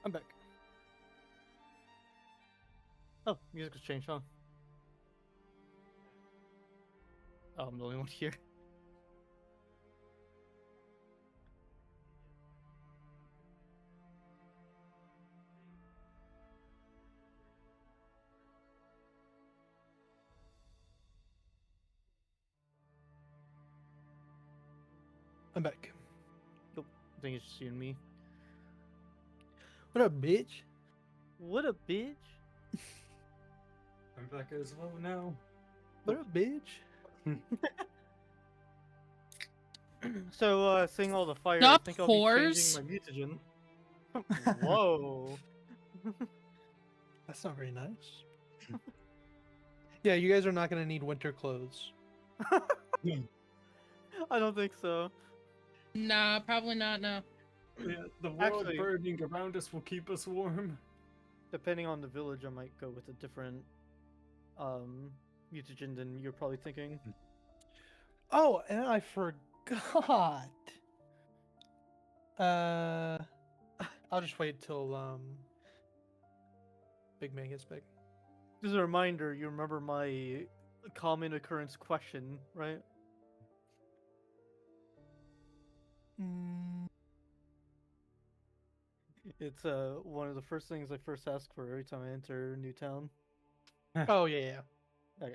I'm back. Oh, music has changed, huh? Oh, I'm the only one here. I'm back. Nope. I think it's just you and me. What up, bitch? What a bitch. I'm back as well now. What a bitch. So, seeing all the fire, Stop, I think I'll be whores. changing my mutagen. Whoa. That's not very nice. Yeah, you guys are not gonna need winter clothes. I don't think so. Nah, probably not. No. Yeah, the world Actually- burning around us will keep us warm. Depending on the village, I might go with a different mutagen than you're probably thinking. Oh, and I forgot. I'll just wait till Big Man gets big. Just a reminder, you remember my common occurrence question, right? Mm, It's one of the first things I first ask for every time I enter a new town. oh yeah. Okay.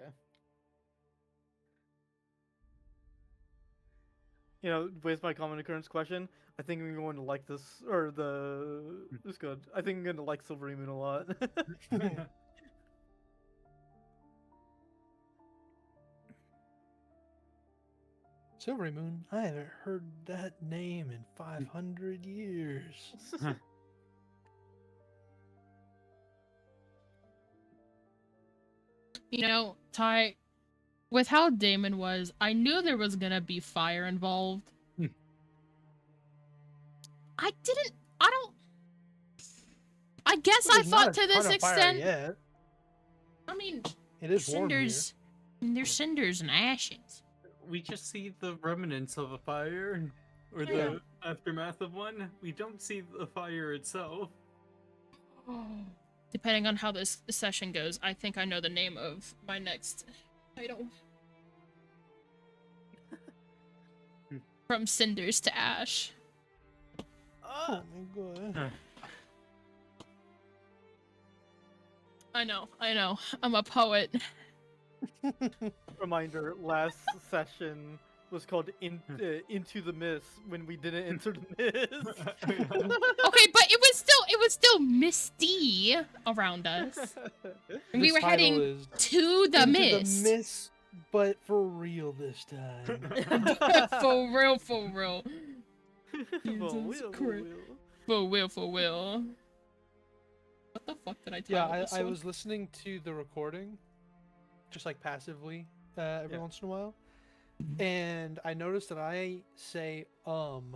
You know, with my common occurrence question, I think I'm going to like this, or it's good. I think I'm going to like Silvery Moon a lot. Silvery Moon. I haven't heard that name in 500 years. You know, Ty, with how Damon was, I knew there was gonna be fire involved. I don't. I guess I There's not thought a to this ton of fire extent. yet. I mean, It is warm here. cinders. There's cinders and ashes. We just see the remnants of a fire, or Yeah. the aftermath of one. We don't see the fire itself. Depending on how this session goes, I think I know the name of my next title. From cinders to ash. Oh my god. I know. I'm a poet. Reminder, last session was called Into the Mist when we didn't enter the mist. Okay, but it was still misty around us. And we This were title heading is to the Into mist. The mist, but for real this time. For real, for real. Well, Jesus we'll- Christ. we'll- For real, for real. What the fuck did I tell Yeah, this I one? was listening to the recording, just like passively, every Yeah. once in a while, and I noticed that I say Oh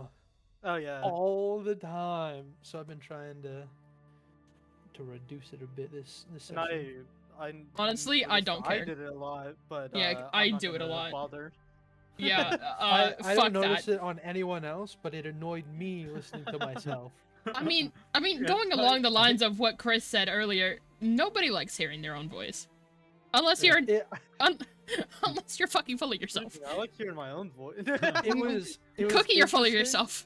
yeah. all the time. So I've been trying to reduce it a bit this And session. I Honestly, I noticed don't I care. did it a lot, but Yeah, I'm I not do it a gonna lot. Bother. Yeah, I fuck don't notice that. it on anyone else, but it annoyed me listening to myself. I mean, Yeah, going along the lines of what Chris said earlier, nobody likes hearing their own voice, unless you're unless you're fucking full of yourself. I like hearing my own voice. It was Cookie, you're full of interesting. yourself.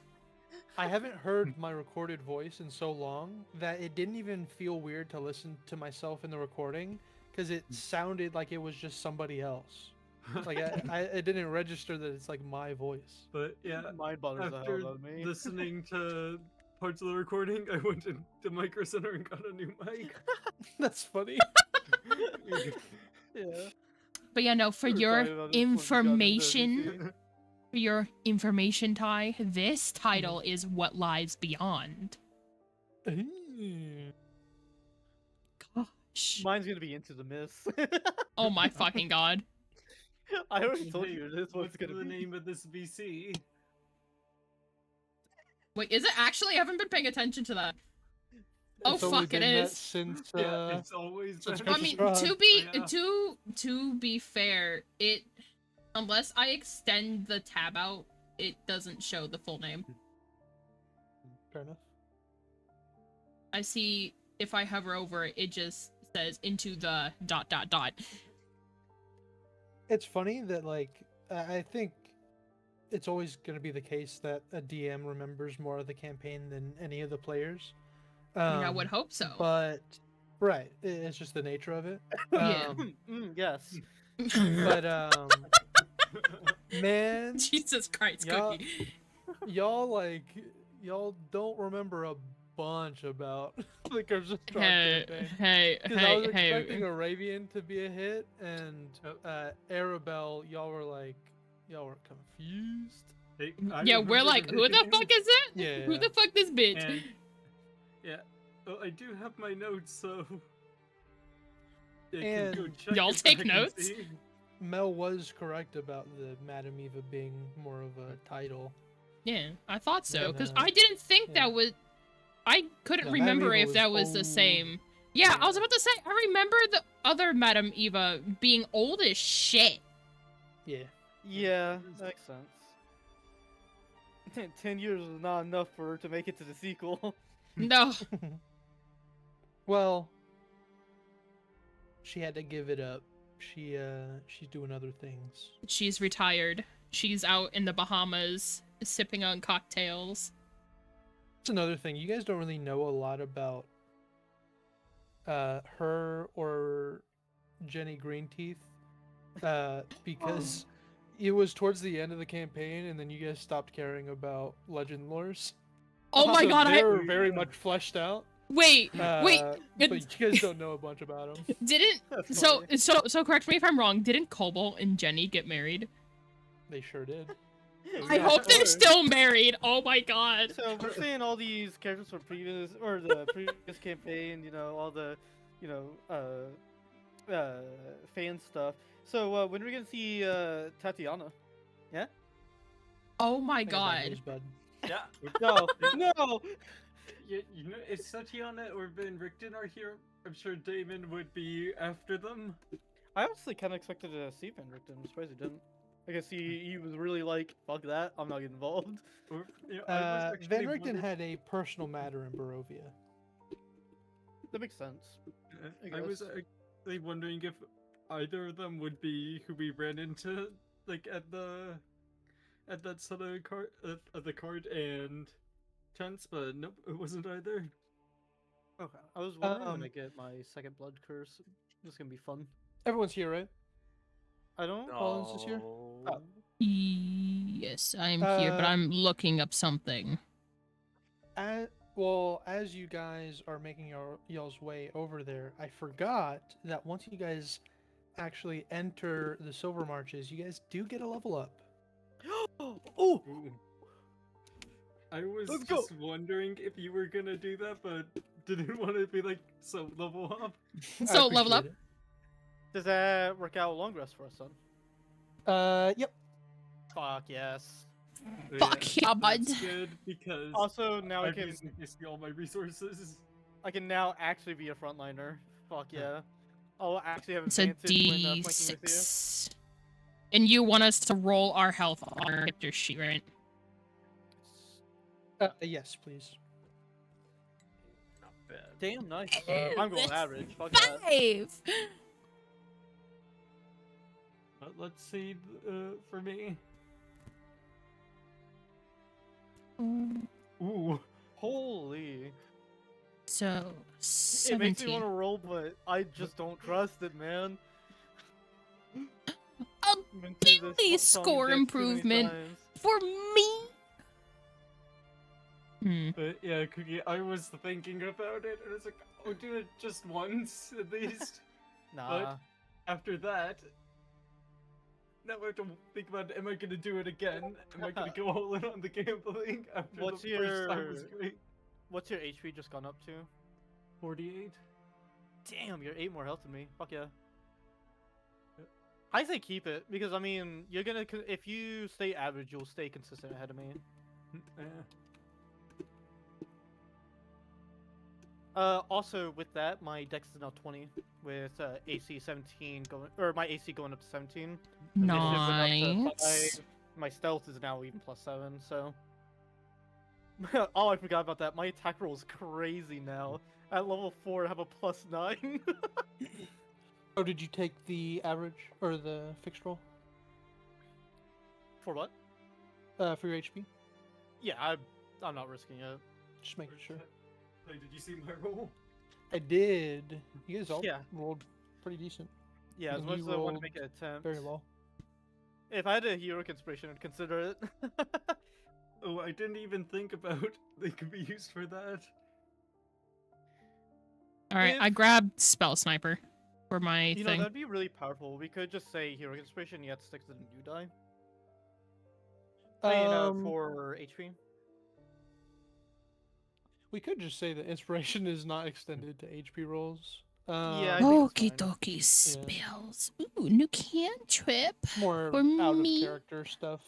I haven't heard my recorded voice in so long that it didn't even feel weird to listen to myself in the recording because it sounded like it was just somebody else. Like it didn't register that it's like my voice. But yeah, Mind bothers the after hell out of me. listening to parts of the recording, I went to Micro Center and got a new mic. That's funny. Yeah. But yeah, no, for We were your talking about this when we got into information, for your information, Ty, this title is What Lies Beyond. Gosh. Mine's gonna be Into the Mist. Oh my fucking god. I already told you this What's one's gonna the be. name of this VC? Wait, is it actually? I haven't been paying attention to that. Oh, It's only fuck, it been that is. since Yeah, it's always since been. I mean, Strahd. to be fair, it unless I extend the tab out, it doesn't show the full name. fair enough. I see if I hover over it, it just says into the ... It's funny that like I think it's always going to be the case that a DM remembers more of the campaign than any of the players. I mean, I would hope so. But right, it's just the nature of it. Yeah. Yes. But man, Jesus Christ, Yeah. Cookie. y'all don't remember a bunch about the Crimson Strahd Hey, campaign. hey, Because I was hey, expecting hey. Arabian to be a hit, and Arabelle, y'all were confused. Hey, Yeah, we're remember like, who the ridden, fuck is that? Yeah. Who the fuck this bitch? And yeah, oh, I do have my notes, so I can go And check Y'all it take back and notes? see. Mel was correct about the Madame Eva being more of a title. Yeah, I thought so, Yeah, because no, I didn't think yeah. that was. I couldn't No, Madame remember Eva if was that was the old. same. Yeah, I was Yeah. about to say, I remember the other Madame Eva being old as shit. Yeah. Yeah, that makes sense. 10 years is not enough for her to make it to the sequel. No. Well, she had to give it up. She's doing other things. She's retired. She's out in the Bahamas sipping on cocktails. That's another thing. You guys don't really know a lot about her or Jenny Greenteeth because it was towards the end of the campaign, and then you guys stopped caring about legend lores. Oh my So god, they're very much fleshed out. wait, wait, But you guys don't know a bunch about them. didn't That's so funny. so correct me if I'm wrong, didn't Cobalt and Jenny get married? They sure did. I Yeah, hope they're sure. still married. Oh my god. So we're seeing all these characters from the previous campaign, you know, all the, you know, fan stuff. So when are we gonna see Tatiana? Yeah? Oh my I got bad god. news, bud. Yeah. No, no. You know, if Satiana or Van Richten are here, I'm sure Damon would be after them. I honestly kind of expected to see Van Richten. I'm surprised he didn't. I guess he was really like, fuck that, I'm not getting involved. Or, you know, I was actually Van Richten wondering- had a personal matter in Barovia. That makes sense. I was guess. actually wondering if either of them would be who we ran into, like at that sort of card, at the card and chance, but nope, it wasn't either. Okay. I was wondering when I Um, get my second blood curse. This is gonna be fun. Everyone's here, right? I don't. Collins is here? No. Yes, I'm here, but Uh, I'm looking up something. As you guys are making y'all's way over there, I forgot that once you guys actually enter the Silver Marches, you guys do get a level up. Oh, Ooh. I was Let's go. just wondering if you were gonna do that, but didn't want to be like so level up. I So level up. appreciate does that work out long rest for us, son? Yep. Fuck yes. Fuck yeah, bud. That's good because Also, now I I'm can using basically all my resources. now actually be a frontliner. Fuck yeah. I'll actually have It's a advantage when flanking with you. D6. And you want us to roll our health on our character sheet, right? Yes, please. Not bad. Damn nice. I'm going average. Fuck that. 5! But let's see for me. Ooh. Holy. So, It makes me 17. want to roll, but I just don't trust it, man. A Been through Billy this song score deck too many improvement. times. For me? Hmm. But yeah, Cookie, I was thinking about it, and it's like, oh, do it just once at least. Nah. After that, now I have to think about, am I gonna do it again? Am I gonna go all in on the gambling after What's the first time was your- great? What's your HP just gone up to? 48. Damn, you're 8 more health than me. Fuck yeah. I say keep it because I mean you're gonna if you stay average, you'll stay consistent ahead of me. Also with that, my dex is now 20 with AC 17 going, or my AC going up to 17. Initiative went up to Nice. 5. My stealth is now even +7. So. Oh, I forgot about that. My attack roll is crazy now. At level 4, I have a +9. Oh, did you take the average or the fixed roll For what? for your HP? Yeah, I'm not risking it. Just making sure. Wait, did you see my roll? I did. You guys all Yeah. rolled pretty decent. Yeah, as And much you as I want to rolled make an attempt. Very low. If I had a hero inspiration, I'd consider it. Oh, I didn't even think about they could be used for that. All right, I If- grabbed spell sniper for my You know, thing. that'd be really powerful. We could just say hero inspiration, yet stick to the new die. I mean, for HP. We could just say that inspiration is not extended to HP rolls. Yeah, I think Okie that's fine. dokie spells. Ooh, new cantrip more for out me. of character stuff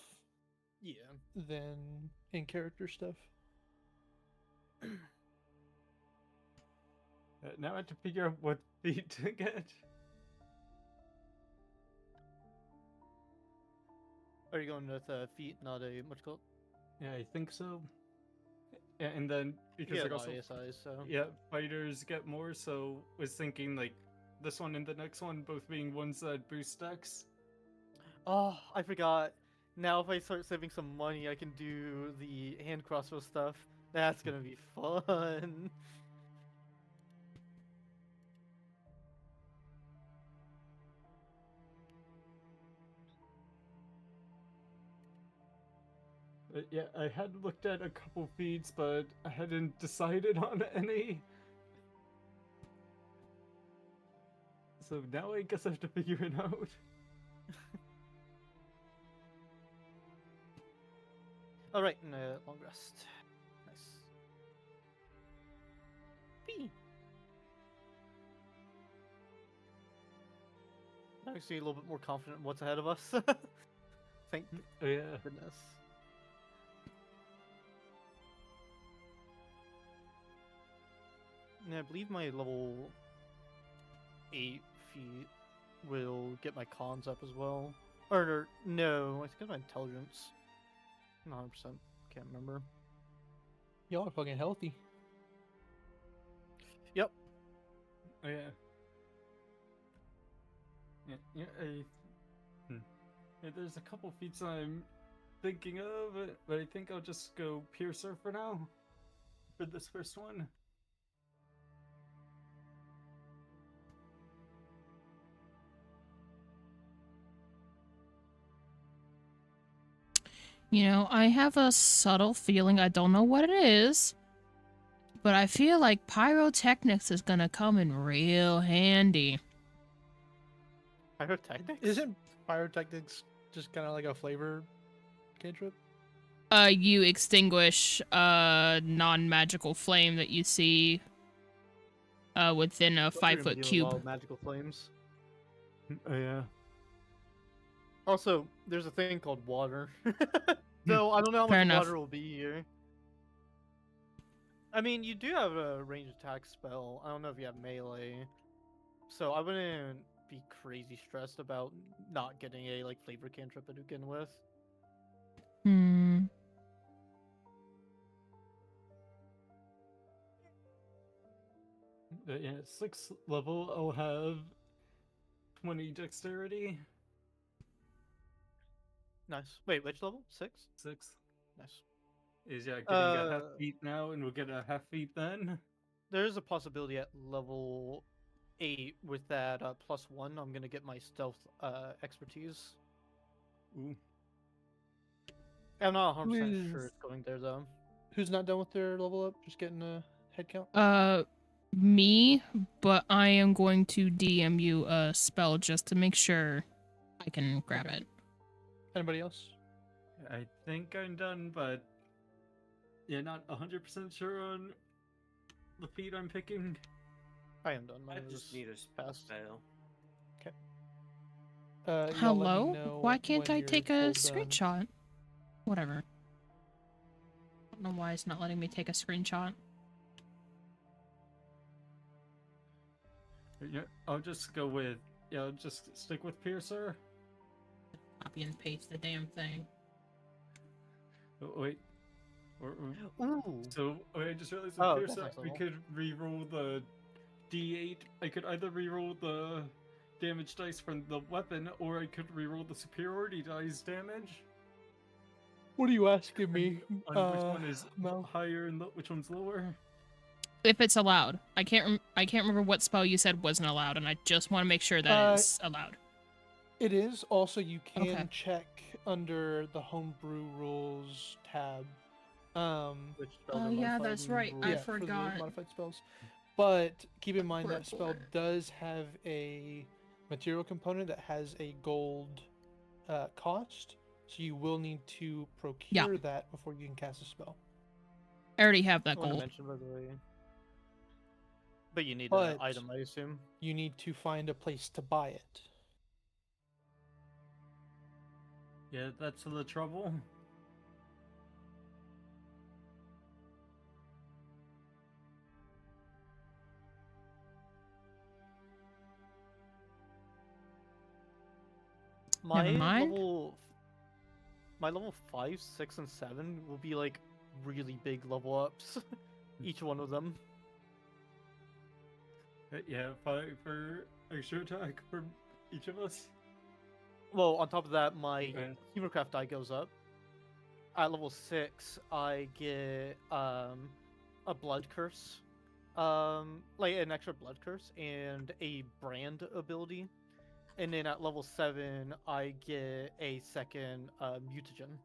Yeah. than in character stuff. Now I have to figure out what feat to get. Are you going with feet, not a much called? Yeah, I think so. And then because Yeah, like also ASIs, so. yeah, fighters get more. So was thinking like this one and the next one both being ones that boost stacks. Oh, I forgot. Now if I start saving some money, I can do the hand crossbow stuff. That's gonna be fun. Yeah, I had looked at a couple feeds, but I hadn't decided on any. So now I guess I have to figure it out. Alright, long rest. Nice. Pee. Now we see a little bit more confident in what's ahead of us. Thank Oh, yeah. goodness. And I believe my level 8 feet will get my cons up as well. Or no, I think it's my intelligence. I'm not 100%. Can't remember. Y'all are fucking healthy. Yep. Oh yeah. Yeah, yeah, there's a couple feats I'm thinking of, but I think I'll just go Piercer for now. For this first one. You know, I have a subtle feeling, I don't know what it is, but I feel like pyrotechnics is gonna come in real handy. Pyrotechnics? Isn't pyrotechnics just kind of like a flavor cantrip? You extinguish a non-magical flame that you see within a Thought we were 5-foot dealing with cube. all magical flames. Oh yeah. Also, there's a thing called water. Though I don't know how Fair much enough. water will be here. I mean, you do have a ranged attack spell. I don't know if you have melee. So I wouldn't be crazy stressed about not getting a like flavor cantrip to begin with. Hmm. Yeah, 6th level, I'll have 20 dexterity. Nice. Wait, which level? 6? 6th Nice. is yeah, getting a half feet now, and we'll get a half feet then. There is a possibility at level 8 with that +1, I'm gonna get my stealth expertise. Ooh. I'm not 100% Who sure is- it's going there though. Who's not done with their level up? Just getting a head count? Me, but I am going to DM you a spell just to make sure I can grab Okay. it. Anybody else? I think I'm done, but yeah, not 100% sure on the feat I'm picking. I am done. I Mine just was need a passed. spell. Y'all let me Hello? know Why can't when I you're take a full done. screenshot? Whatever. I don't know why it's not letting me take a screenshot. Yeah, I'll just go with I'll just stick with Piercer. Copy and paste the damn thing. Oh, wait. Ooh. So I just realized with Oh, that's Piercer next we level. could re-roll the D8. I could either re-roll the damage dice from the weapon, or I could re-roll the superiority dice damage. What are you asking me? On which one is Mel? higher and which one's lower? If it's allowed. I can't remember what spell you said wasn't allowed, and I just want to make sure that it's allowed. It is. Also, you can Okay. check under the homebrew rules tab. Which spells Oh are yeah, modified that's and right. rules. I Yeah, for the forgot. modified spells. But keep in mind Poor that spell boy. does have a material component that has a gold cost, so you will need to procure that before you can cast a spell. I already have that I want to gold. mention, by the way. But you need an But- item, I assume. You need to find a place to buy it. Yeah, that's the trouble. My Never mind. my level 5, 6, and 7 will be like really big level ups. Each one of them. Yeah, 5 for extra attack for each of us. Well, on top of that, my Okay. Hemocraft die goes up. At level 6, I get a blood curse. Like an extra blood curse and a brand ability. And then at level 7, I get a second mutagen.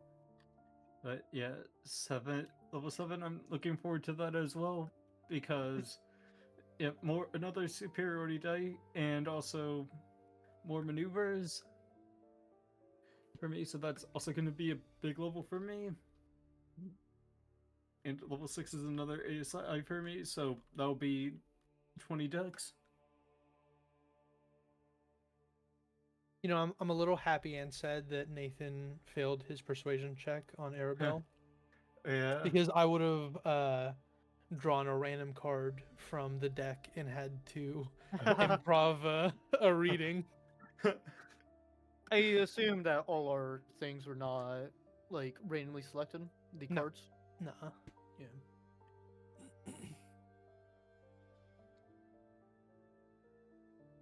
But yeah, level 7, I'm looking forward to that as well because another superiority die and also more maneuvers for me, so that's also going to be a big level for me. And level 6 is another ASI for me, so that'll be 20 dex. You know, I'm a little happy and sad that Nathan failed his persuasion check on Arabelle Yeah. because I would have drawn a random card from the deck and had to improv a reading. I assume that all our things were not like randomly selected. The No. cards. Nah. Yeah.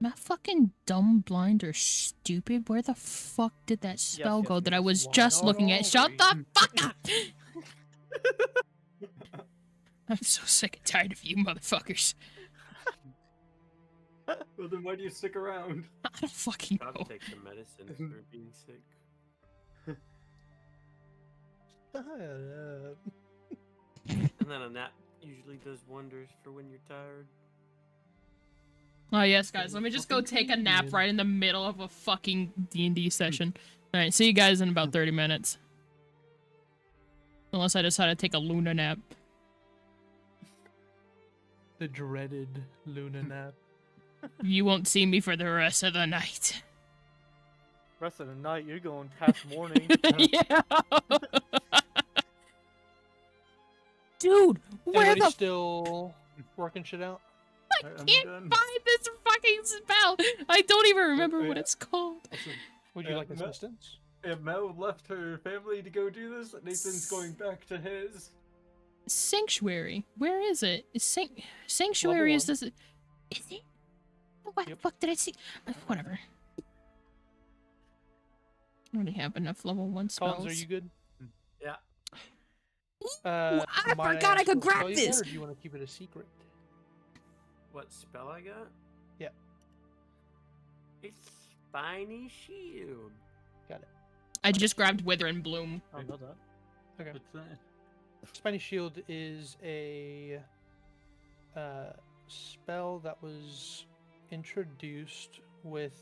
Am I fucking dumb, blind, or stupid? Where the fuck did that spell yes, go that I yes. was Why just not looking at? all Shut the three? fuck up! I'm so sick and tired of you motherfuckers. Well, then why do you stick around? I don't fucking Gotta know. take some medicine for being sick. Shut up. And then a nap usually does wonders for when you're tired. Oh yes, guys, let me just go take a nap right in the middle of a fucking D&D session. Alright, see you guys in about 30 minutes. Unless I decide to take a Luna nap. The dreaded Luna nap. You won't see me for the rest of the night. Rest of the night, you're going past morning. Yeah. Dude, where Anybody the still working shit out? I'm can't done. find this fucking spell? I don't even remember what yeah. it's called. Also, Would you like Mel- assistance? Mel left her family to go do this. Nathan's going back to his. Sanctuary. Where is it? Sanctuary Level is this? Is it? What the Yep. fuck did I see? Whatever. I already have enough level 1 spells. Collins, are you good? Yeah. I might forgot I ask could what grab spell you got, this. Or do you want to keep it a secret? What spell I got? Yeah. It's Spiny Shield. Got it. I just grabbed Wither and Bloom. I don't know that. Okay. What's that? Spiny Shield is a spell that was introduced with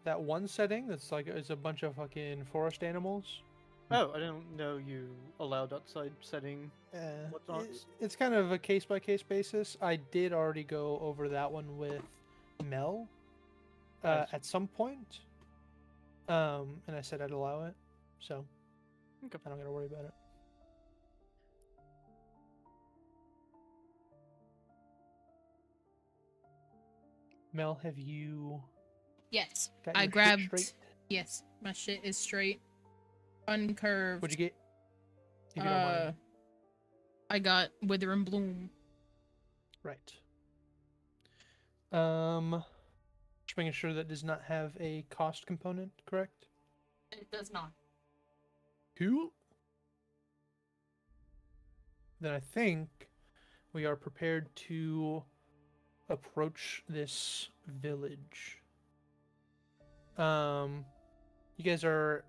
that one setting that's like it's a bunch of fucking forest animals. Oh, I didn't know you allowed outside setting. Whatnot. It's kind of a case by case basis. I did already go over that one with Mel Nice. at some point, and I said I'd allow it, so Okay. I don't gotta worry about it. Mel, have you Yes. got I your shit grabbed. straight? Yes, my shit is straight. Uncurved. What'd you get? If you don't mind. I got Wither and Bloom. Right. Just making sure that does not have a cost component, correct? It does not. Cool. Then I think we are prepared to approach this village. You guys are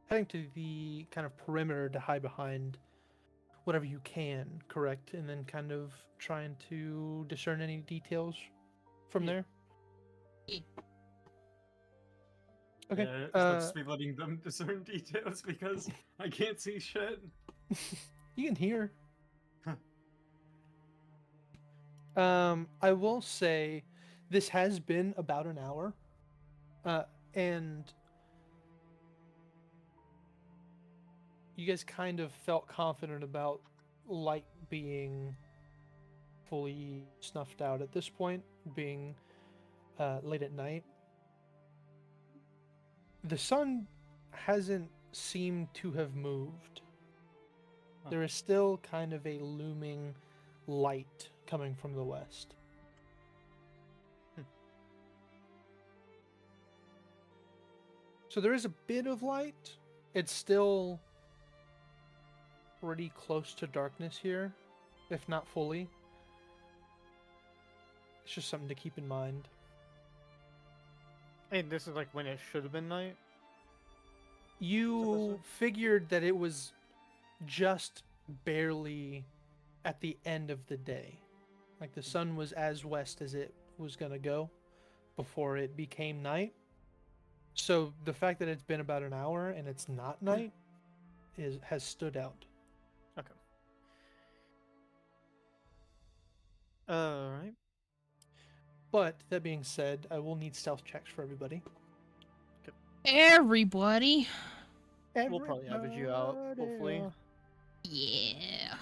heading to the kind of perimeter to hide behind whatever you can, correct? And then kind of trying to discern any details from Yeah. there. Okay. Yeah, so just be letting them discern details because I can't see shit. You can hear. I will say this has been about an hour. And you guys kind of felt confident about light being fully snuffed out at this point, being late at night. The sun hasn't seemed to have moved. Huh. There is still kind of a looming light coming from the west. So there is a bit of light. It's still pretty close to darkness here, if not fully. It's just something to keep in mind. And this is like when it should have been night. You figured that it was just barely at the end of the day. Like the sun was as west as it was going to go before it became night. So the fact that it's been about an hour and it's not night has stood out. Okay. Alright. But that being said, I will need stealth checks for everybody. Everybody. We'll probably average you out, hopefully. Yeah.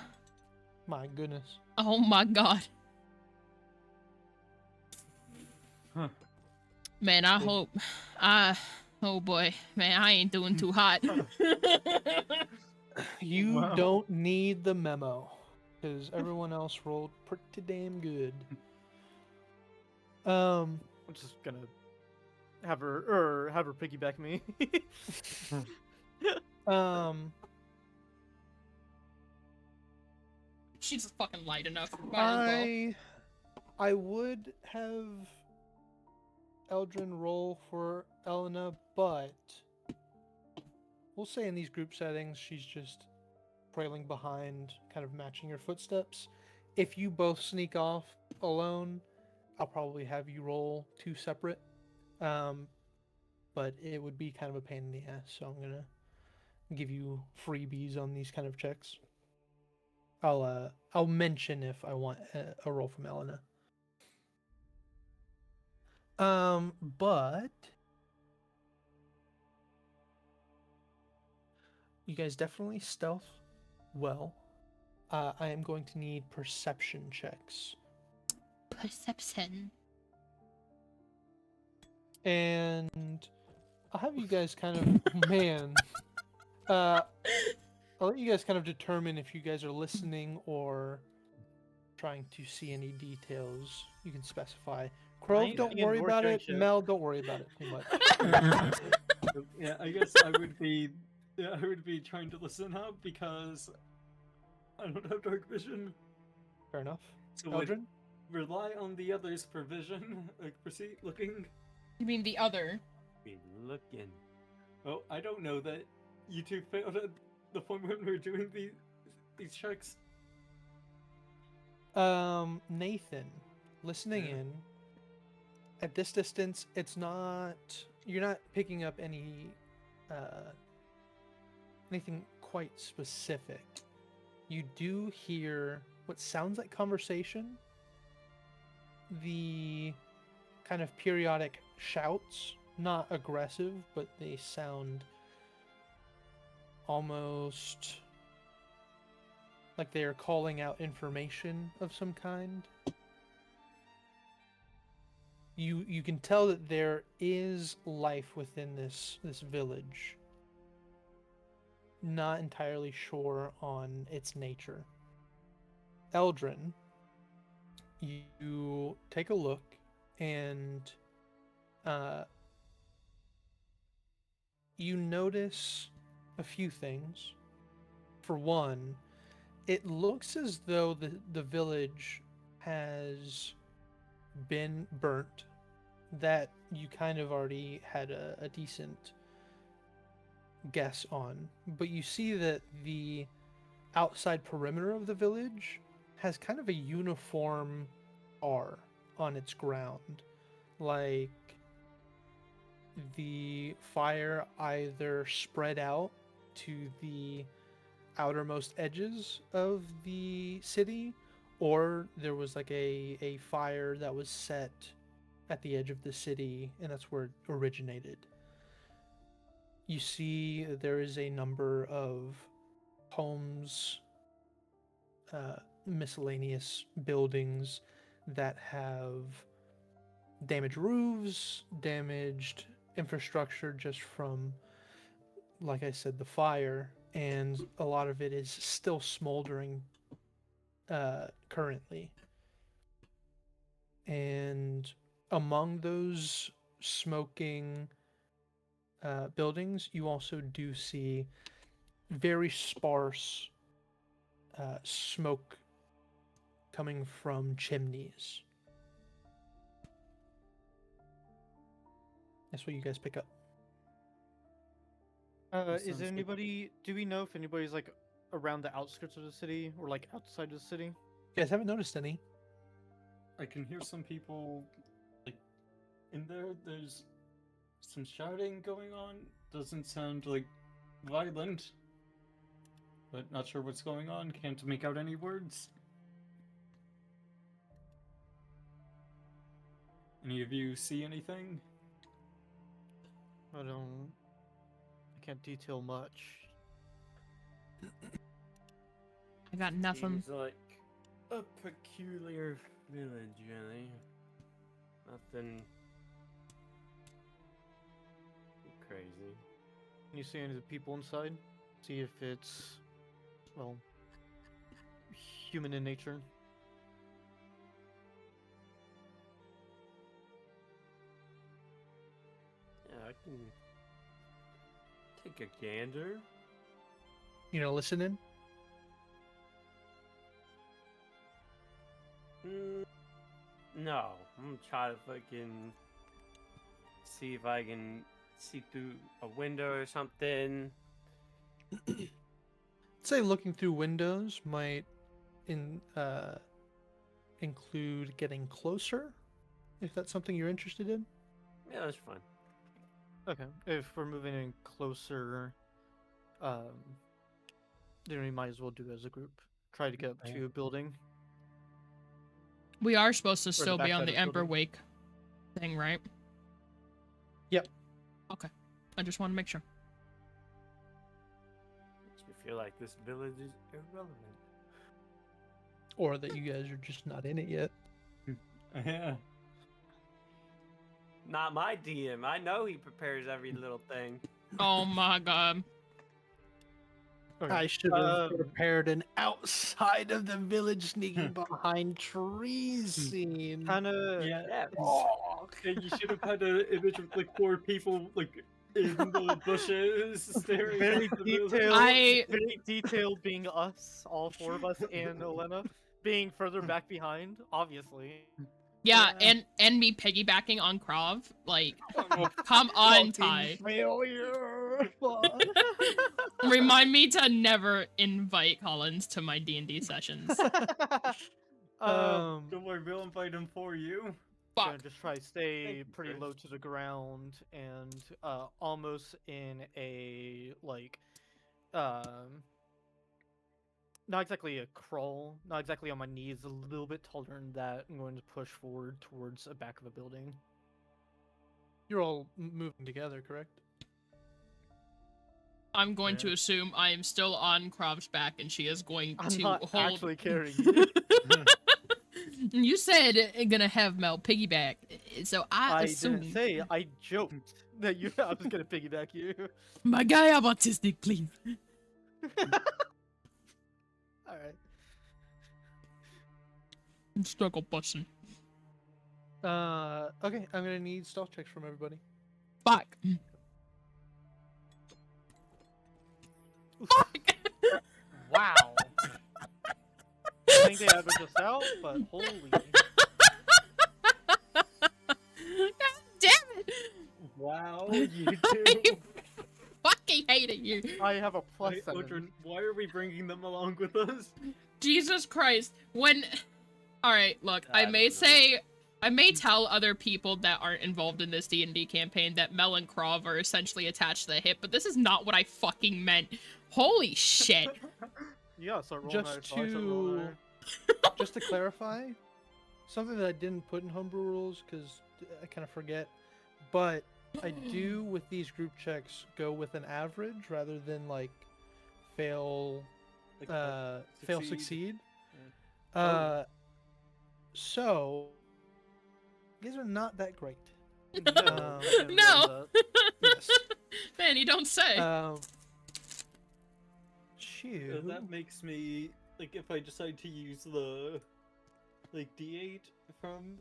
My goodness. Oh my god. Huh. Man, I Big. hope. Oh boy. Man, I ain't doing too hot. You Wow. don't need the memo because everyone else rolled pretty damn good. I'm just gonna have her piggyback me. She's fucking light enough. Might as I would have Eldrin roll for Elena, but we'll say in these group settings she's just trailing behind, kind of matching your footsteps. If you both sneak off alone, I'll probably have you roll two separate. But it would be kind of a pain in the ass, so I'm gonna give you freebies on these kind of checks. I'll mention if I want a roll from Elena. But you guys definitely stealth well. I am going to need perception checks. Perception. And I'll have you guys kind of man. I'll let you guys kind of determine if you guys are listening or trying to see any details. You can specify. Krovv, ain't don't seeing worry nor about hearing it. shit. Mel, don't worry about it too much. Yeah, I guess I would be. Yeah, I would be trying to listen up because I don't have dark vision. Fair enough. So would Eldrin? rely on the others for vision, like proceed looking. You mean the other? Be looking. Oh, I don't know that you two failed at the point when we were doing these checks. Nathin, listening Yeah. in, at this distance, you're not picking up anything quite specific. You do hear what sounds like conversation, the kind of periodic shouts, not aggressive, but they sound almost like they are calling out information of some kind. You can tell that there is life within this village. Not entirely sure on its nature. Eldrin, you take a look and you notice a few things. For one, it looks as though the village has been burnt. That you kind of already had a decent guess on. But you see that the outside perimeter of the village has kind of a uniform R on its ground. Like, the fire either spread out to the outermost edges of the city, or there was like a fire that was set at the edge of the city, and that's where it originated. You see there is a number of homes, miscellaneous buildings that have damaged roofs, damaged infrastructure just from, like I said, the fire, and a lot of it is still smoldering currently. And among those smoking buildings, you also do see very sparse smoke coming from chimneys. That's what you guys pick up. That Is sounds good. anybody? Do we know if anybody's like around the outskirts of the city or like outside of the city? You guys haven't noticed any. I can hear some people like in there. There's some shouting going on. Doesn't sound like violent, but not sure what's going on. Can't make out any words. Any of you see anything? I can't detail much. I got nothing. Seems like a peculiar village, really. Nothing crazy. Can you see any of the people inside? See if it's, well, human in nature. Yeah, I can take a gander. You know, listening. No, I'm gonna try to fucking see if I can see through a window or something. Say looking through windows might include getting closer, if that's something you're interested in. Yeah, that's fine. Okay, if we're moving in closer, then we might as well do it as a group. Try to get up to a building. We are supposed to the still be on backside the of the building. Emberwake thing, right? Yep. Okay. I just want to make sure. Makes me feel like this village is irrelevant. Or that you guys are just not in it yet. Yeah. Not my DM. I know he prepares every little thing. Oh my god. Okay. I should have Um, prepared an outside of the village sneaking behind trees scene. Kind of. Yeah. Yeah. Yeah, you should have had an image of like 4 people like in the bushes staring. Very at the village. detailed. Very detailed, being us, all 4 of us, and Elena being further back behind, obviously. Yeah, Yeah. and me piggybacking on Krovv. Like, come on, Fucking Ty. failure. Remind me to never invite Collins to my D&D sessions. Don't worry, we'll invite him for you. Gonna Fuck. just try to stay Thank you, pretty Chris. low to the ground and almost in a like not exactly a crawl, not exactly on my knees, a little bit taller than that. I'm going to push forward towards the back of a building. You're all moving together, correct? I'm going to Yeah. assume I am still on Krovv's back and she is going I'm to not hold... actually carrying you. You said gonna have Mel piggyback, so I assume... didn't say. I joked that I was gonna piggyback you. My guy, I'm autistic, please. All right. Struggle busting. Okay, I'm gonna need stealth checks from everybody. Fuck. Fuck. Wow. I think they averaged us out, but holy. God damn it! Wow, you I two. fucking hating I have a plus Wait, 7. Eldrin, why are we bringing them along with us? Jesus Christ. When... Alright, look, I may tell other people that aren't involved in this D&D campaign that Mel and Krovv are essentially attached to the hip, but this is not what I fucking meant. Holy shit. Yeah, start rolling Just out, so I start rolling out. Just to clarify, something that I didn't put in homebrew rules because I kind of forget, but I do with these group checks go with an average rather than like fail, fail succeed. So these are not that great. No. No. Yes. Man, you don't say. Shoot. That makes me like if I decide to use the like D8 from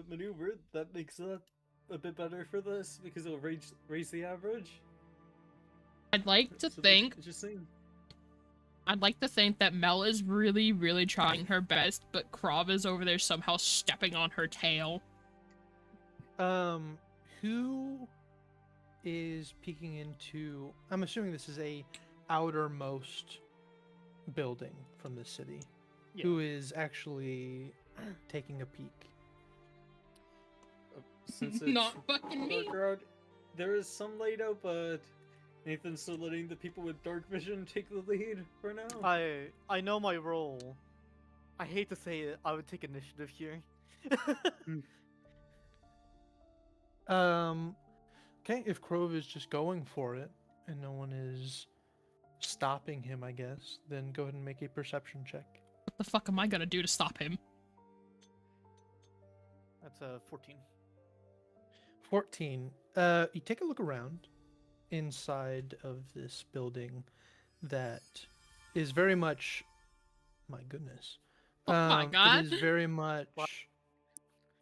maneuver, that makes that a bit better for this because it'll raise the average. I'd like to So think interesting. I'd like to think that Mel is really, really trying her best, but Krovv is over there somehow stepping on her tail. Who is peeking into... I'm assuming this is a outermost building from the city. Yeah. Who is actually taking a peek? Since it's Not fucking me. darker out, there is some light out, but Nathan's still letting the people with dark vision take the lead for now. I know my role. I hate to say it, I would take initiative here. Okay, if Krovv is just going for it, and no one is stopping him, I guess, then go ahead and make a perception check. What the fuck am I gonna do to stop him? That's a 14. 14. You take a look around inside of this building that is very much... My goodness. Oh my god. It is very much...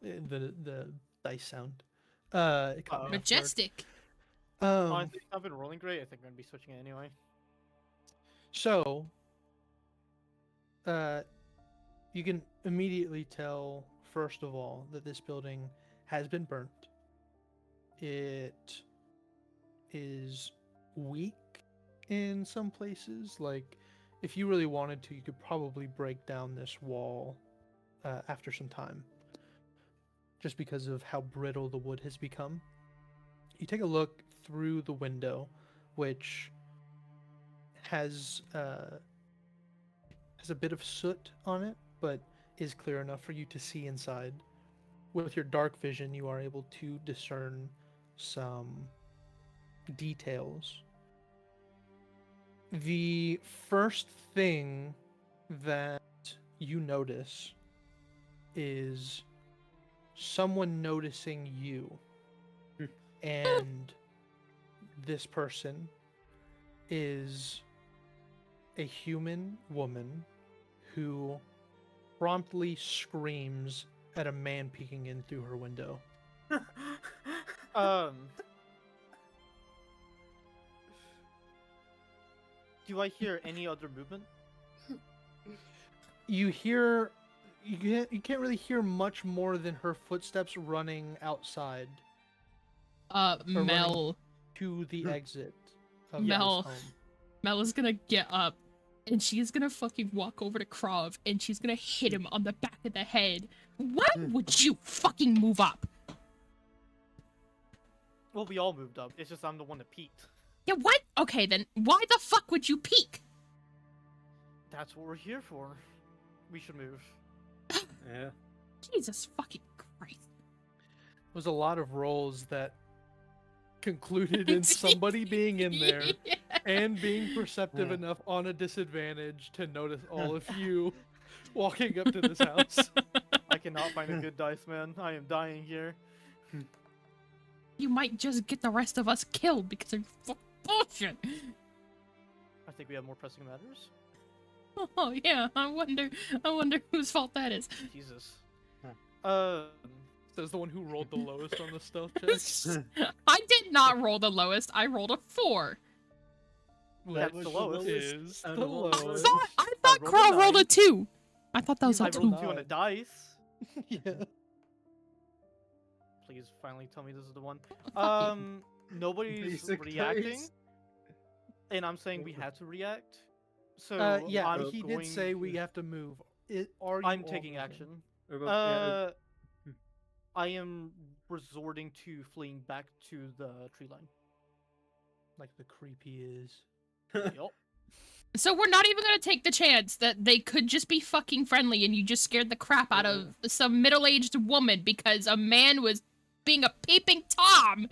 The dice sound. It caught me off guard. Majestic. Honestly, I've been rolling great. I think I'm gonna be switching it anyway. So, you can immediately tell, first of all, that this building has been burnt. It is weak in some places. Like, if you really wanted to, you could probably break down this wall after some time, just because of how brittle the wood has become. You take a look through the window, which has a bit of soot on it, but is clear enough for you to see inside. With your dark vision, you are able to discern some details. The first thing that you notice is someone noticing you. And this person is a human woman who promptly screams at a man peeking in through her window. Do I hear any other movement? You can't really hear much more than her footsteps running outside. Mel. To the exit of Mel. this home. Mel is gonna get up, and she's gonna fucking walk over to Krovv, and she's gonna hit him on the back of the head. Why would you fucking move up? Well, we all moved up. It's just I'm the one that peeked. Yeah, what? Okay, then why the fuck would you peek? That's what we're here for. We should move. Yeah. Jesus fucking Christ. There was a lot of rolls that concluded in somebody being in there Yeah. and being perceptive enough on a disadvantage to notice all of you walking up to this house. I cannot find a good dice, man. I am dying here. You might just get the rest of us killed because of bullshit. I think we have more pressing matters. Oh yeah, I wonder whose fault that is. Jesus. Says the one who rolled the lowest on the stealth check. I did not roll the lowest. I rolled a 4. That's the lowest. Is out the of all the lowest. I thought rolled a Krovv rolled a 9. 2. I thought that was a I 2. rolled 2 on a dice. Yeah. Please, finally tell me this is the one. Fuck Nobody's Basic reacting. dice. and I'm saying we had to react. So Yeah, I'm he going did say we to- have to move. Are you I'm all taking moving? action. Or about- I am resorting to fleeing back to the tree line. Like the creepy is. Yup. So we're not even gonna take the chance that they could just be fucking friendly and you just scared the crap out of some middle-aged woman because a man was being a peeping Tom.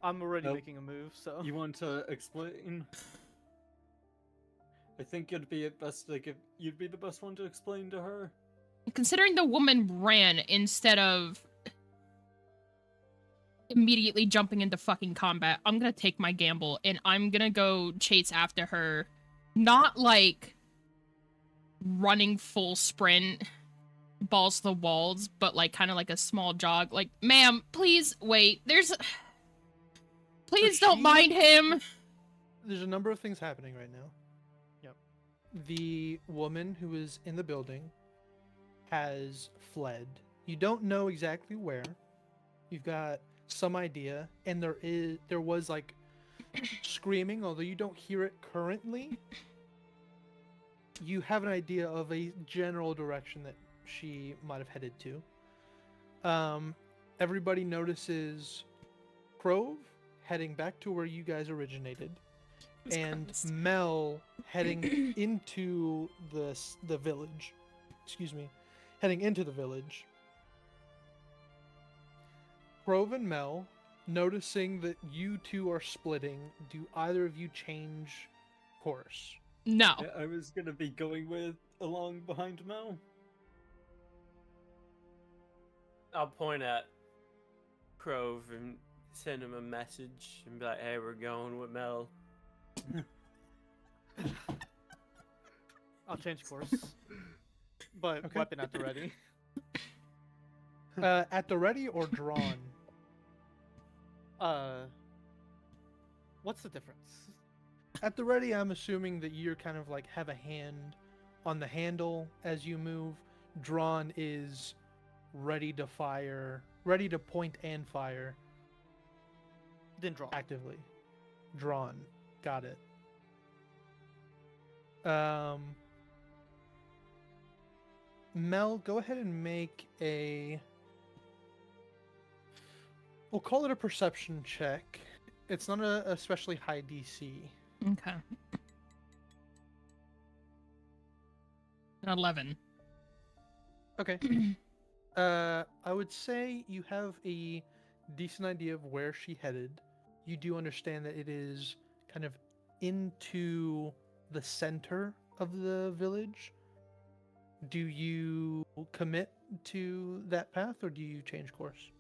I'm already Nope. making a move, so You want to explain? I think it'd be best, like, if you'd be the best one to explain to her. Considering the woman ran instead of immediately jumping into fucking combat, I'm gonna take my gamble and I'm gonna go chase after her. Not like running full sprint, balls to the walls, but like kind of like a small jog. Like, ma'am, please wait. Please don't she- mind him. There's a number of things happening right now. Yep. The woman who is in the building has fled. You don't know exactly where. You've got some idea, and there was like screaming, although you don't hear it currently. You have an idea of a general direction that she might have headed to. Everybody notices Krovv heading back to where you guys originated, Jesus and Christ. Mel heading into the village. Excuse me, heading into the village. Krovv and Mel, noticing that you two are splitting, do either of you change course? No. Yeah, I was gonna be going with along behind Mel. I'll point at Krovv and send him a message and be like, "Hey, we're going with Mel." I'll change course. But Okay. weapon at the ready. At the ready or drawn? What's the difference? At the ready, I'm assuming that you're kind of like have a hand on the handle as you move. Drawn is ready to fire, ready to point and fire Then draw. actively. Drawn. Got it. Mel, go ahead and make a... We'll call it a perception check. It's not a especially high DC. Okay. 11. Okay. I would say you have a decent idea of where she headed. You do understand that it is kind of into the center of the village. Do you commit to that path or do you change course?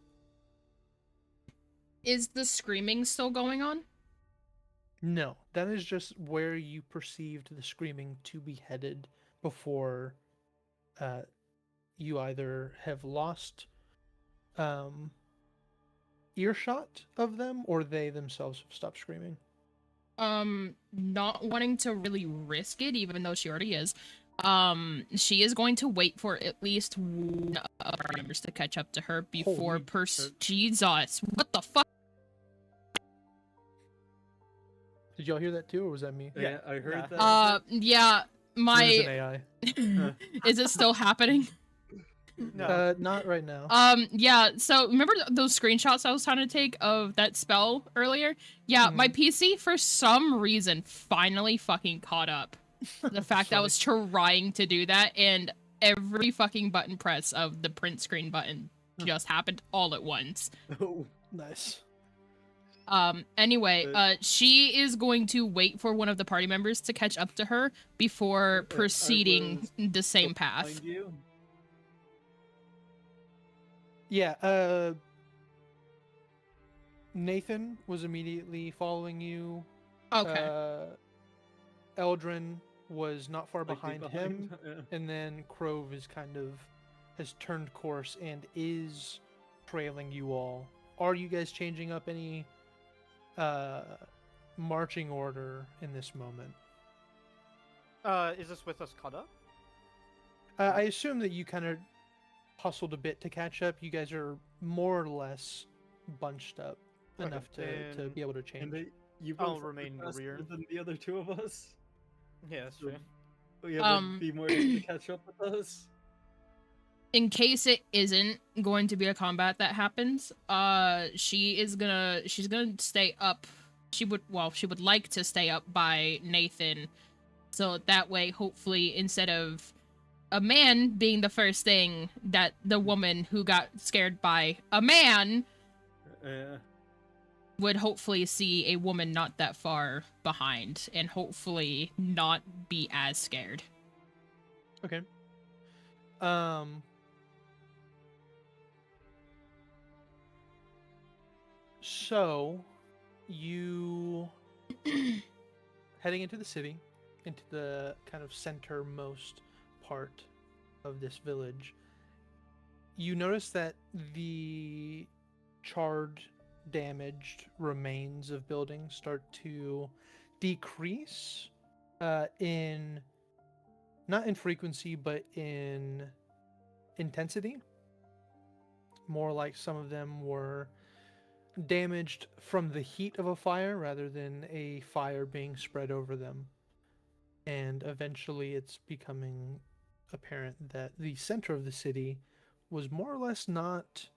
Is the screaming still going on? No, that is just where you perceived the screaming to be headed before you either have lost earshot of them or they themselves have stopped screaming. Not wanting to really risk it, even though she already is. She is going to wait for at least one of our members to catch up to her before Holy Jesus, what the fuck? Did y'all hear that too, or was that me? Yeah, I heard Yeah. that. Yeah, Or is it my... AI? Is it still happening? No. Not right now. Yeah, so remember those screenshots I was trying to take of that spell earlier? Yeah, my PC, for some reason, finally fucking caught up. The fact that I was trying to do that, and every fucking button press of the print screen button just happened all at once. Oh, Nice. Anyway, she is going to wait for one of the party members to catch up to her before I proceeding was the same path. behind you. Yeah, Nathin was immediately following you. Okay. Eldrin was not far Like, behind behind, him, yeah. and then Krovv is kind of has turned course and is trailing you all. Are you guys changing up any marching order in this moment? Is this with us caught up? I assume that you kind of hustled a bit to catch up. You guys are more or less bunched up Okay, enough to then- be able to change. And You I'll both remain faster rear. than the other two of us. Yeah, that's true. We have to be more able to catch up with us. In case it isn't going to be a combat that happens, she's gonna stay up. She would like to stay up by Nathin, so that way, hopefully, instead of a man being the first thing that the woman who got scared by a man would hopefully see a woman not that far behind and hopefully not be as scared. Okay. So you heading into the city, into the kind of centermost part of this village, you notice that the charred, damaged remains of buildings start to decrease in not in frequency but in intensity. More like some of them were damaged from the heat of a fire rather than a fire being spread over them. And eventually it's becoming apparent that the center of the city was more or less not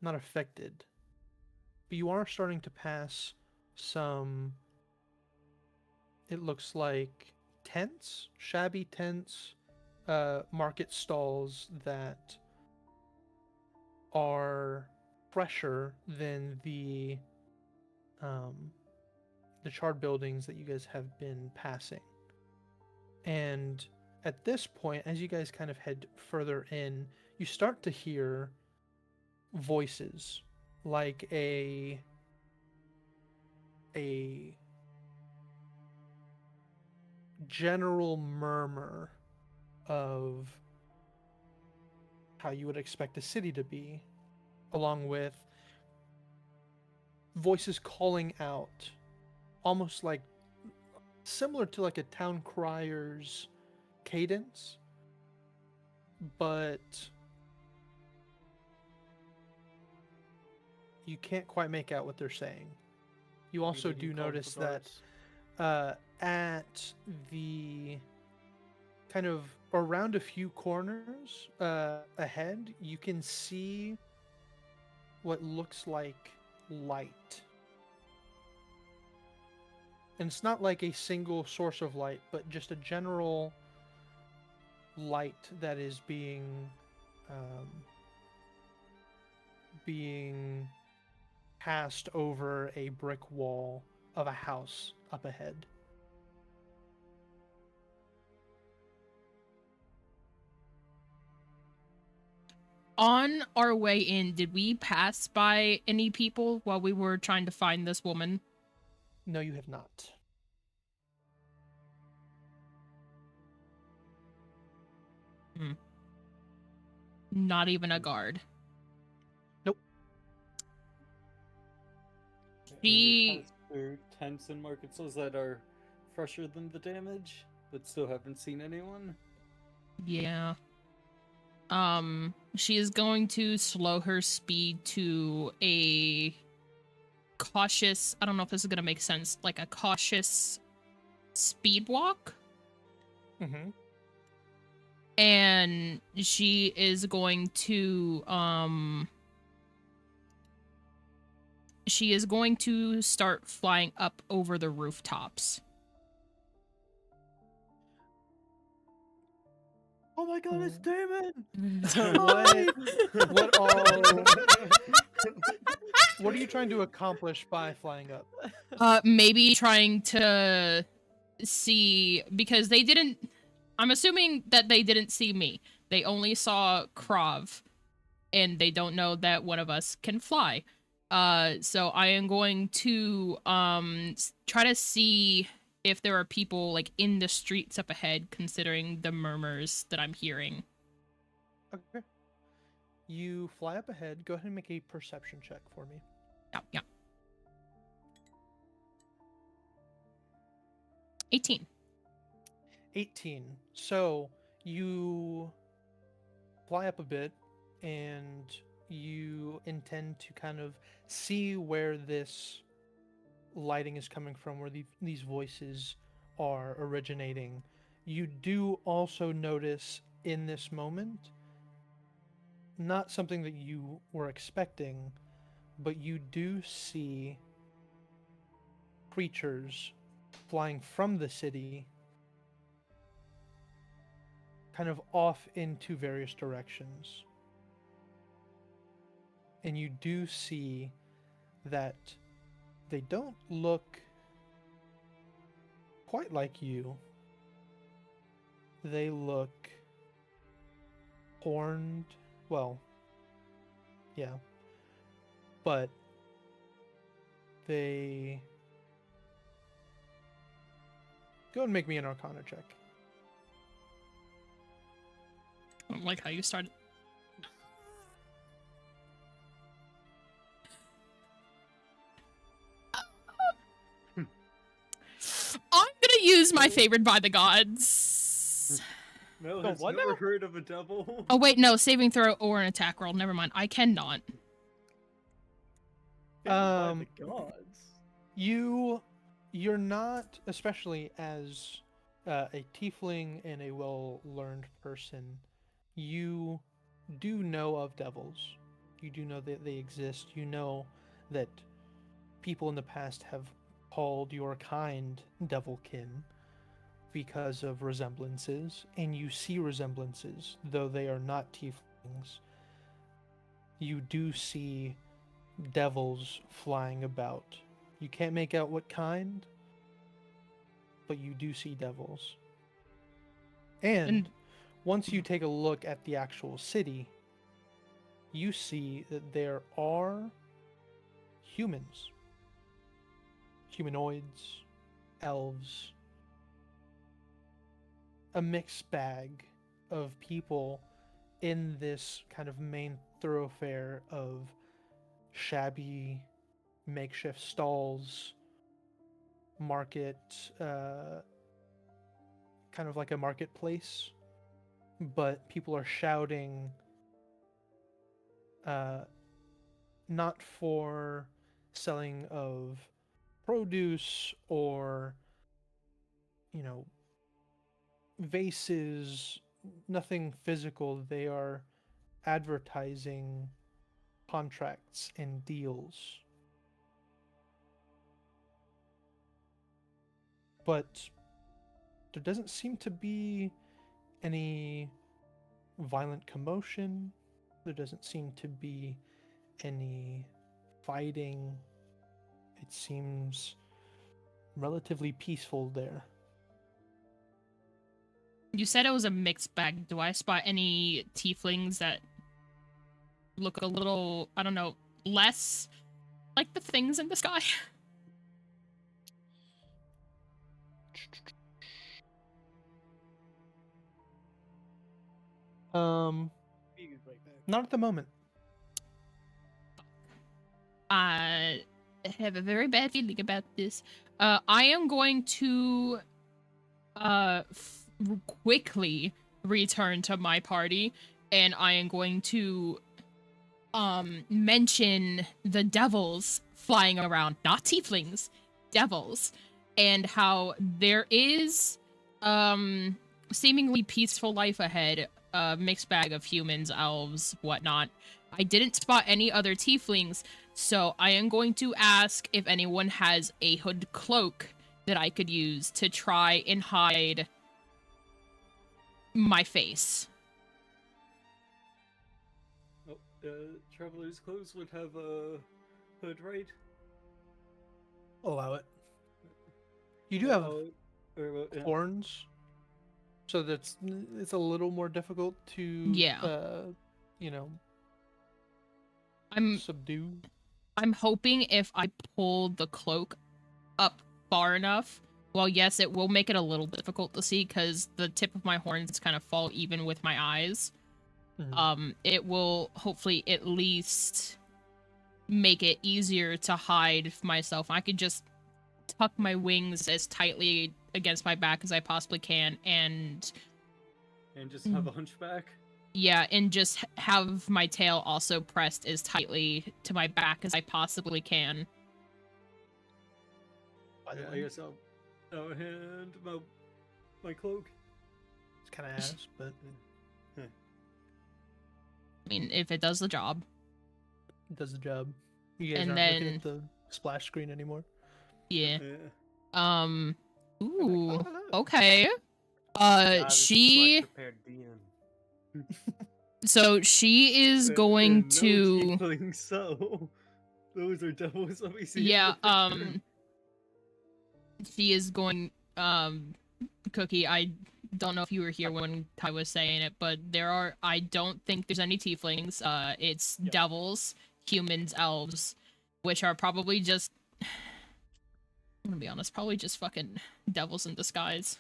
affected. But you are starting to pass some, it looks like, tents, shabby tents, market stalls that are fresher than the charred buildings that you guys have been passing. And at this point, as you guys kind of head further in, you start to hear voices, like a general murmur of how you would expect a city to be, along with voices calling out, almost like similar to like a town crier's cadence, but you can't quite make out what they're saying. You also do notice that at the kind of around a few corners ahead, you can see what looks like light. And it's not like a single source of light, but just a general light that is being passed over a brick wall of a house up ahead. On our way in, did we pass by any people while we were trying to find this woman? No, you have not. Not even a guard. Nope. She... Through tents and market stalls that are fresher than the damage, but still haven't seen anyone. Yeah. She is going to slow her speed to a cautious, I don't know if this is gonna make sense, like a cautious speed walk. Mm-hmm. And she is going to start flying up over the rooftops. Oh my god, it's Damon! What are you trying to accomplish by flying up? Maybe trying to see, because they didn't, I'm assuming that they didn't see me. They only saw Krovv, and they don't know that one of us can fly. So I am going to try to see if there are people like in the streets up ahead, considering the murmurs that I'm hearing. Okay. You fly up ahead. Go ahead and make a perception check for me. Yeah. 18. 18. So you fly up a bit, and you intend to kind of see where this lighting is coming from, where these voices are originating, you do also notice in this moment, not something that you were expecting, but you do see creatures flying from the city kind of off into various directions. And you do see that they don't look quite like you. They look horned. Well, yeah. But they... Go and make me an Arcana check. I don't like how you started. I'm gonna use my favorite by the gods. Mel The has what never now? heard of a devil. Oh wait, no, saving throw or an attack roll. Never mind. I cannot. By the gods. You're not, especially as a tiefling and a well-learned person, you do know of devils. You do know that they exist. You know that people in the past have called your kind devilkin because of resemblances, and you see resemblances, though they are not tieflings. You do see devils flying about. You can't make out what kind, but you do see devils. And once you take a look at the actual city, you see that there are humans, humanoids, elves, a mixed bag of people in this kind of main thoroughfare of shabby makeshift stalls, market, kind of like a marketplace, but people are shouting, not for selling of produce or, vases, nothing physical. They are advertising contracts and deals. But there doesn't seem to be any violent commotion. There doesn't seem to be any fighting. It seems relatively peaceful there. You said it was a mixed bag. Do I spot any tieflings that look a little, I don't know, less like the things in the sky? Be right back. Not at the moment. I have a very bad feeling about this. I am going to quickly return to my party, and I am going to mention the devils flying around, not tieflings, devils, and how there is seemingly peaceful life ahead, a mixed bag of humans, elves, whatnot. I didn't spot any other tieflings, so I am going to ask if anyone has a hood cloak that I could use to try and hide my face. Oh, traveler's clothes would have a hood, right? Allow it. You do have Yeah. horns, so it's a little more difficult to Yeah. subdue. I'm hoping if I pull the cloak up far enough, well, yes, it will make it a little difficult to see because the tip of my horns kind of fall even with my eyes. It will hopefully at least make it easier to hide myself. I could just tuck my wings as tightly against my back as I possibly can and just have a hunchback? Yeah, and just have my tail also pressed as tightly to my back as I possibly can. By the I way, guess I'll hand my cloak. it's kind of ass, but I mean, if it does the job. it does the job. You guys And aren't looking then- at the splash screen anymore. Yeah. Yeah. Ooh. hello. Okay. God, this is She. like prepared DM. So she is going No to. tiefling, so those are devils. Let me see. Yeah. She is going. Cookie. I don't know if you were here when Kai was saying it, but I don't think there's any tieflings. It's Yeah. devils, humans, elves, which are probably just. I'm gonna be honest, probably just fucking devils in disguise.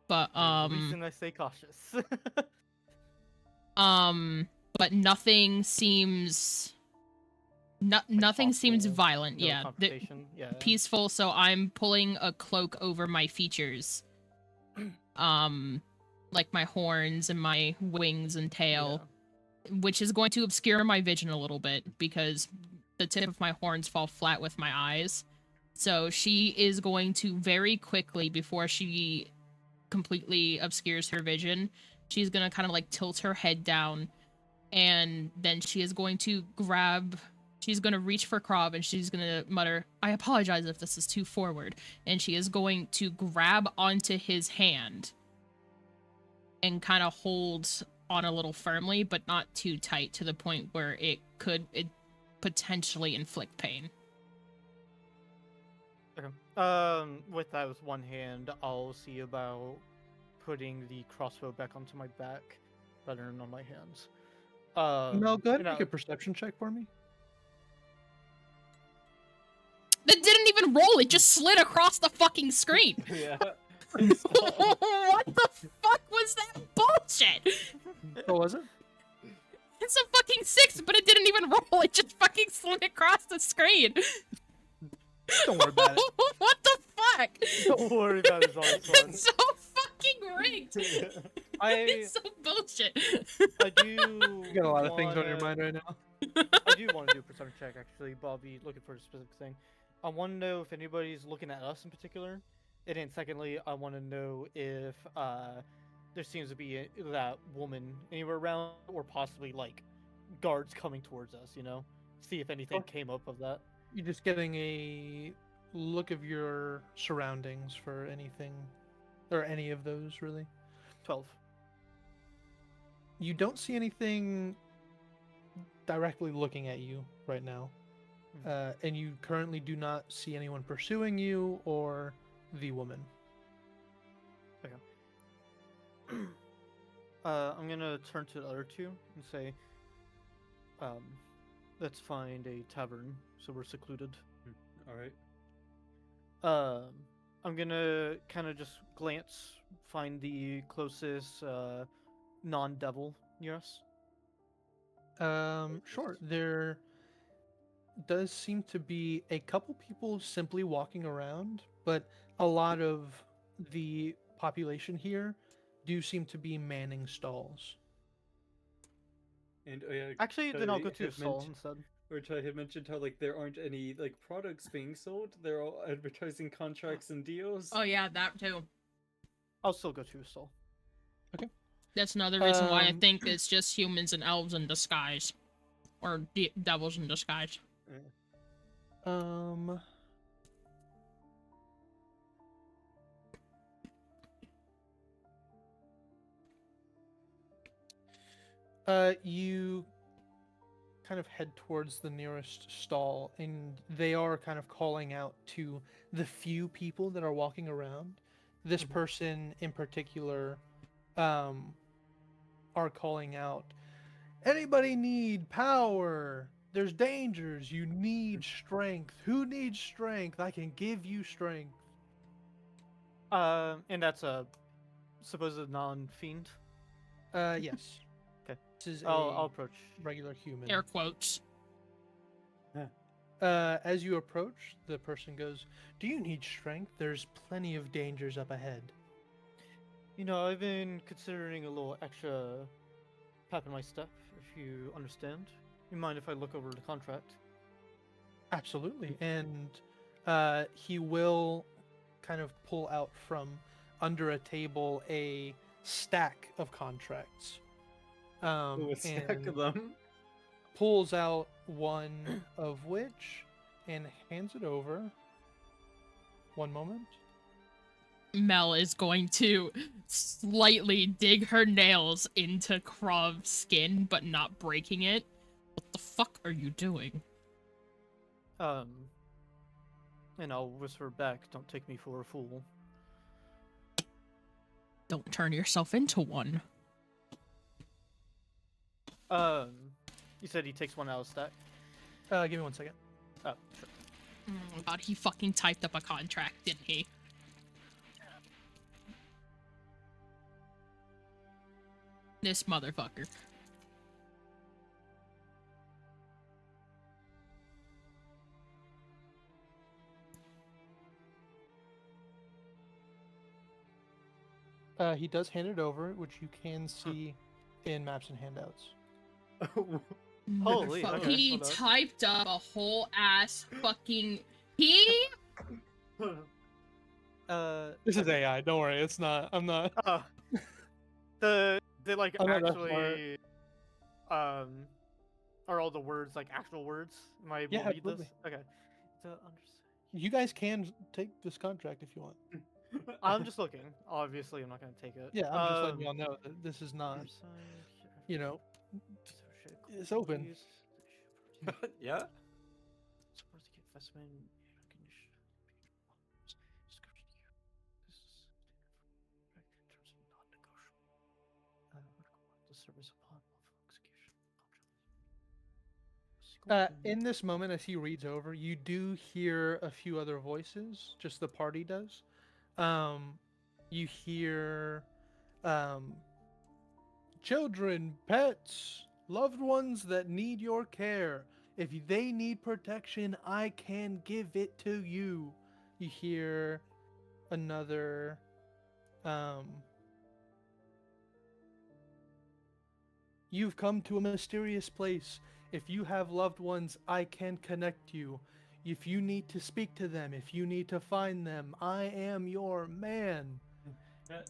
But There's a reason I stay cautious. but nothing seems. Nothing seems hostile, violent. no Yeah, confrontation. Yeah. peaceful. So I'm pulling a cloak over my features. Like my horns and my wings and tail, which is going to obscure my vision a little bit because the tip of my horns fall flat with my eyes. So she is going to very quickly, before she completely obscures her vision, she's gonna kind of like tilt her head down, and then she is going to she's gonna reach for Krovv and she's gonna mutter, "I apologize if this is too forward," and she is going to grab onto his hand and kind of hold on a little firmly, but not too tight to the point where it potentially inflict pain. Okay. With that, with one hand, I'll see about putting the crossbow back onto my back rather than on my hands. Mel, go ahead and you know, make a perception check for me. That didn't even roll, it just slid across the fucking screen. Yeah. What the fuck was that bullshit? What was it? It's a fucking 6, but it didn't even roll, it just fucking slid across the screen. Don't worry about it. What the fuck? Don't worry about it, it's all It's so fucking rigged. It's so bullshit. I do. You got a lot of things on your mind right now. I do want to do a perception check, actually, but I'll be looking for a specific thing. I want to know if anybody's looking at us in particular. And then secondly, I want to know if there seems to be that woman anywhere around, or possibly, like, guards coming towards us, you know? See if anything came up of that. You're just getting a look of your surroundings for anything, or any of those, really. 12. You don't see anything directly looking at you right now. And you currently do not see anyone pursuing you or the woman. I'm gonna turn to the other two and say, let's find a tavern so we're secluded. All right. I'm gonna kind of just glance, find the closest non-devil near us. Sure. There does seem to be a couple people simply walking around, but a lot of the population here do seem to be manning stalls. And yeah, Actually, then I'll go I to a had stall mentioned- instead. Which I had mentioned how like there aren't any like products being sold. They're all advertising contracts and deals. Oh yeah, that too. I'll still go to a stall. That's another reason why I Um, think it's just humans and elves in disguise. Or devils in disguise. You kind of head towards the nearest stall, and they are kind of calling out to the few people that are walking around. This person in particular, are calling out, "Anybody need power? There's dangers. You need strength. Who needs strength? I can give you strength." And that's a supposed non-fiend. Yes. Okay. This is I'll a approach. regular human. Air quotes. As you approach, the person goes, "Do you need strength? There's plenty of dangers up ahead." You know, I've been considering a little extra pep in my step, if you understand. You mind if I look over the contract? Absolutely. And he will kind of pull out from under a table a stack of contracts. Ooh, a stack And of them. pulls out one of which and hands it over. One moment. Mel is going to slightly dig her nails into Krov's skin, but not breaking it. What the fuck are you doing? And I'll whisper back, don't take me for a fool. Don't turn yourself into one. You said he takes one out of stack? Give me 1 second. Oh, sure. Oh god, he fucking typed up a contract, didn't he? This motherfucker. He does hand it over, which you can see in maps and handouts. Holy, Motherfucker. okay, He hold up. typed up a whole ass fucking. He. This is AI. Don't worry. It's not. I'm not. They like I'm not that actually are all the words like actual words? Am I able Yeah, to read absolutely. this? Okay. To understand. You guys can take this contract if you want. I'm just looking. Obviously, I'm not gonna take it. Yeah, I'm just letting y'all know that this is not. You know, it's open. Yeah. In this moment, as he reads over, you do hear a few other voices. Just the party does. You hear, children, pets, loved ones that need your care. If they need protection, I can give it to you. You hear another, you've come to a mysterious place. If you have loved ones, I can connect you. If you need to speak to them, if you need to find them, I am your man.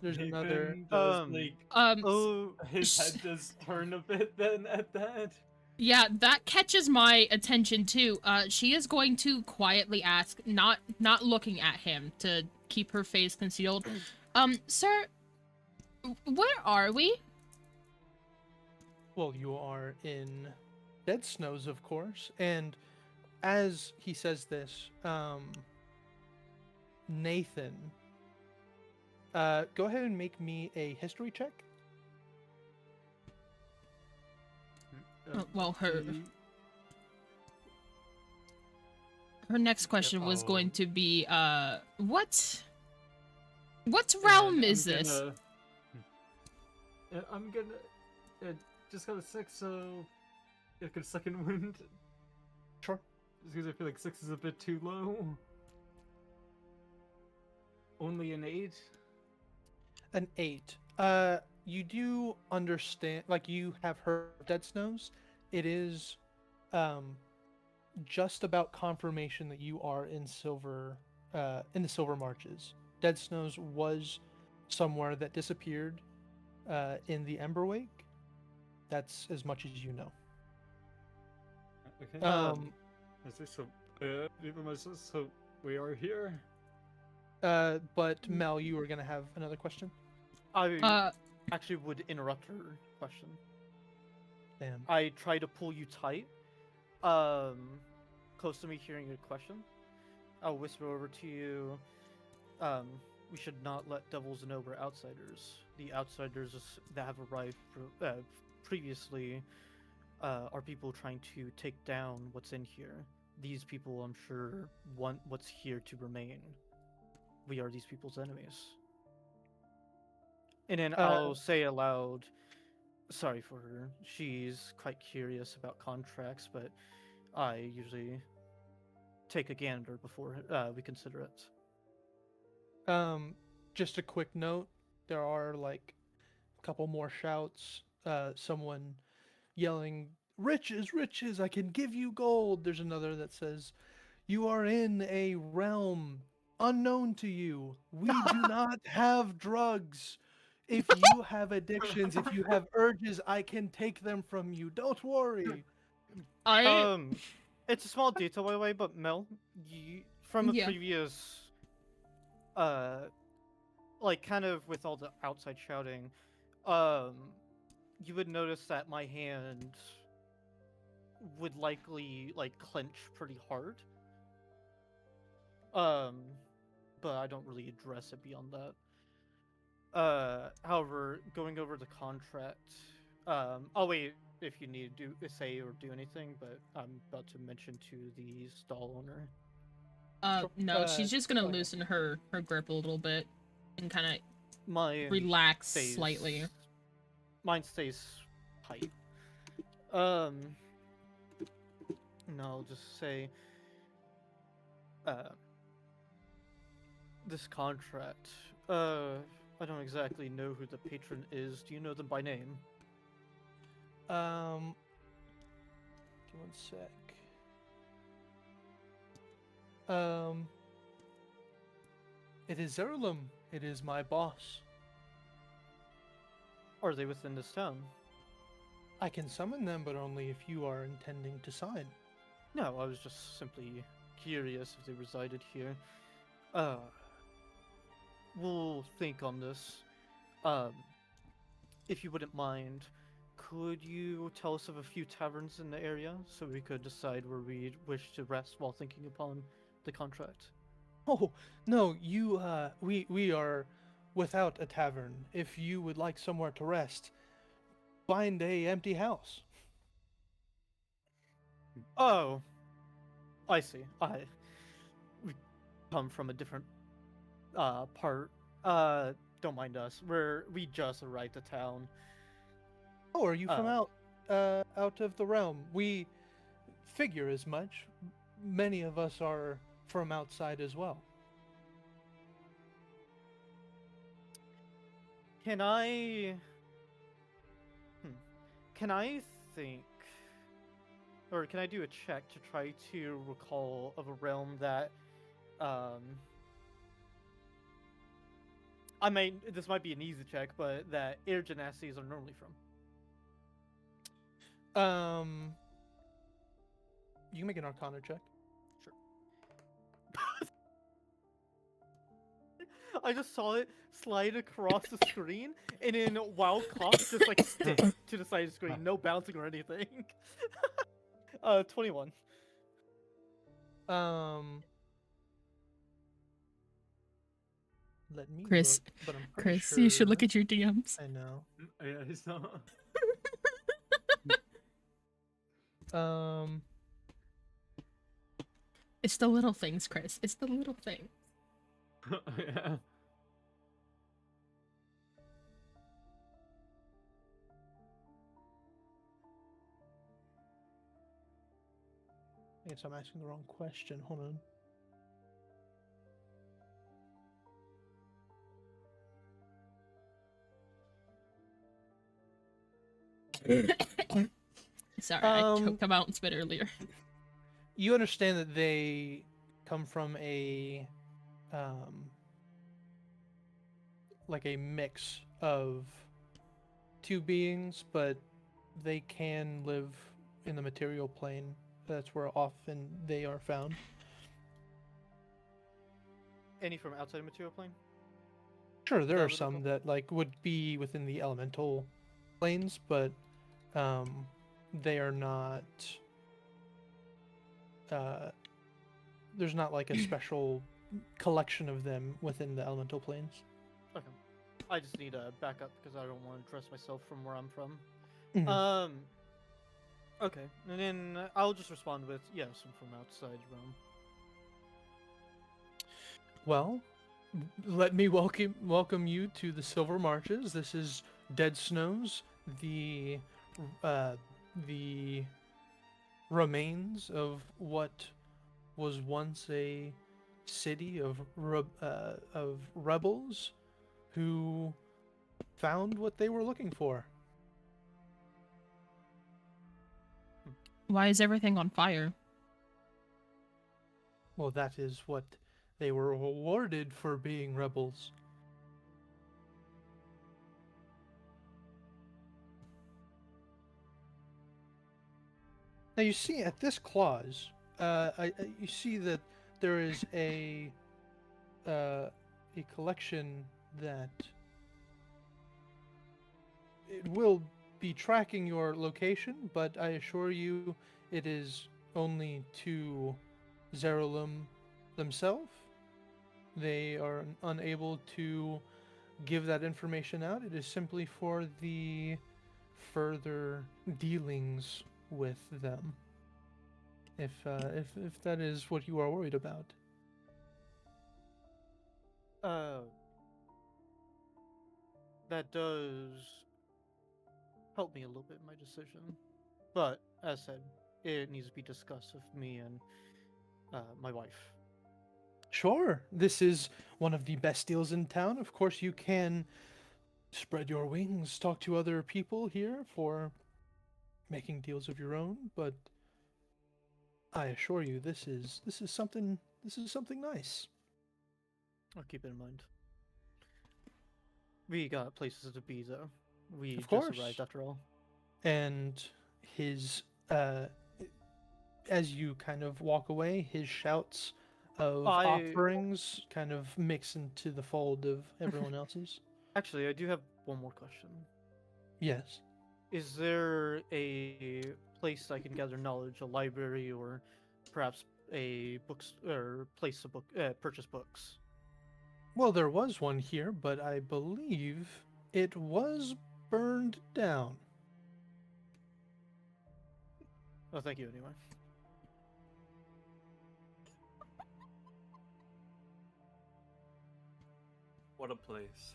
There's another. Nathan does, Oh, his head does turn a bit then at that. Yeah, that catches my attention too. She is going to quietly ask, not looking at him, to keep her face concealed. Sir, where are we? Well, you are in Dead Snows, of course. And as he says this, Nathan, go ahead and make me a history check. Well, her next question was going to be, what realm is this? I'm gonna just got a 6, so like a second wind. Sure. Just because I feel like 6 is a bit too low. Only an 8. An 8. You do understand, like you have heard of Dead Snows. It is just about confirmation that you are in in the Silver Marches. Dead Snows was somewhere that disappeared in the Emberwake. That's as much as you know. Okay. I say so. Even myself, so we are here. But Mel, you were gonna have another question. I actually would interrupt her question. Damn. I try to pull you tight, close to me hearing your question. I'll whisper over to you, we should not let devils know we're outsiders. The outsiders that have arrived previously are people trying to take down what's in here. These people, I'm sure, want what's here to remain. We are these people's enemies. And then I'll say aloud, sorry for her. She's quite curious about contracts, but I usually take a gander before we consider it. Just a quick note. there are like a couple more shouts. Someone yelling, "Riches, riches! I can give you gold." There's another that says, "You are in a realm unknown to you. We do not have drugs. If you have addictions, if you have urges, I can take them from you. Don't worry." I It's a small detail, by the way, but Mel, from a Yeah. previous, uh, like, kind of with all the outside shouting, um, you would notice that my hand would likely, like, clench pretty hard. But I don't really address it beyond that. However, going over the contract, I'll wait if you need to say or do anything, but I'm about to mention to the stall owner. no, she's just gonna go ahead. loosen her grip a little bit and kind of Mine relax stays, slightly. Mine stays tight. No, I'll just say, this contract. I don't exactly know who the patron is. Do you know them by name? Give me one sec. It is Zerlum. It is my boss. Are they within this town? I can summon them, but only if you are intending to sign. No, I was just simply curious if they resided here. We'll think on this. If you wouldn't mind, could you tell us of a few taverns in the area so we could decide where we'd wish to rest while thinking upon the contract? Oh, no, we are without a tavern. If you would like somewhere to rest, find a empty house. Oh, I see. We come from a different part. Don't mind us. We just arrived to town. Oh, are you from out of the realm? We figure as much. Many of us are from outside as well. Can I think, or can I do a check to try to recall of a realm that, this might be an easy check, but that air genasies are normally from? You can make an Arcana check. Sure. I just saw it slide across the screen, and in WoW Cock just like stick to the side of the screen, no bouncing or anything. 21. Let me Chris, look, but I'm pretty Chris, you should look sure- at your DMs. I know. Yeah, it's not. It's the little things, Chris. It's the little things. Yeah. I guess I'm asking the wrong question. Hold on. Sorry, I choked them out and spit earlier. You understand that they come from like a mix of two beings, but they can live in the material plane. That's where often they are found. Any from outside material plane? Sure, there that are what they're some called? that like would be within the elemental planes, but they are not. There's not like a special collection of them within the elemental planes. Okay. I just need a backup because I don't want to dress myself from where I'm from. Mhm. Okay, and then I'll just respond with yes, I'm from outside realm. Well, let me welcome you to the Silver Marches. This is Dead Snows, the remains of what was once a city of rebels who found what they were looking for. Why is everything on fire? Well, that is what they were awarded for being rebels. Now you see at this clause, you see that there is a collection that it will be tracking your location, but I assure you it is only to Zerulum themselves. They are unable to give that information out. It is simply for the further dealings with them. If that is what you are worried about. That does help me a little bit in my decision. But, as said, it needs to be discussed with me and my wife. Sure, this is one of the best deals in town. Of course, you can spread your wings, talk to other people here for making deals of your own, but I assure you, this is something nice. I'll keep it in mind. We got places to be, though. We Of just course. arrived after all. And his as you kind of walk away, his shouts of offerings kind of mix into the fold of everyone else's. Actually, I do have one more question. Yes. Is there a place I can gather knowledge, a library, or perhaps a books or place to purchase books? Well, there was one here, but I believe it was burned down. Oh, thank you anyway. What a place.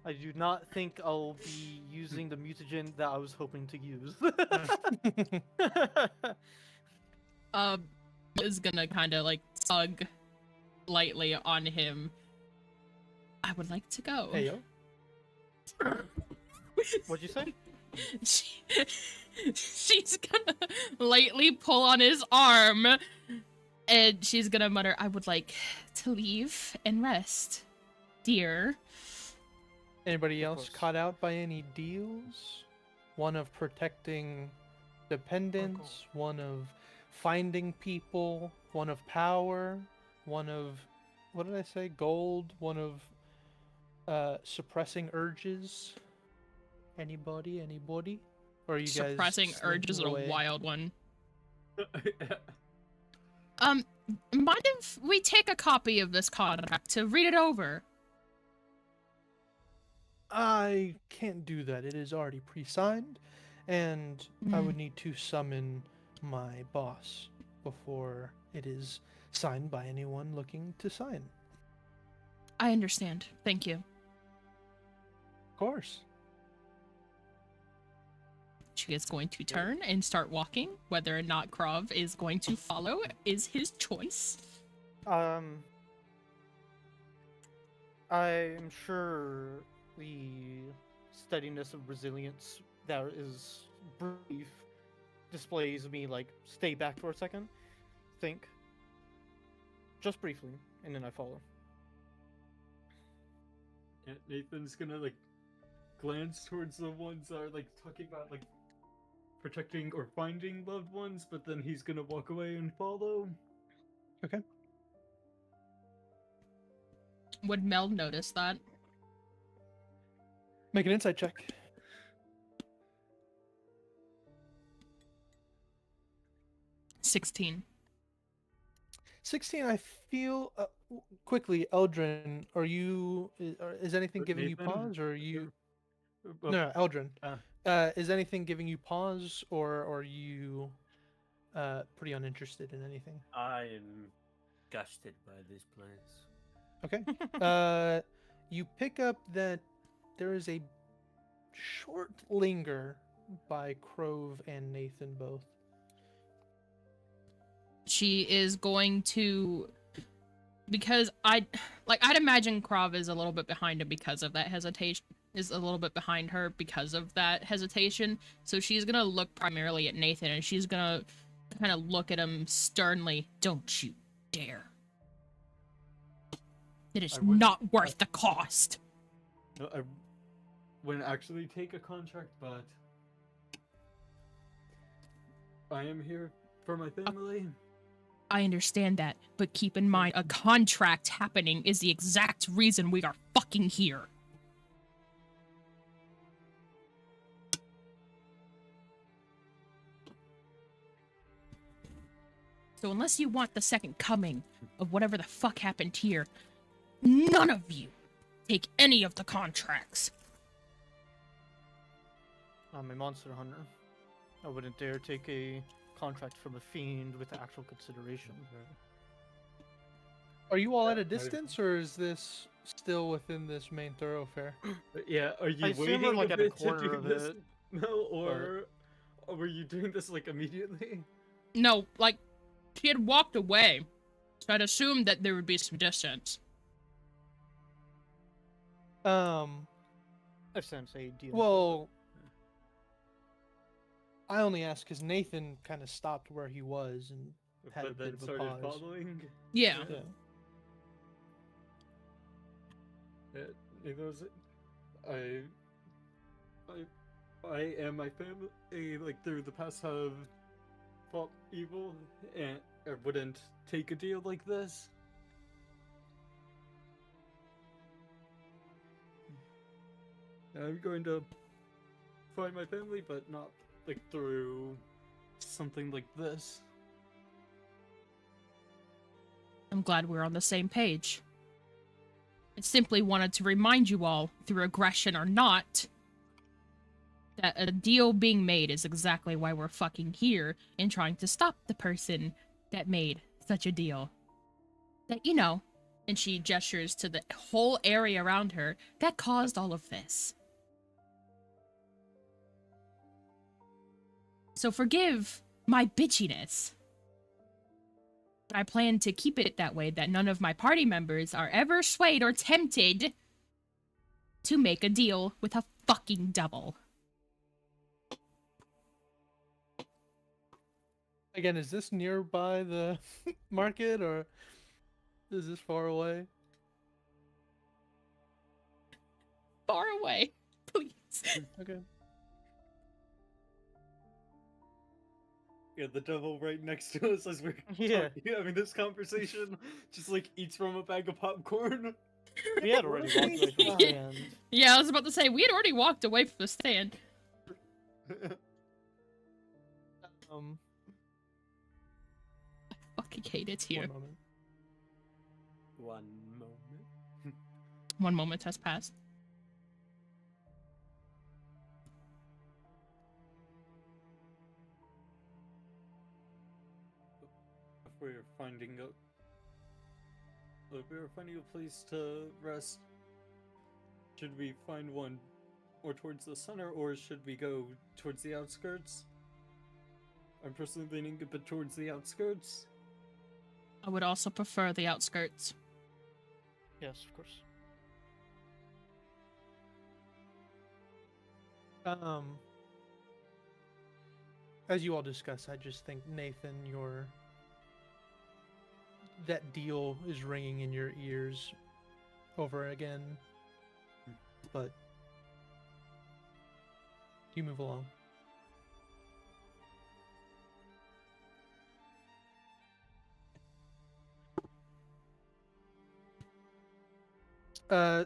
I do not think I'll be using the mutagen that I was hoping to use. Is gonna kind of like tug lightly on him. I would like to go. Hey, yo. What'd you say? She's gonna lightly pull on his arm, and she's gonna mutter, "I would like to leave and rest, dear." Anybody Of else course. caught out by any deals? One of protecting dependents, one of finding people, one of power, one of, what did I say, gold, one of suppressing urges. Anybody? Or are you guys Suppressing urges is slinking a away? wild one. Mind if we take a copy of this contract to read it over? I can't do that. It is already pre-signed, and I would need to summon my boss before it is signed by anyone looking to sign. I understand. Thank you. Of course. She is going to turn and start walking. Whether or not Krovv is going to follow is his choice. I'm sure the steadiness and resilience that is brief displays me like stay back for a second, think, just briefly, and then I follow. Yeah, Nathan's gonna like glance towards the ones that are like talking about like protecting or finding loved ones, but then he's gonna walk away and follow. Okay. Would Mel notice that? Make an insight check. 16. 16, I feel... quickly, Eldrin, are you... Is anything giving you Nathan? pause, or are you... Well, No, Eldrin. uh. Is anything giving you pause, or are you pretty uninterested in anything? I am gusted by this place. Okay. You pick up that there is a short linger by Krovv and Nathin both. She is going to, because I'd imagine Krovv is a little bit behind him because of that hesitation. is a little bit behind her because of that hesitation. So she's gonna look primarily at Nathan, and she's gonna kind of look at him sternly. Don't you dare. It is I wouldn't- not worth the cost. No, I wouldn't actually take a contract, but I am here for my family. I understand that, but keep in mind, a contract happening is the exact reason we are fucking here. So unless you want the second coming of whatever the fuck happened here, none of you take any of the contracts. I'm a monster hunter. I wouldn't dare take a contract from a fiend with actual consideration. Are you all at a distance, or is this still within this main thoroughfare? But yeah, are you I assume waiting we're, like, a at a bit to corner do of this, it, Mel, or were you doing this like immediately? No, like, she had walked away, so I'd assume that there would be some distance. I sense a deal. Well, I only asked because Nathan kind of stopped where he was and had a But bit then of a started pause. following. Yeah. Yeah. Neither was it. I and my family, like through the past, have fought evil, and I wouldn't take a deal like this. I'm going to find my family, but not like through something like this. I'm glad we're on the same page. I simply wanted to remind you all, through aggression or not, that a deal being made is exactly why we're fucking here and trying to stop the person that made such a deal. That, you know, and she gestures to the whole area around her that caused all of this. So forgive my bitchiness. But I plan to keep it that way, that none of my party members are ever swayed or tempted to make a deal with a fucking devil. Again, is this nearby the market, or is this far away? Far away, please. Okay. Yeah, the devil right next to us as we're Yeah. having this conversation, just like eats from a bag of popcorn. We had already walked away from the Yeah. stand. Yeah, I was about to say, we had already walked away from the stand. Um, Fucking hate it here. one moment. One moment. 1 moment has passed. If we're finding a place to rest, should we find one more towards the center, or should we go towards the outskirts? I'm personally leaning a bit towards the outskirts. I would also prefer the outskirts. Yes, of course. As you all discuss, I just think, Nathan, that deal is ringing in your ears over again. But you move along.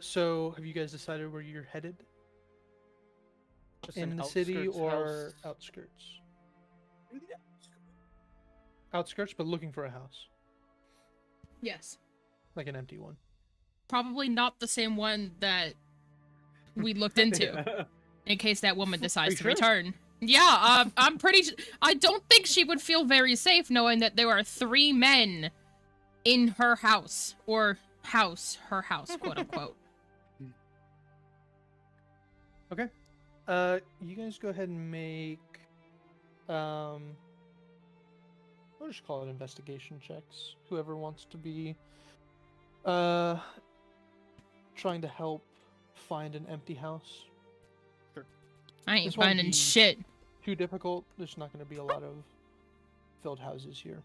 So have you guys decided where you're headed? Just In an the city outskirts or house. outskirts? Outskirts, but looking for a house, Yes. like an empty one. Probably not the same one that we looked into, Yeah. in case that woman decides you to sure? return. Yeah, I'm pretty I don't think she would feel very safe knowing that there are 3 men in her house. Or her house, quote unquote. Okay. You guys go ahead and make, I'll just call it investigation checks. Whoever wants to be, trying to help find an empty house. I ain't This won't finding be- shit. Too difficult. There's not going to be a lot of filled houses here.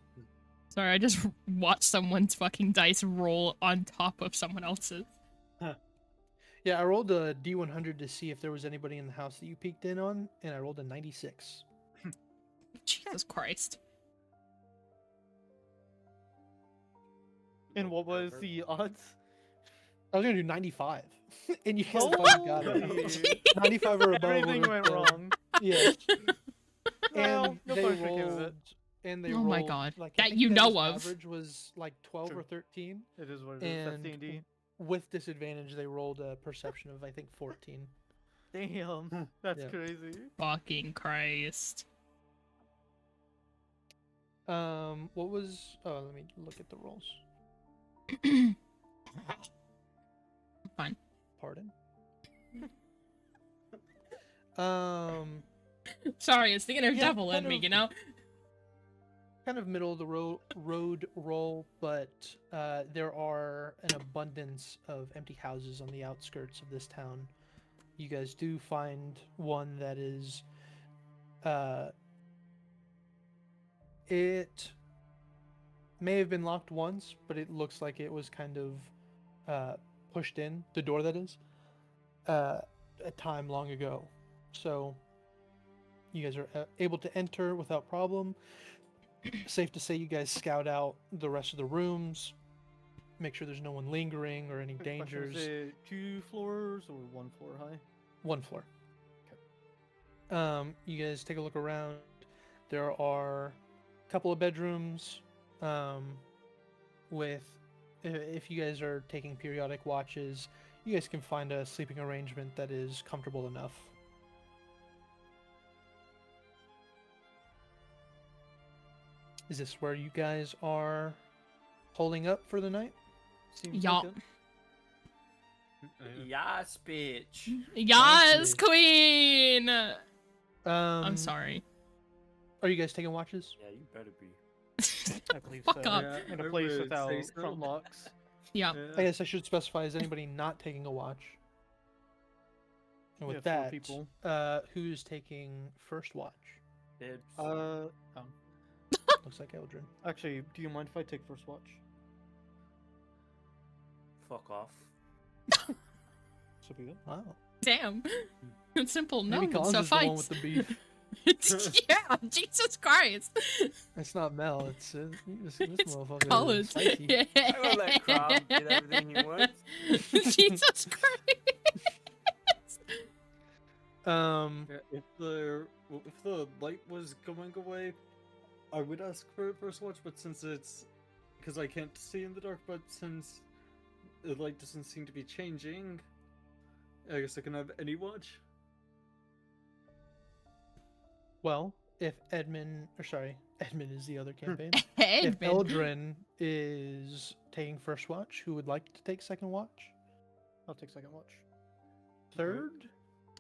Sorry, I just watched someone's fucking dice roll on top of someone else's. Yeah, I rolled a D100 to see if there was anybody in the house that you peeked in on, and I rolled a 96. Jesus Christ. And what was the odds? I was gonna do 95, and you guys fucking got it. 95 or above. Everything would've went been- wrong. Yeah. Well, And no they punishment came of it. rolled. And they Oh my rolled, God. like, I That think you their know of. Average was like 12 True. or 13. It is what it is. That's And D&D. with disadvantage, they rolled a perception of I think 14. Damn, that's Yeah. crazy. Fucking Christ. What was? Oh, let me look at the rolls. Fine. Pardon. Um, Sorry, it's the inner Yeah, devil in kind me, of- you know? kind of middle of the road roll, but there are an abundance of empty houses on the outskirts of this town. You guys do find one that is, it may have been locked once, but it looks like it was kind of pushed in, the door that is, a time long ago. So you guys are able to enter without problem. Safe to say you guys scout out the rest of the rooms, make sure there's no one lingering or any Quick question, dangers. is it 2 floors or 1 floor high? One floor. You guys take a look around. There are a couple of bedrooms. With, if you guys are taking periodic watches, you guys can find a sleeping arrangement that is comfortable enough. Is this where you guys are holding up for the night? Seems Yeah. like it. Yes, bitch. Yes, dude. queen! I'm I'm sorry. Are you guys taking watches? Yeah, you better be. I believe Fuck so. up. Yeah, In I a place would without say so. front locks. Yeah. I guess I should specify, is anybody not taking a watch? And with Yeah, 4 that, people. who's taking first watch? Dibs. Looks like Eldrin. Actually, do you mind if I take first watch? Fuck off. So be it. Wow. Damn. Simple, no, Maybe Collins is the one with suffice. the beef. Yeah, Jesus Christ. It's not Mel, it's this motherfucker. Collins. Is spicy. I will let Krovv get everything he wants. Jesus Christ. Yeah, if the light was going away, I would ask for first watch, but since it's because I can't see in the dark, but since the light doesn't seem to be changing, I guess I can have any watch. Well, if Edmund is the other campaign. Hey, If Eldrin is taking first watch, who would like to take second watch? I'll take second watch. Third?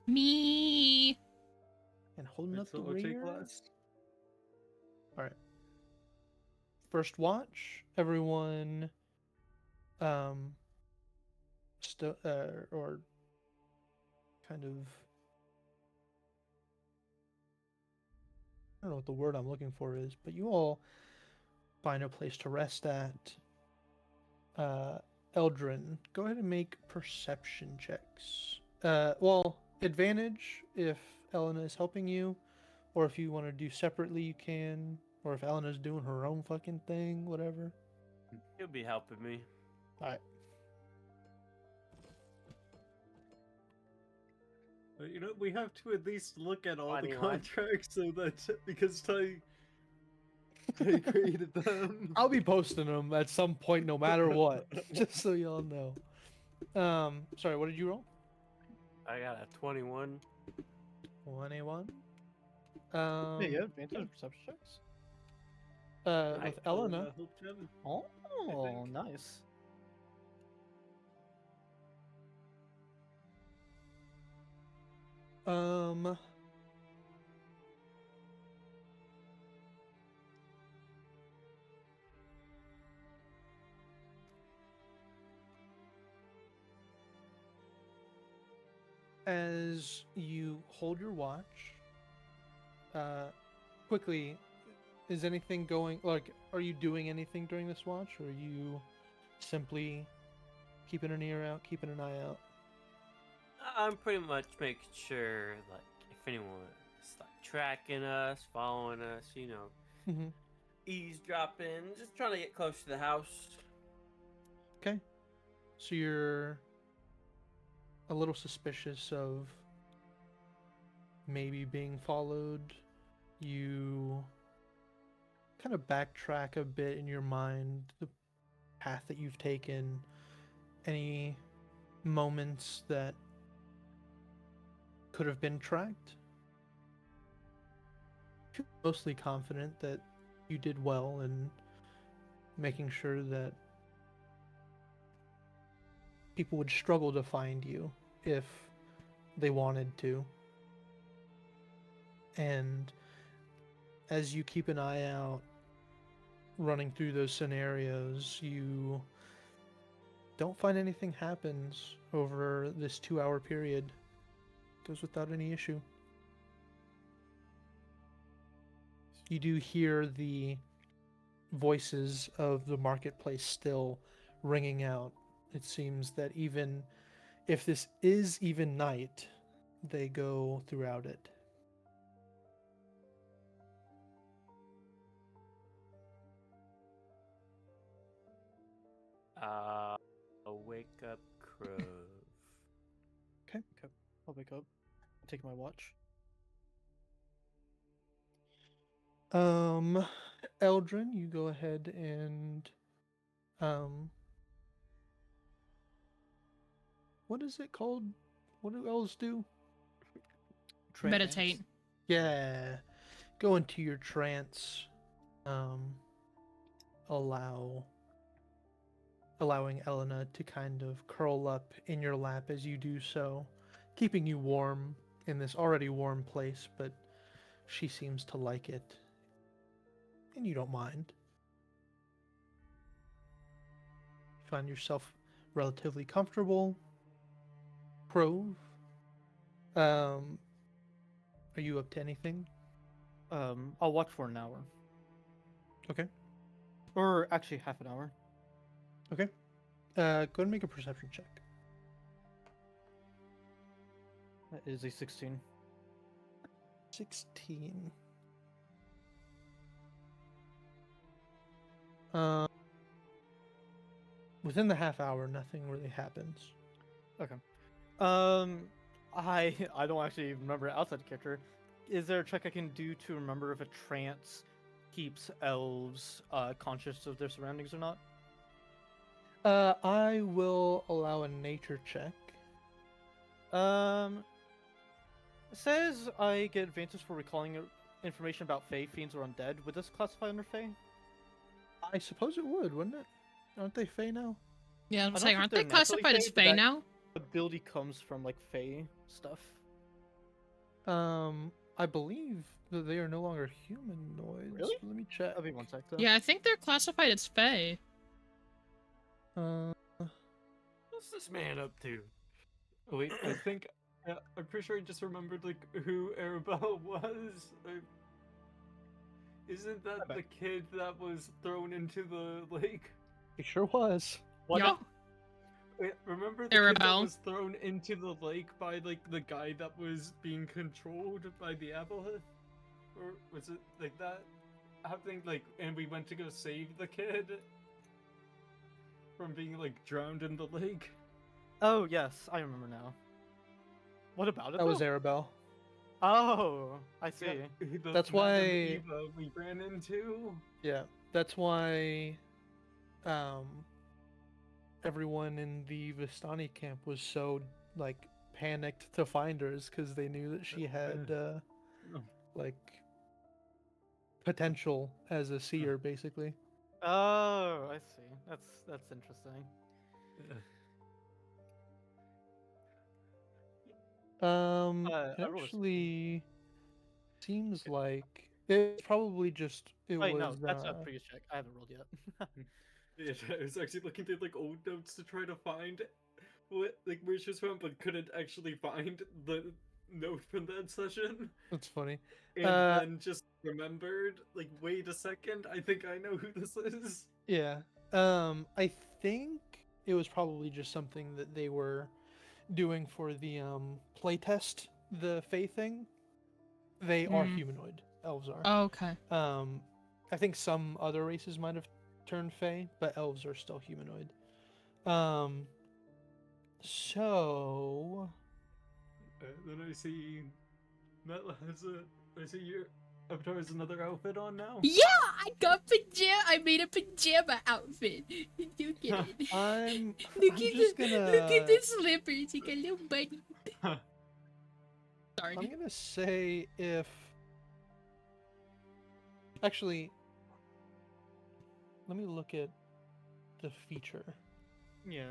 Me. And holding up the So I'll take rear? last. Alright. First watch, everyone or kind of, I don't know what the word I'm looking for is, but you all find a place to rest at. Eldrin, go ahead and make perception checks. Well, advantage if Elena is helping you, or if you want to do separately, you can. Or if Elena's doing her own fucking thing, whatever. He'll be helping me. Alright. You know, we have to at least look at all the 21. contracts so that because Ty created them. I'll be posting them at some point, no matter what. Just so y'all know. Sorry, what did you roll? I got a 21. 1A1. Yeah, you have advantage perception checks? With Elena. Help Jen. Oh, think. nice. Um. as you hold your watch, quickly, is anything going, like, are you doing anything during this watch, or are you simply keeping an ear out, keeping an eye out? I'm pretty much making sure, like, if anyone is like tracking us, following us, Mm-hmm. eavesdropping, just trying to get close to the house. Okay. So you're a little suspicious of maybe being followed. You kind of backtrack a bit in your mind, the path that you've taken, any moments that could have been tracked. Feel mostly confident that you did well in making sure that people would struggle to find you if they wanted to. And as you keep an eye out, running through those scenarios, you don't find anything happens over this 2-hour period. Goes without any issue. You do hear the voices of the marketplace still ringing out. It seems that even if this is even night, they go throughout it. I'll wake up Krovv. Okay. Okay, I'll wake up. I'll take my watch. Eldrin, you go ahead and what is it called? What do elves do? Meditate. Yeah. Go into your trance. Allowing Elena to kind of curl up in your lap as you do so, keeping you warm in this already warm place, but she seems to like it. And you don't mind. You find yourself relatively comfortable. Krovv, are you up to anything? I'll watch for an hour. Okay. Or actually half an hour. Okay. Go ahead and make a perception check. That is a 16. 16. Within the half hour, nothing really happens. Okay. I don't actually remember outside the character. Is there a check I can do to remember if a trance keeps elves conscious of their surroundings or not? I will allow a nature check. It says I get advantage for recalling information about Fey, fiends, or undead. Would this classify under Fey? I suppose it would, wouldn't it? Aren't they Fey now? Yeah, I'm don't saying, think aren't they're they naturally classified as Fey, but Fey that- now? Ability comes from like Fey stuff. I believe that they are no longer humanoids. Really? Let me check. That'll be one sec though. Yeah, I think they're classified as Fey. What's this man up to? Oh, wait, I think I'm pretty sure I just remembered like who Arabelle was. Isn't that the kid that was thrown into the lake? It sure was. What? Yeah. Wait, remember the kid that Arabelle. was thrown into the lake by like the guy that was being controlled by the aboleth? Or was it like that? Happening like, and we went to go save the kid from being like drowned in the lake. Oh yes, I remember now. What about it? That was though? Arabelle. Oh, I see. The That's Madam why- Eva we ran into. Yeah, that's why everyone in the Vistani camp was so like panicked to find her, because they knew that she had like potential as a seer, basically. Oh, I see. That's interesting. It I rolled a actually seems like it's probably just it Wait, was. no, that's a previous check. I haven't rolled yet. Yeah, I was actually looking through like old notes to try to find like where she was from, but couldn't actually find the note from that session, That's funny. and Uh, then just remembered, like, wait a second, I think I know who this is. Yeah. I think it was probably just something that they were doing for the playtest, the Fae thing. They are Mm. humanoid. Elves are. Oh, okay. I think some other races might have turned Fae, but elves are still humanoid. Um, so Then I see Matt has a. I see your Avatar has another outfit on now. Yeah, I got pajama. I made a pajama outfit. Look at it. I'm Look I'm at just the gonna look at the slippers. He got a little bunny. Sorry. I'm gonna say if actually let me look at the feature. Yeah.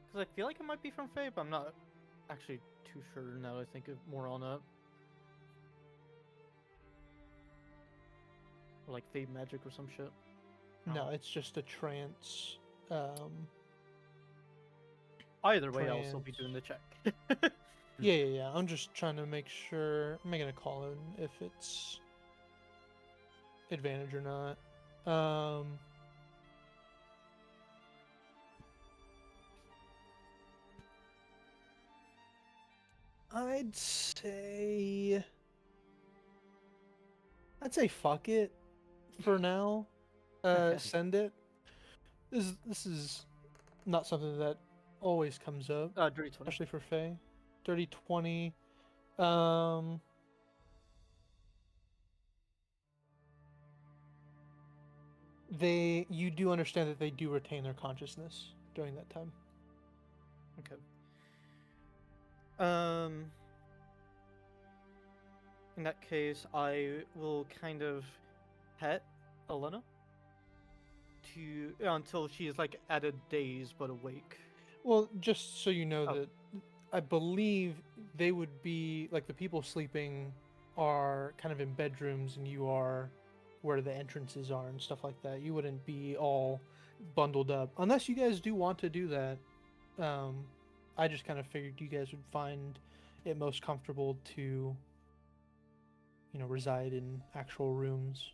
Because I feel like it might be from Fae, but I'm not actually too sure now that I think of more on it. Or like Fae magic or some shit. No, Oh. it's just a trance. Either way, I'll still be doing the check. Yeah. I'm just trying to make sure. I'm making a call in if it's advantage or not. I'd say fuck it for now. Send it. This is not something that always comes up, Dirty 20. especially for Faye. Dirty 20. Um, you do understand that they do retain their consciousness during that time. Okay. In that case, I will kind of pet Elena to until she is like at a daze but awake. Well, just so you know Oh. that I believe they would be like the people sleeping are kind of in bedrooms and you are where the entrances are and stuff like that. You wouldn't be all bundled up unless you guys do want to do that. I just kind of figured you guys would find it most comfortable to, reside in actual rooms.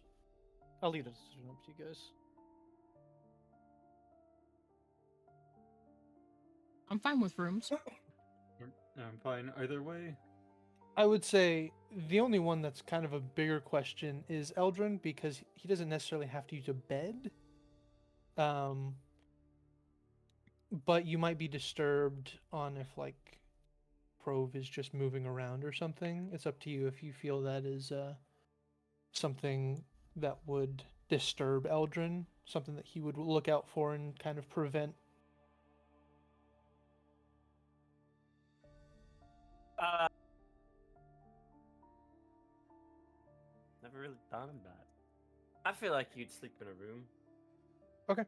I'll leave the decision up to you guys. I'm fine with rooms. I'm fine either way. I would say the only one that's kind of a bigger question is Eldrin because he doesn't necessarily have to use a bed. But you might be disturbed on if like Krovv is just moving around or something. It's up to you if you feel that is something that would disturb Eldrin, something that he would look out for and kind of prevent. Never really thought of that. I feel like you'd sleep in a room. Okay.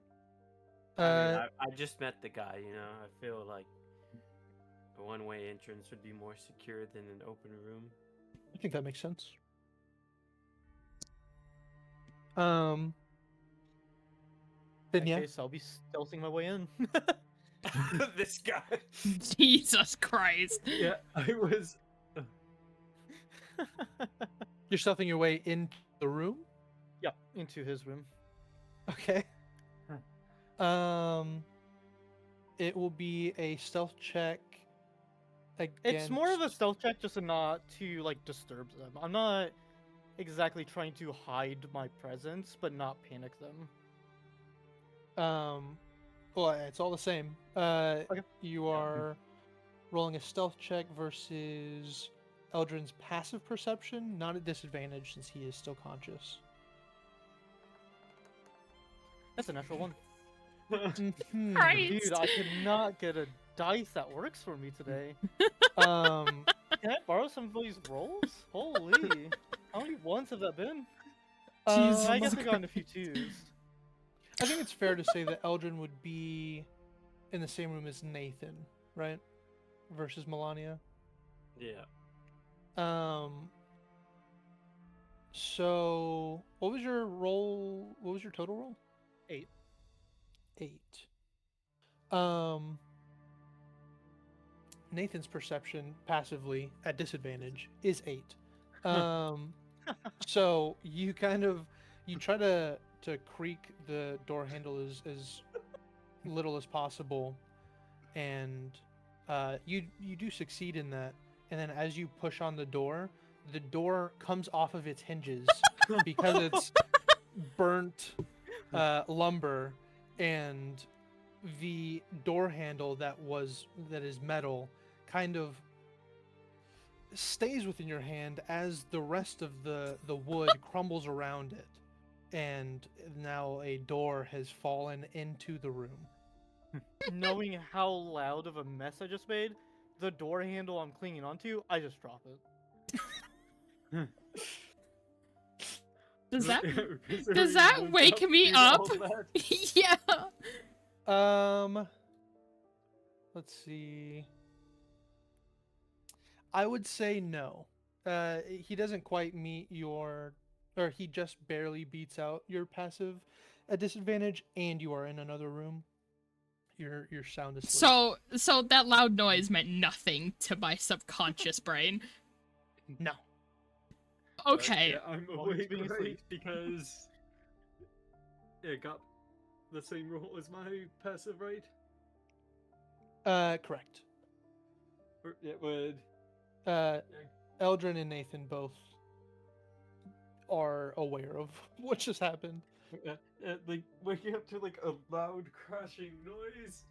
I mean, I just met the guy, I feel like a one-way entrance would be more secure than an open room. I think that makes sense. In Then that yeah. case, I'll be stealthing my way in. This guy. Jesus Christ. Yeah, I was. You're stealthing your way into the room? Yeah, into his room. Okay. It will be a stealth check against... It's more of a stealth check just to not to like disturb them. I'm not exactly trying to hide my presence, but not panic them. Well, it's all the same. Okay. You are rolling a stealth check versus Eldrin's passive perception, not at disadvantage since he is still conscious. That's a natural one. Mhm. Christ. Dude, I cannot get a dice that works for me today. Um, Can I borrow some of these rolls? Holy. How many ones have that been? Jesus I guess I've gotten a few twos. I think it's fair to say that Eldrin would be in the same room as Nathin, right? Versus Melania. Yeah. So what was your roll? What was your total roll? 8. 8. Nathan's perception passively at disadvantage is 8. So you kind of try to creak the door handle as little as possible, and you do succeed in that. And then as you push on the door comes off of its hinges because it's burnt lumber, and the door handle that is metal kind of stays within your hand as the rest of the wood crumbles around it, and now a door has fallen into the room. Knowing how loud of a mess I just made, the door handle I'm clinging onto, I just drop it. Does that Considering you wake woke me did up? all that. Yeah. Let's see. I would say no. He doesn't quite meet or he just barely beats out your passive at disadvantage, and you are in another room. You're sound asleep. So that loud noise meant nothing to my subconscious brain. No. Okay. Yeah, I'm Well, he's awake, being right? asleep. Because it got the same roll as my passive, right? Correct. Or it would. Eldrin and Nathan both are aware of what just happened. Like waking up to like a loud crashing noise,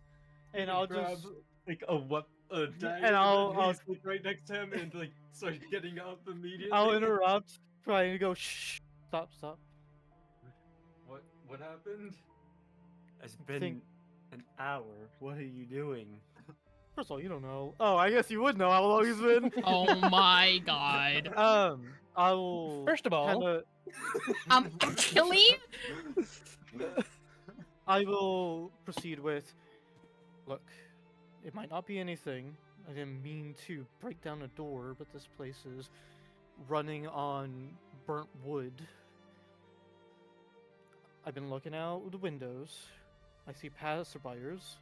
And you I'll grab just like a dagger, and I'll and he's like right next to him, and like start getting up immediately. I'll interrupt, trying to go shh, stop. What happened? It's been Think- an hour. What are you doing? First of all, you don't know. Oh, I guess you would know how long he's been. Oh my god. I will. First of all, kinda, Actually, I will proceed with. Look, it might not be anything. I didn't mean to break down a door, but this place is running on burnt wood. I've been looking out the windows. I see passerbyers.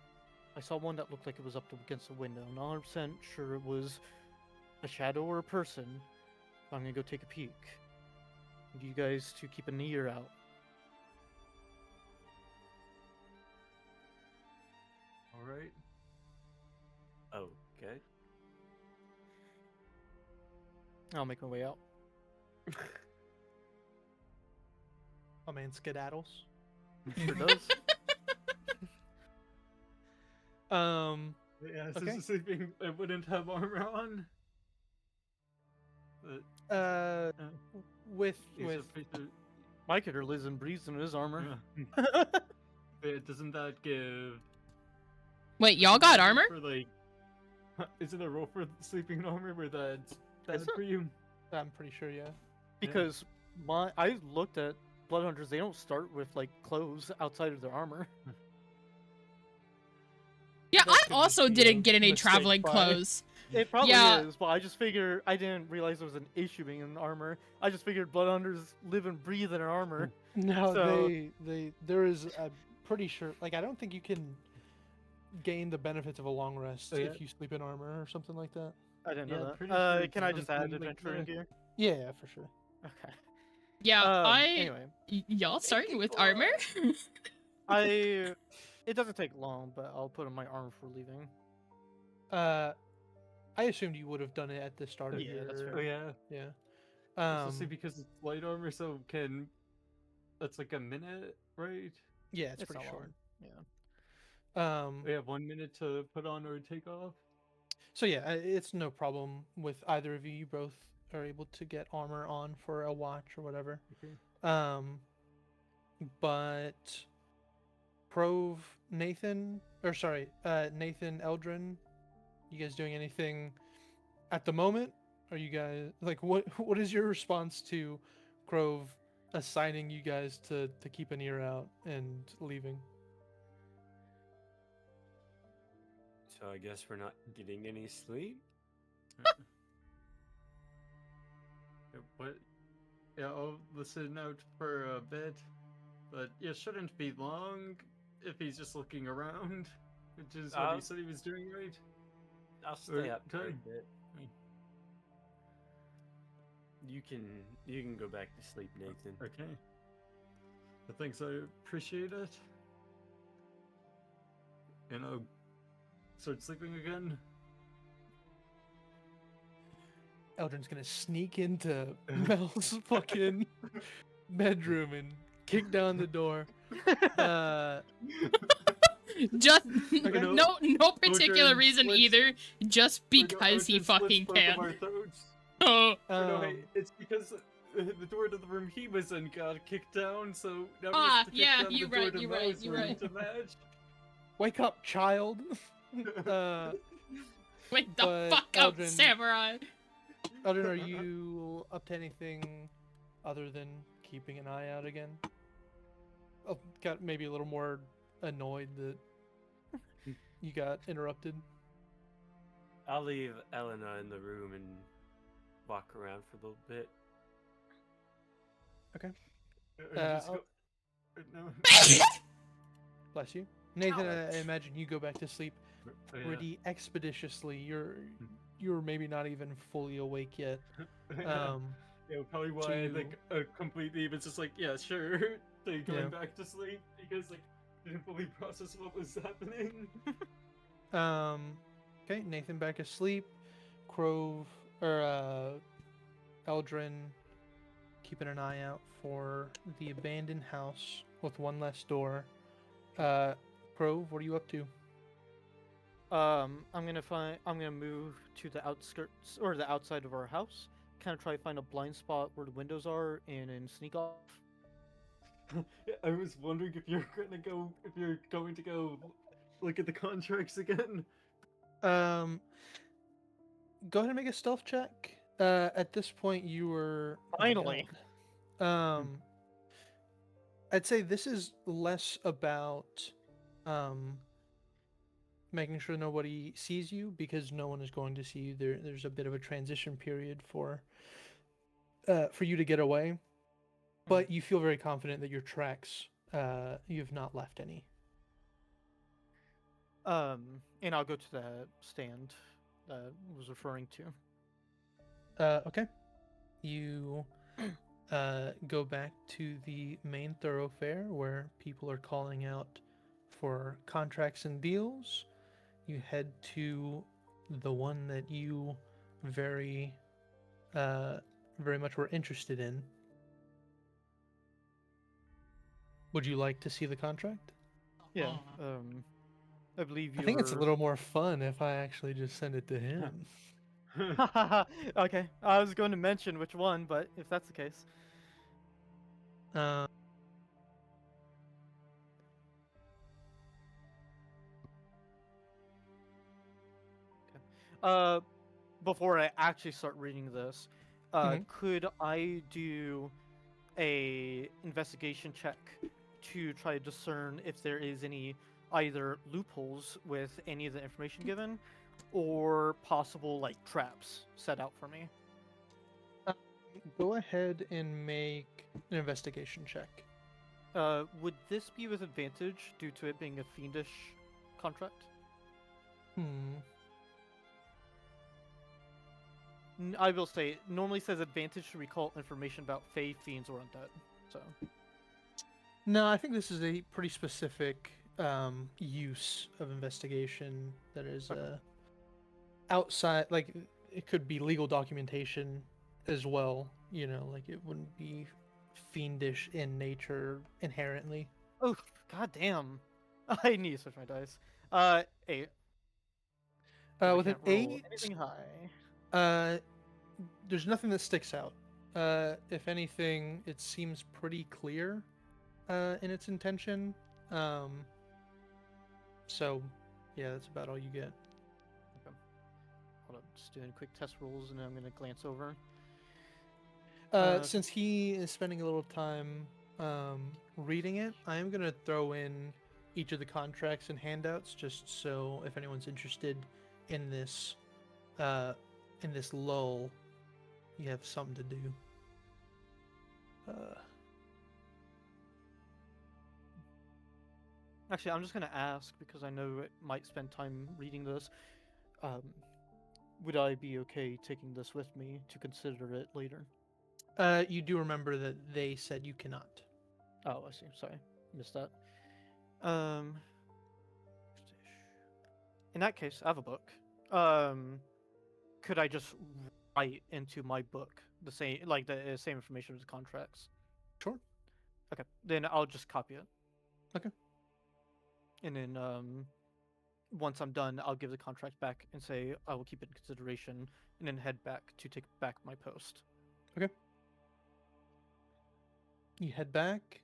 I saw one that looked like it was up against a window. I'm not 100% sure it was a shadow or a person. I'm gonna go take a peek. Need you guys to keep an ear out. All right. Okay. I'll make my way out. my man skedaddles. Sure does. Yeah, Okay. since sleeping, I wouldn't have armor on. But With he's a pretty- My kidder lives and breathes in his armor. yeah. But doesn't that give? wait, y'all got armor? For like, isn't a roll for sleeping in armor where that's bad Is it? for you? I'm pretty sure, yeah. Because I looked at Bloodhunters, they don't start with like clothes outside of their armor. Yeah, That I could also just be a didn't get any mistake traveling by- clothes. It probably Yeah. is, but I just figure I didn't realize there was an issue being in armor. I just figured Bloodhunters live and breathe in armor. No, So- there is. I'm pretty sure. Like, I don't think you can gain the benefits of a long rest Oh, yeah? if you sleep in armor or something like that. I didn't Yeah, know pretty that. sure Can I it's just add something like adventure in that. here? Yeah, for sure. Okay. Yeah, Anyway, y'all starting with armor? it doesn't take long, but I'll put on my armor for leaving. I assumed you would have done it at the start of Yeah, your. that's fair. Oh yeah. Yeah. Especially because it's light armor, so that's like a minute, right? Yeah, it's It's pretty not short. long. Yeah. We have 1 minute to put on or take off. So yeah, it's no problem with either of you. You both are able to get armor on for a watch or whatever. Okay. But Krovv, Nathan, Nathan, Eldrin, you guys doing anything at the moment? Are you guys like what is your response to Krovv assigning you guys to keep an ear out and leaving? So I guess we're not getting any sleep. What? Yeah, I'll listen out for a bit, but it shouldn't be long if he's just looking around, which is what he said he was doing, right? I'll stay up for a time. bit. You can go back to sleep, Nathan. Okay. Thanks, I appreciate it. And I'll start sleeping again. Eldrin's gonna sneak into Mel's fucking bedroom and kick down the door. Just Okay. no particular Eldrin reason splits- either. Just because he Eldrin splits fucking both of can. our throats. Oh. No, Um, hey, it's because the door to the room he was in got kicked down, so now Ah, we have yeah, to kick down you're the door right, to you're right, Mel's you're room right. to match. wake up, child. Wake the But fuck up, Eldrin- samurai! Eldrin, are you up to anything other than keeping an eye out again? Oh, got maybe a little more annoyed that you got interrupted. I'll leave Elena in the room and walk around for a little bit. Just I'll- go- no. Bless you. Nathan, Ouch. I imagine you go back to sleep Yeah. pretty expeditiously. You're maybe not even fully awake yet. Um, Yeah, probably why I think completely was just like, yeah, sure, they going Yeah. back to sleep because like didn't fully process what was happening. okay, Nathan back asleep. Krovv or Eldrin keeping an eye out for the abandoned house with one less door. Krovv, what are you up to? I'm gonna move to the outskirts or the outside of our house. Kind of try to find a blind spot where the windows are and sneak off. I was wondering if you're going to go look at the contracts again. Go ahead and make a stealth check. At this point, you were Finally. I'd say this is less about making sure nobody sees you because no one is going to see you. There's a bit of a transition period for you to get away, but you feel very confident that your tracks you've not left any. And I'll go to the stand that I was referring to. Okay. You go back to the main thoroughfare where people are calling out for contracts and deals. You head to the one that you very much were interested in. Would you like to see the contract? Yeah. Aw. I believe you. I think it's a little more fun if I actually just send it to him. Okay, I was going to mention which one, but if that's the case. Uh, Before I actually start reading this, Mhm. could I do a investigation check to try to discern if there is any either loopholes with any of the information given, or possible like traps set out for me? Go ahead and make an investigation check. Would this be with advantage due to it being a fiendish contract? I will say, it normally says advantage to recall information about Fey, fiends, or undead. So. No, I think this is a pretty specific use of investigation that is outside. Like, it could be legal documentation as well. You know, like it wouldn't be fiendish in nature inherently. Oh, goddamn! I need to switch my dice. 8. I With an can't roll 8, anything high. there's nothing that sticks out. If anything, it seems pretty clear in its intention. So, yeah, that's about all you get. Hold on, just doing quick test rolls, and then I'm gonna glance over. Since he is spending a little time reading it, I am going to throw in each of the contracts and handouts just so if anyone's interested in this lull, you have something to do. Actually, I'm just gonna ask because I know it might spend time reading this. would I be okay taking this with me to consider it later? You do remember that they said you cannot. Oh, I see. Sorry, missed that. Um, in that case, I have a book. Could I just write into my book the same, like the same information as the contracts? Sure. Okay, then I'll just copy it. Okay. And then once I'm done, I'll give the contract back and say I will keep it in consideration, and then head back to take back my post. Okay. You head back.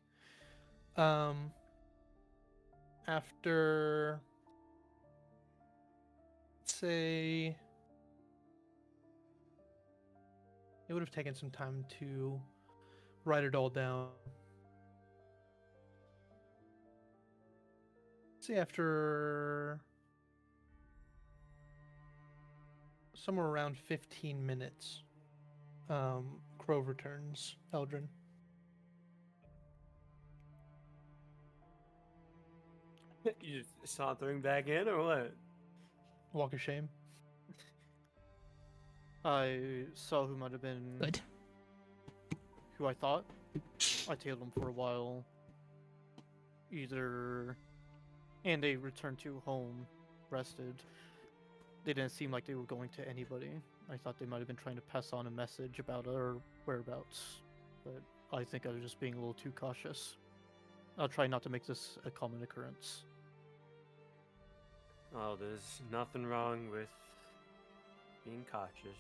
After, say, it would have taken some time to write it all down. Say after somewhere around 15 minutes, Krovv returns. Eldrin. You just sauntering back in, or what? Walk of shame. I saw who might have been Good. who I thought. I tailed them for a while. And they returned to home, rested. They didn't seem like they were going to anybody. I thought they might have been trying to pass on a message about our whereabouts, but I think I was just being a little too cautious. I'll try not to make this a common occurrence. Oh, there's nothing wrong with being cautious.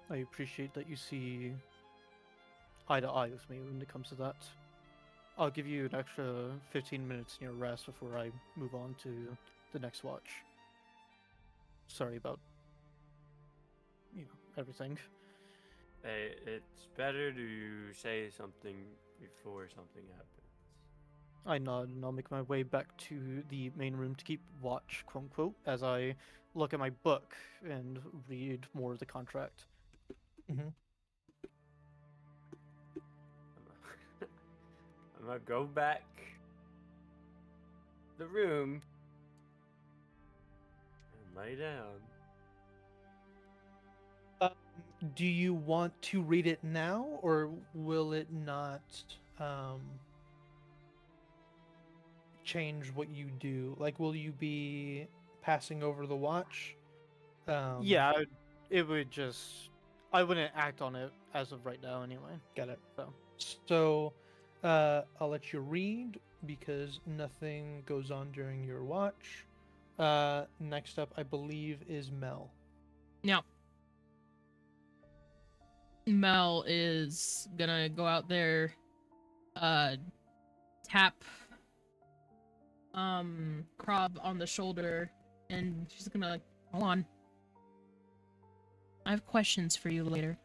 I appreciate that you see eye to eye with me when it comes to that. I'll give you an extra 15 minutes in your rest before I move on to the next watch. Sorry about, everything. Hey, it's better to say something before something happens. I nod and I'll make my way back to the main room to keep watch, quote unquote, as I look at my book and read more of the contract. Mm-hmm. I'm gonna go back the room and lay down. Do you want to read it now, or will it not change what you do? Like, will you be passing over the watch? Yeah, it would just... I wouldn't act on it as of right now anyway. Got it. So, So, I'll let you read because nothing goes on during your watch. Next up, I believe, is Mel. Now, Mel is gonna go out there, tap Krovv on the shoulder, and she's gonna hold on. I have questions for you later.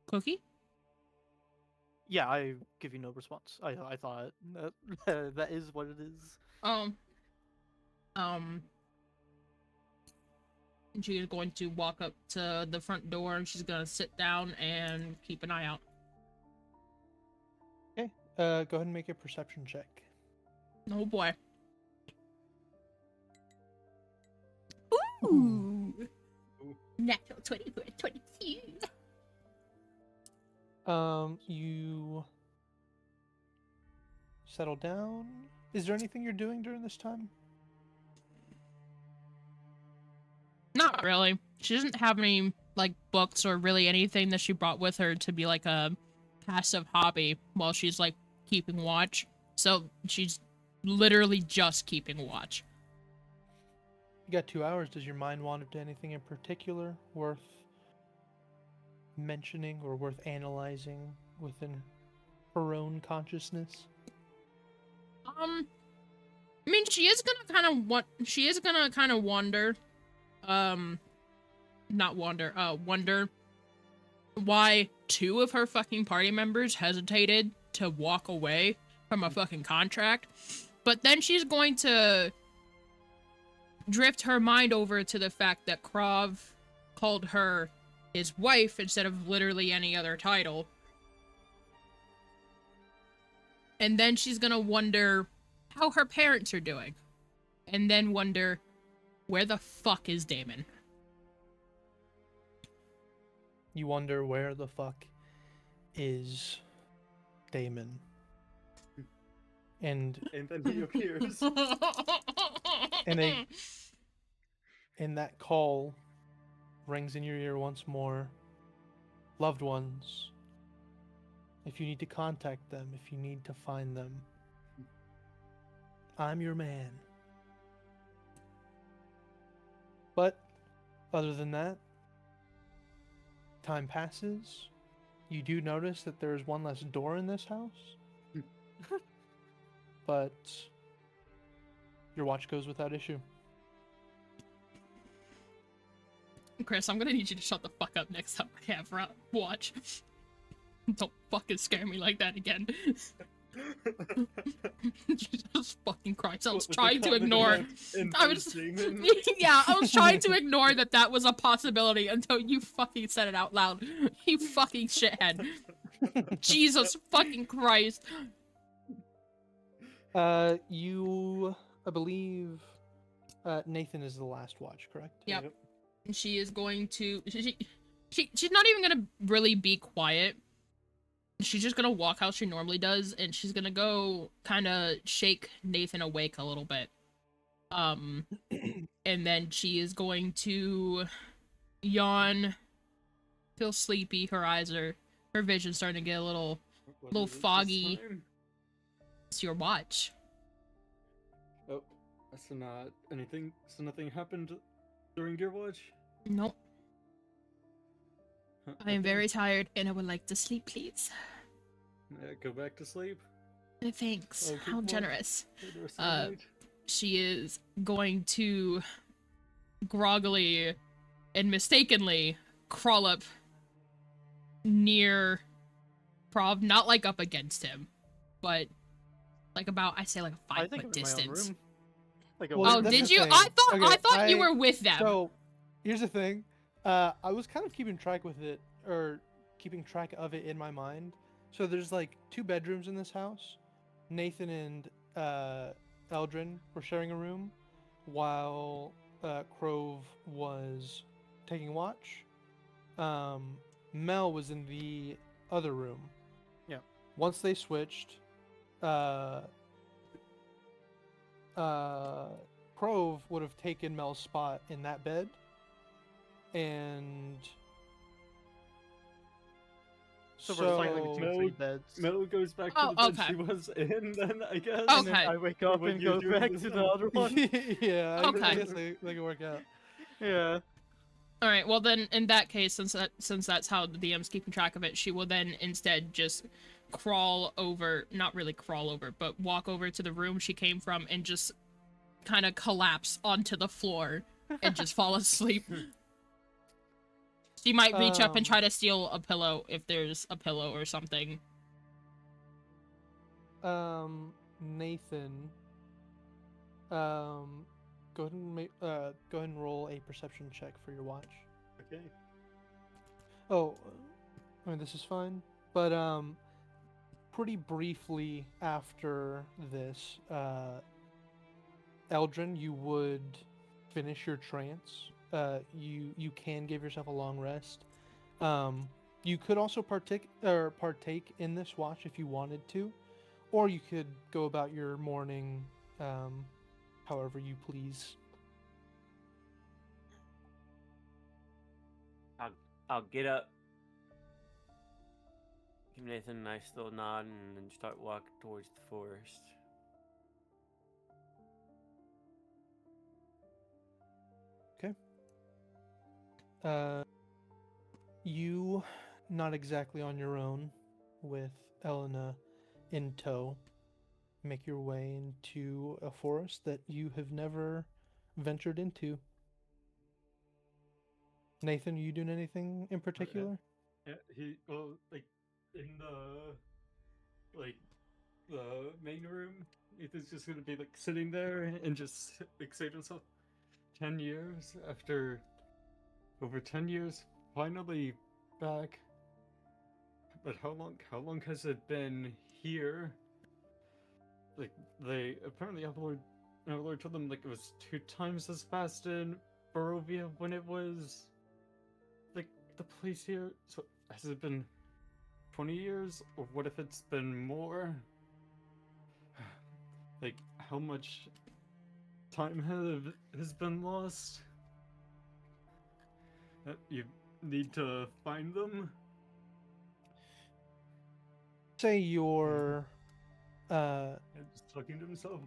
Cookie? yeah, I give you no response. I thought that is what it is. And she is going to walk up to the front door and she's gonna sit down and keep an eye out. Okay. Go ahead and make a perception check. Oh boy. Ooh! Natural 24, 22. You settle down. Is there anything you're doing during this time? Not really. She doesn't have any, like, books or really anything that she brought with her to be, like, a passive hobby while she's, like, keeping watch. So she's literally just keeping watch. You got 2 hours. Does your mind wander to anything in particular worth mentioning or worth analyzing within her own consciousness? I mean, she is gonna kind of wonder, wonder why 2 of her fucking party members hesitated to walk away from a fucking contract. But then she's going to drift her mind over to the fact that Krovv called her his wife instead of literally any other title, And then she's gonna wonder how her parents are doing. And then wonder, where the fuck is Damon? You wonder where the fuck is Damon. And And then he appears. and that call rings in your ear once more. Loved ones, if you need to contact them, if you need to find them, I'm your man. But other than that, time passes. You do notice that there's one less door in this house. But your watch goes without issue. Chris, I'm gonna need you to shut the fuck up next time I have watch. Don't fucking scare me like that again. Jesus fucking Christ, I was trying to ignore. I was, yeah, I was trying to ignore that was a possibility until you fucking said it out loud. You fucking shithead. Jesus fucking Christ. I believe, Nathan is the last watch, correct? Yep. And she is going to, she's not even gonna really be quiet. She's just gonna walk how she normally does, and she's gonna go kind of shake Nathan awake a little bit. And then she is going to yawn, feel sleepy, her vision's starting to get a little foggy. It's your watch. Oh, so not anything. So nothing happened during your watch. Nope. Huh, I am okay. very tired, and I would like to sleep, please. Go back to sleep. Thanks. Oh, How good generous. For the rest of the night. She is going to groggily and mistakenly crawl up near Krovv, not like up against him, but like about, I say like a 5 foot distance. Well, Oh, that's did the you? thing. I thought you I- were with them. So, here's the thing. I was kind of keeping track of it in my mind. So there's like 2 bedrooms in this house. Nathan and Eldrin were sharing a room, while Krovv was taking watch. Mel was in the other room. Yeah. Once they switched, Krovv would have taken Mel's spot in that bed, and So we're cycling between 3 beds. Mel goes back Oh, to the bed okay. she was in, then I guess. Okay. And then I wake up What and you go do back is to the no. other one. yeah, I Okay. guess they can work out. Yeah. All right. Well, then in that case, since that's how the DM's keeping track of it, she will then instead just crawl over, not really crawl over, but walk over to the room she came from and just kind of collapse onto the floor and just fall asleep. She might reach up and try to steal a pillow if there's a pillow or something. Nathan, go ahead and roll a perception check for your watch. Okay. Oh, I mean, this is fine, but pretty briefly after this, Eldrin, you would finish your trance. You can give yourself a long rest. You could also partake in this watch if you wanted to, or you could go about your morning, however you please. I'll get up, give Nathan a nice little nod, and then start walking towards the forest. You, not exactly on your own, with Elena in tow, make your way into a forest that you have never ventured into. Nathan, are you doing anything in particular? Yeah, like in the main room, Ethan's just gonna be like sitting there and just like say to himself, 10 years after over 10 years, finally back. But how long has it been here? like they apparently Overlord told them like it was 2 times as fast in Barovia when it was like the place here. So has it been 20 years, or what if it's been more? Like how much time has been lost? You need to find them. Say you're, And just talking to himself.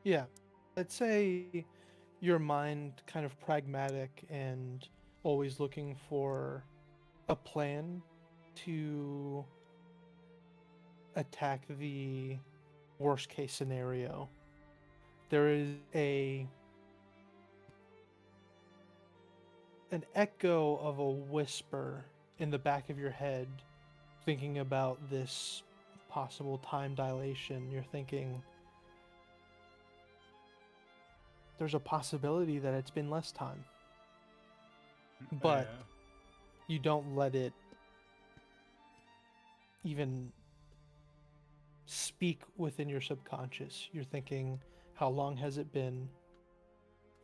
yeah, let's say your mind kind of pragmatic and always looking for a plan to attack the worst case scenario. There is an echo of a whisper in the back of your head thinking about this possible time dilation. You're thinking there's a possibility that it's been less time, but you don't let it even speak within your subconscious. You're thinking, how long has it been?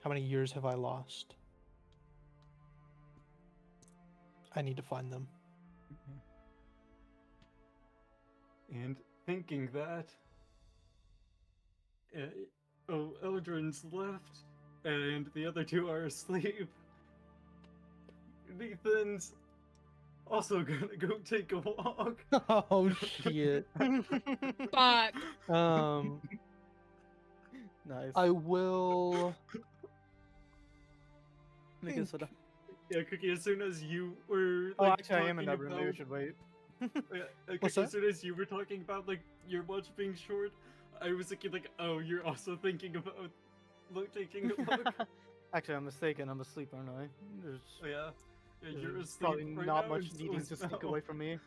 How many years have I lost? I need to find them. And thinking that, Eldrin's left, and the other two are asleep. Nathan's also gonna go take a walk. Oh shit. Fuck. Nice. I will. Make it soda. Yeah, Cookie, as soon as you were Oh, like, actually, I am in that talking room. Maybe we about- should wait. Yeah, What's Cookie, that? as soon as you were talking about like your watch being short, I was thinking like, oh, you're also thinking about taking a look. Actually, I'm mistaken. I'm asleep, aren't I? There's, Oh, yeah. Yeah, you're there's asleep probably right not now, much and so needing is to sneak Val. away from me.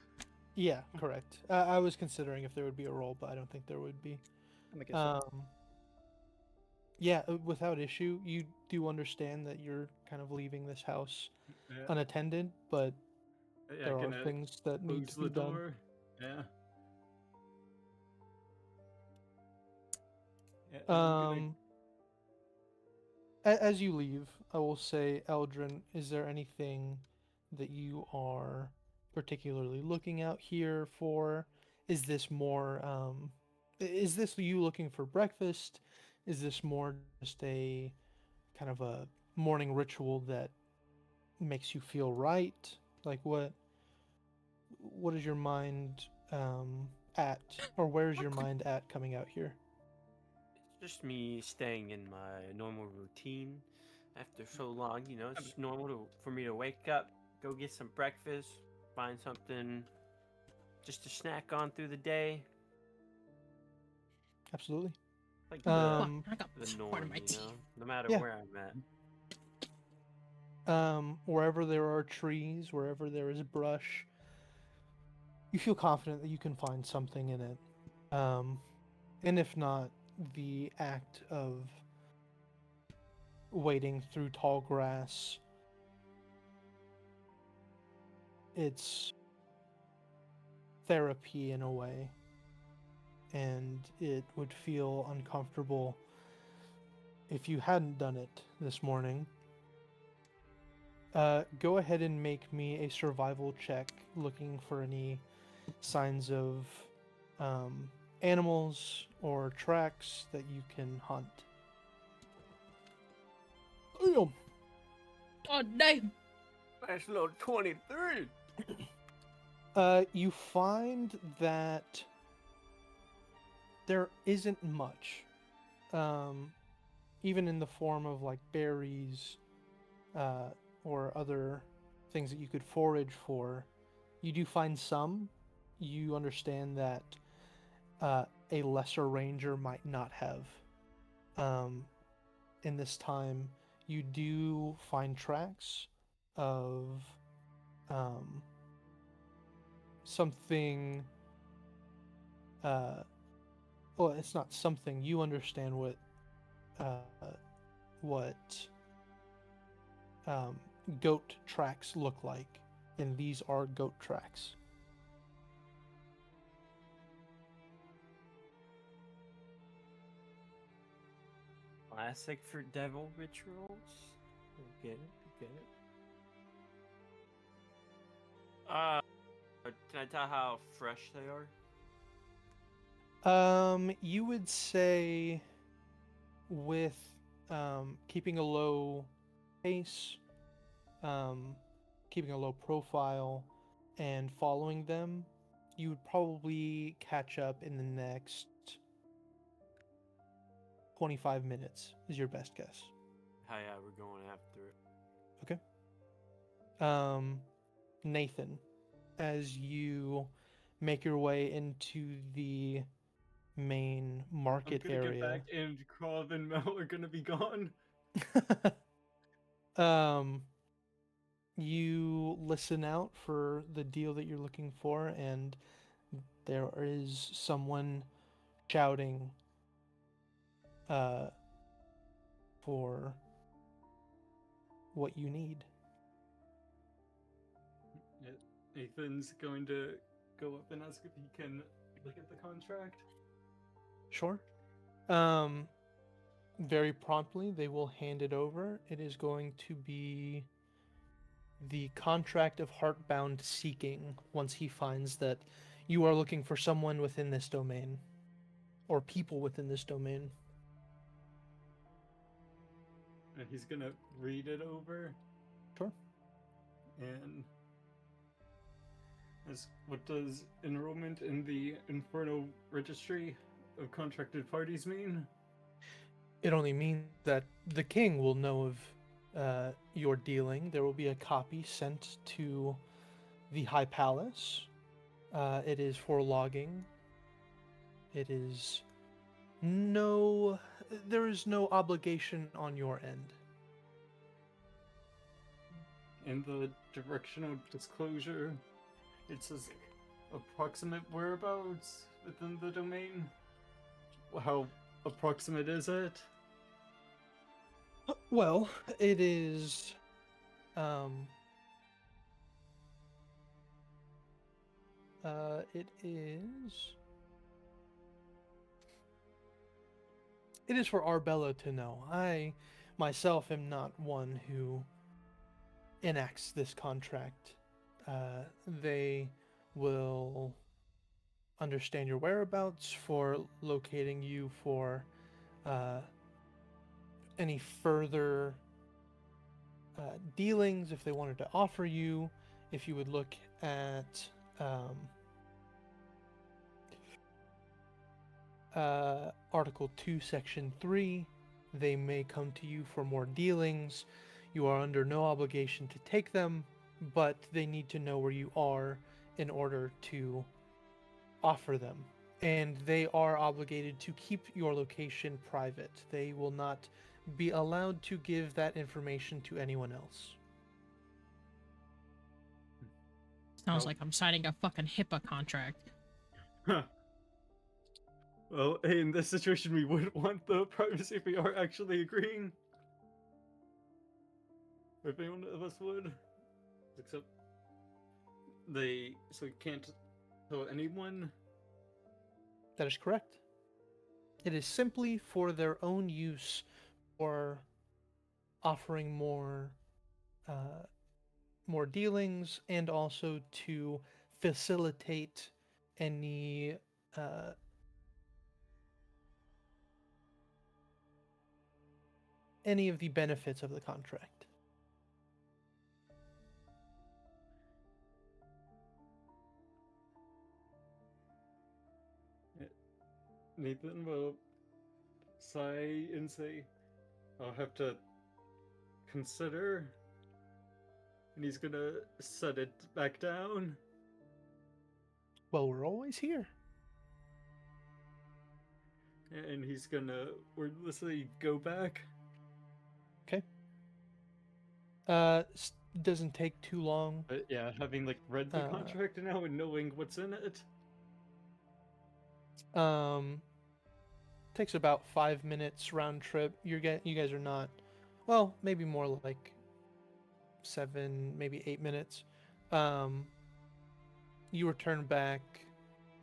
Yeah, correct. I was considering if there would be a roll, but I don't think there would be. Make it soda. Yeah, without issue. You do understand that you're kind of leaving this house Yeah, unattended, but yeah, there are can I things that need close to be the done. door? Yeah. Yeah, and I'm gonna- As you leave, I will say, Eldrin, is there anything that you are particularly looking out here for? Is this more, is this you looking for breakfast? Is this more just a kind of a morning ritual that makes you feel right? Like what is your mind at, or where's your mind at coming out here? It's just me staying in my normal routine after so long. You know, it's just normal for me to wake up, go get some breakfast, find something just to snack on through the day. Absolutely. Like Fuck, Um, I got the part of norm, my you teeth. know, no matter Yeah. where I'm at. Wherever there are trees, wherever there is brush, you feel confident that you can find something in it. And if not, the act of wading through tall grass, it's therapy in a way, and it would feel uncomfortable if you hadn't done it this morning. Go ahead and make me a survival check looking for any signs of animals or tracks that you can hunt. Damn. Oh, damn. Nice little 23. You find that there isn't much, even in the form of like berries, or other things that you could forage for. You do find some. You understand that a lesser ranger might not have. In this time, you do find tracks of something. Well, it's not something. You understand what goat tracks look like, and these are goat tracks. classic for devil rituals. Get it? Get it? Can I tell how fresh they are? You would say with keeping a low pace, keeping a low profile, and following them, you would probably catch up in the next 25 minutes, is your best guess. Hi, yeah, we're going after it. Nathan, as you make your way into the main market I'm gonna get area, back, and Krovv and Mel are gonna be gone. um, you listen out for the deal that you're looking for, and there is someone shouting for what you need. Yeah, Nathan's going to go up and ask if he can look at the contract. Sure. Very promptly, they will hand it over. It is going to be the contract of heartbound seeking once he finds that you are looking for someone within this domain or people within this domain. And he's gonna read it over. Sure. And what does enrollment in the Inferno Registry of Contracted Parties mean? It only means that the king will know of your dealing. There will be a copy sent to the High Palace. It is for logging. It is there is no obligation on your end. In the directional disclosure, it says approximate whereabouts within the domain. How approximate is it? Well, it is it is for Arbella to know. I myself am not one who enacts this contract. They will understand your whereabouts for locating you for any further dealings if they wanted to offer you. If you would look at Article 2, Section 3, they may come to you for more dealings. You are under no obligation to take them, but they need to know where you are in order to offer them. And they are obligated to keep your location private. They will not be allowed to give that information to anyone else. Sounds Oh. like I'm signing a fucking HIPAA contract. Huh. Well, in this situation, we wouldn't want the privacy if we are actually agreeing. If anyone of us would. Except so we can't tell anyone. That is correct. It is simply for their own use or offering more dealings, and also to facilitate any of the benefits of the contract. Nathan will sigh and say, I'll have to consider. And he's gonna set it back down. Well, we're always here. And he's gonna wordlessly go back. Okay. Doesn't take too long. But yeah, having like read the contract now and knowing what's in it. Takes about 5 minutes round trip. You guys are not, well, maybe more like 7, maybe 8 minutes. You return back,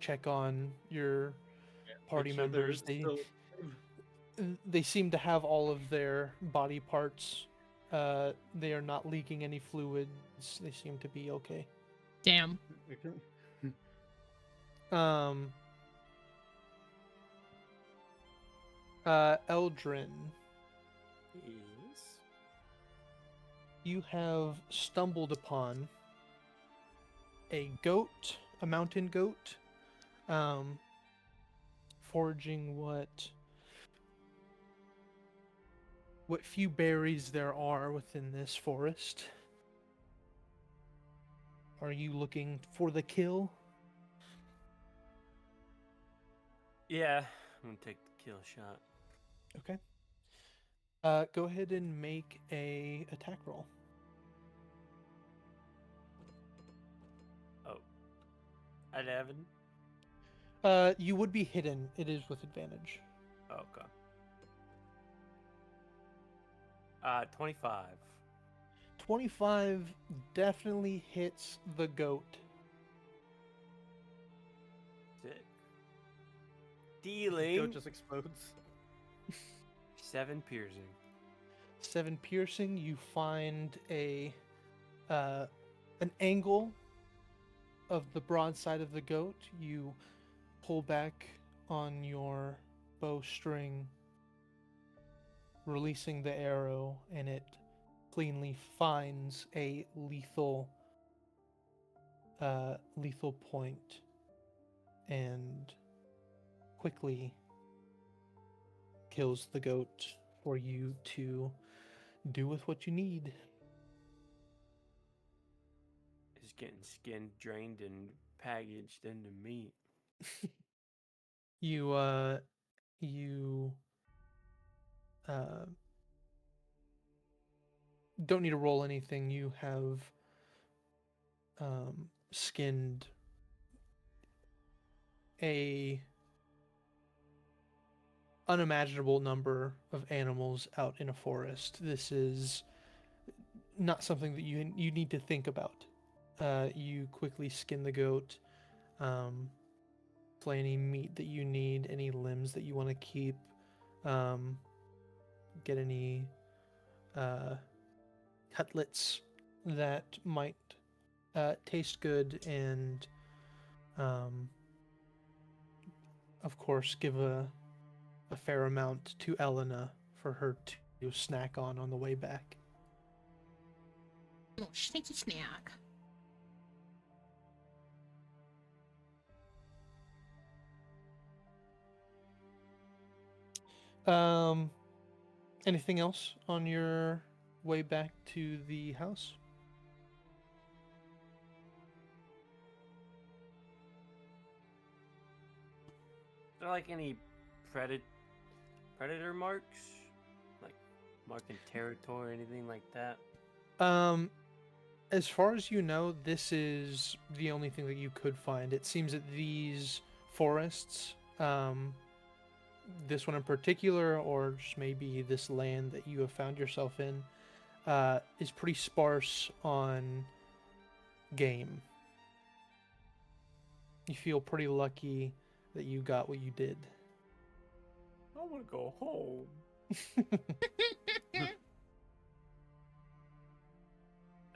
check on your party members. they seem to have all of their body parts. They are not leaking any fluids. They seem to be okay. Damn. Okay. Um, Eldrin, Yes. you have stumbled upon a goat, a mountain goat, um, foraging what few berries there are within this forest. Are you looking for the kill? Yeah, I'm gonna take the kill shot. Okay. Go ahead and make a attack roll. Oh, 11. You would be hidden. It is with advantage. Okay. 25. 25 definitely hits the goat. Sick. Go Dealing just explodes. 7 piercing. 7 piercing. You find an angle of the broadside of the goat. You pull back on your bowstring, releasing the arrow, and it cleanly finds a lethal point and quickly kills the goat for you to do with what you need. Is getting skin drained and packaged into meat. You uh don't need to roll anything. You have skinned a unimaginable number of animals out in a forest. This is not something that you need to think about. You quickly skin the goat, play any meat that you need, any limbs that you want to keep, get any cutlets that might taste good, and um, of course give a fair amount to Elena for her to snack on the way back. Oh, sneaky snack. Um, anything else on your way back to the house? Is there like any predator marks? Like marking territory or anything like that? Um, as far as you know, this is the only thing that you could find. It seems that these forests, this one in particular, or just maybe this land that you have found yourself in, is pretty sparse on game. You feel pretty lucky that you got what you did. I want to go home.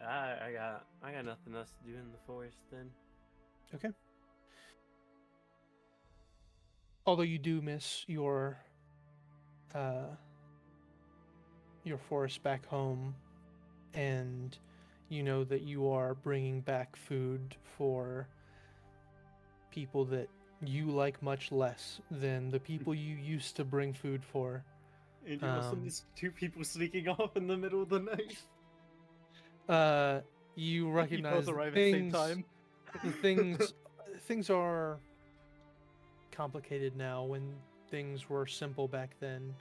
I got nothing else to do in the forest then. Okay. Although you do miss uh, your forest back home, and you know that you are bringing back food for people that you like much less than the people you used to bring food for. And you also missed 2 people sneaking off in the middle of the night. You You recognize both that arrive at the same time. the things are complicated now when things were simple back then,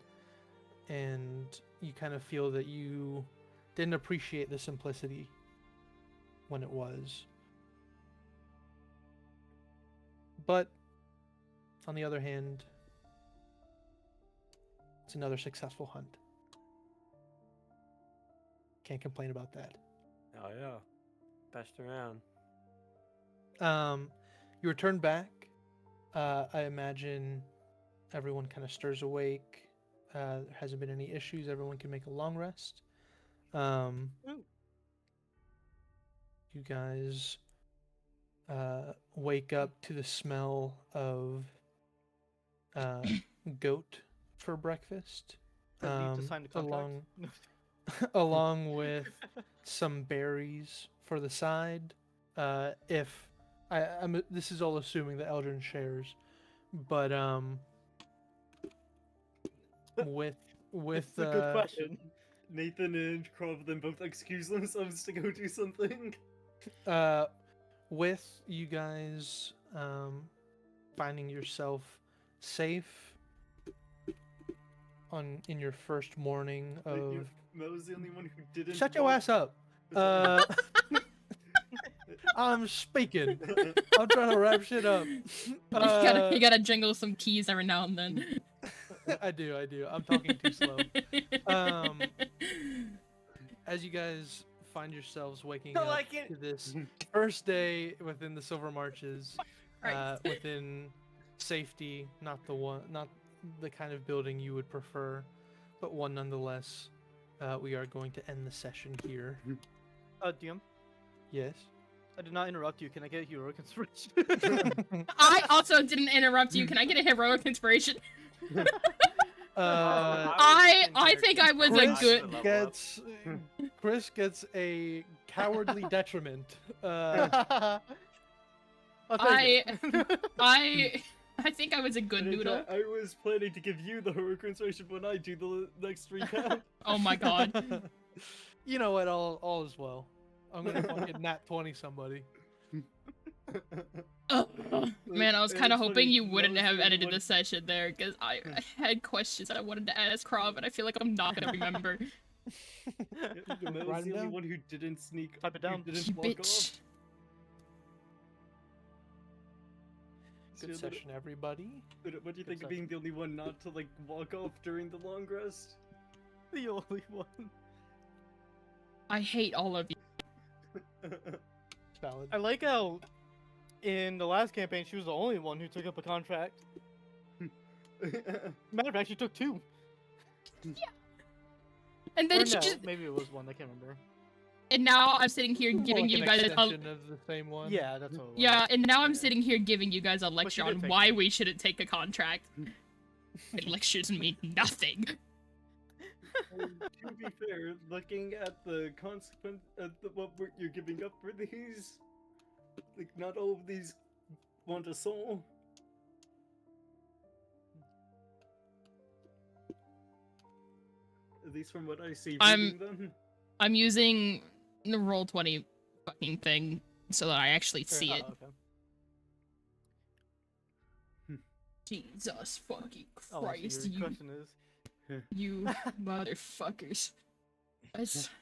and you kind of feel that you didn't appreciate the simplicity when it was. But on the other hand, it's another successful hunt. Can't complain about that. Oh yeah, best around. You return back. I imagine everyone kind of stirs awake. There hasn't been any issues. Everyone can make a long rest. You guys wake up to the smell of goat for breakfast. I need to sign the contract. Along with some berries for the side. If this is all assuming that Eldrin shares, but with It's a good question. Nathan and Krovv then both excuse themselves to go do something. with you guys finding yourself safe in your first morning of. That was the only one who didn't. Shut your ass up. I'm speaking. I'm trying to wrap shit up. You gotta jingle some keys every now and then. I do. I'm talking too slow. As you guys find yourselves waking up to this first day within the Silver Marches, within safety, not the kind of building you would prefer, but one nonetheless, we are going to end the session here. DM? Yes? I did not interrupt you. Can I get heroic inspiration? I also didn't interrupt you. Can I get a heroic inspiration? I think I was a good. Chris gets a cowardly detriment. I think I was a good noodle. I was planning to give you the heroic inspiration when I do the next recap. Oh my god. You know what? All is well. I'm gonna fucking nat 20 somebody. Man, I was kind of hoping you wouldn't have edited the session there, because I had questions that I wanted to ask Krovv, and I feel like I'm not gonna remember. That was the only one who didn't sneak. Type it down. You bitch. Good session, everybody. What do you think of being the only one not to walk off during the long rest? The only one. I hate all of you. It's valid. I like how in the last campaign she was the only one who took up a contract. Matter of fact, she took 2. Yeah. And then maybe it was 1. I can't remember. And now I'm sitting here giving you guys of the same one. Yeah, that's what it was. Yeah, and now I'm sitting here giving you guys a lecture on why we shouldn't take a contract. It lectures mean nothing. To be fair, looking at the consequence at what you're giving up for these, not all of these want a soul. At least from what I see reading them. I'm using the Roll20 fucking thing so that I actually see it. Okay. Jesus fucking Oh, Christ, your question is... you motherfuckers.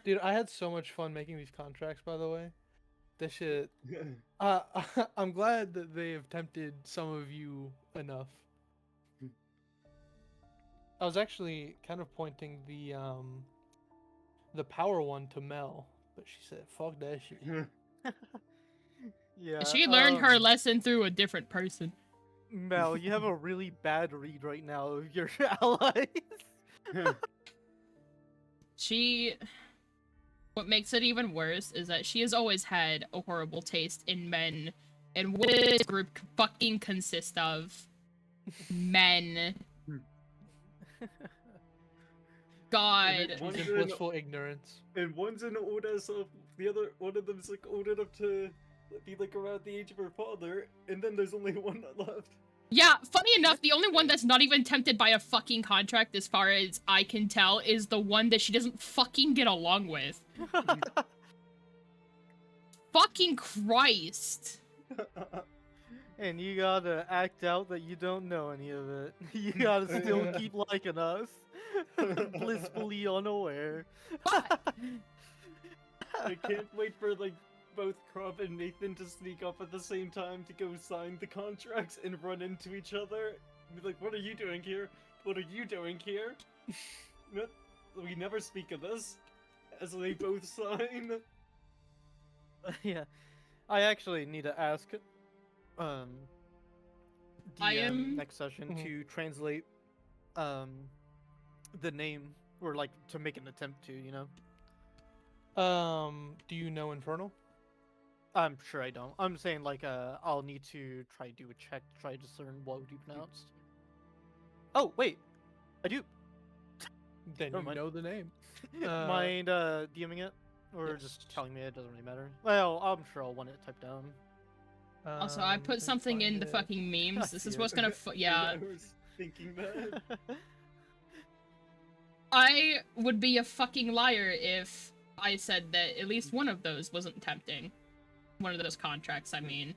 Dude, I had so much fun making these contracts, by the way. This shit. I'm glad that they have tempted some of you enough. I was actually kind of pointing the power one to Mel, but she said, "Fuck that shit." Yeah. She learned her lesson through a different person. Mel, you have a really bad read right now of your allies. What makes it even worse is that she has always had a horrible taste in men, and what this group fucking consists of men. God. One's in blissful ignorance. And one's an old ass of the other. One of them's old enough to be around the age of her father, and then there's only one left. Yeah, funny enough, the only one that's not even tempted by a fucking contract, as far as I can tell, is the one that she doesn't fucking get along with. Fucking Christ. And you gotta act out that you don't know any of it. You gotta still keep liking us. Blissfully unaware. I can't wait for both Krovv and Nathan to sneak up at the same time to go sign the contracts and run into each other. Be like, what are you doing here? What are you doing here? We never speak of this. As they both sign. Yeah. I actually need to ask DM next session to translate the name, or like to make an attempt to, you know. Do you know Infernal? I'm sure I don't. I'm saying like I'll need to try to do a check to try to discern what would be pronounced. Oh wait, I do. Then Never you mind. know the name. Mind DMing it, or yes. just telling me? It doesn't really matter. Well, I'm sure I'll want it typed down. Also, I put let me something in find the it. fucking memes. This is Yeah. what's gonna. Yeah, I was thinking that. I would be a fucking liar if I said that at least one of those wasn't tempting. One of those contracts, I mean.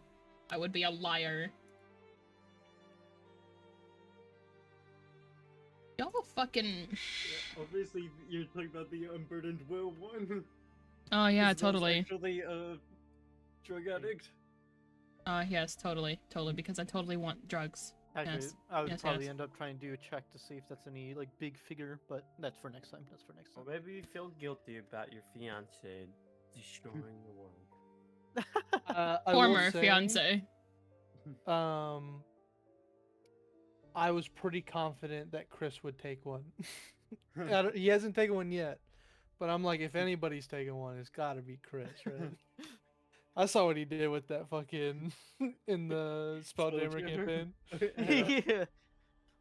I would be a liar. Y'all fucking... Yeah, obviously, you're talking about the Unburdened Will one. Oh yeah, 'Cause that was totally. actually a drug addict. Yes, totally. Totally, because I totally want drugs. Actually, Yes. I would Yes, probably yes. end up trying to do a check to see if that's any like big figure, but that's for next time. That's for next Or time. maybe you feel guilty about your fiance destroying the world. I will Former say, fiance. I was pretty confident that Chris would take one. He hasn't taken one yet, but I'm like, if anybody's taken one, it's got to be Chris, right? I saw what he did with that fucking in the Spelljammer campaign. Yeah.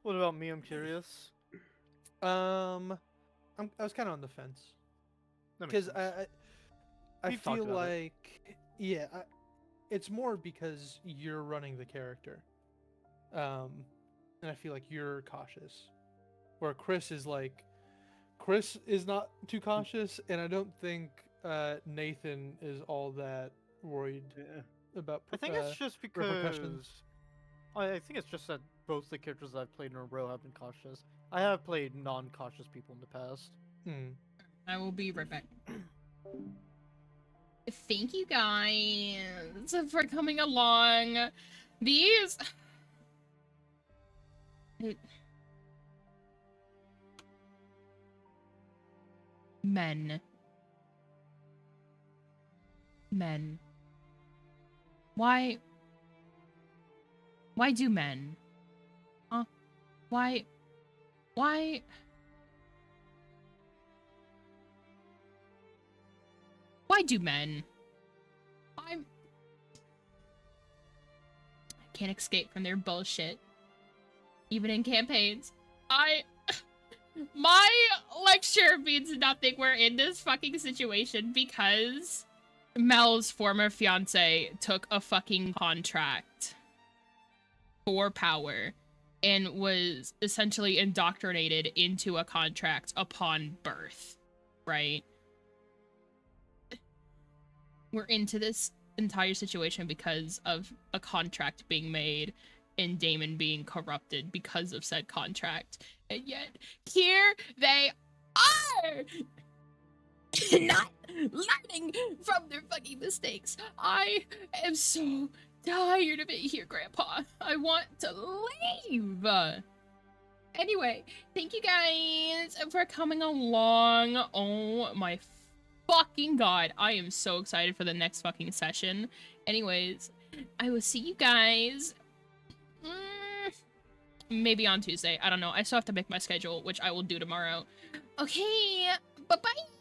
What about me? I'm curious. I was kind of on the fence That makes because sense. I We've talked feel about it. like it's more because you're running the character, and I feel like you're cautious, where Chris is not too cautious, and I don't think Nathan is all that worried Yeah. about. I think it's just because repercussions. I think it's just that both the characters I've played in a row have been cautious. I have played non-cautious people in the past. I will be right back. Thank you guys for coming along. These... Men. Why do men? Huh? Why do men? I can't escape from their bullshit. Even in campaigns. My lecture means nothing. We're in this fucking situation because Mel's former fiance took a fucking contract for power and was essentially indoctrinated into a contract upon birth, right? We're into this entire situation because of a contract being made and Damon being corrupted because of said contract. And yet, here they are! Not learning from their fucking mistakes. I am so tired of it here, Grandpa. I want to leave. Anyway, thank you guys for coming along. Oh my fucking god. I am so excited for the next fucking session. Anyways, I will see you guys maybe on Tuesday. I don't know. I still have to make my schedule, which I will do tomorrow. Okay, bye-bye.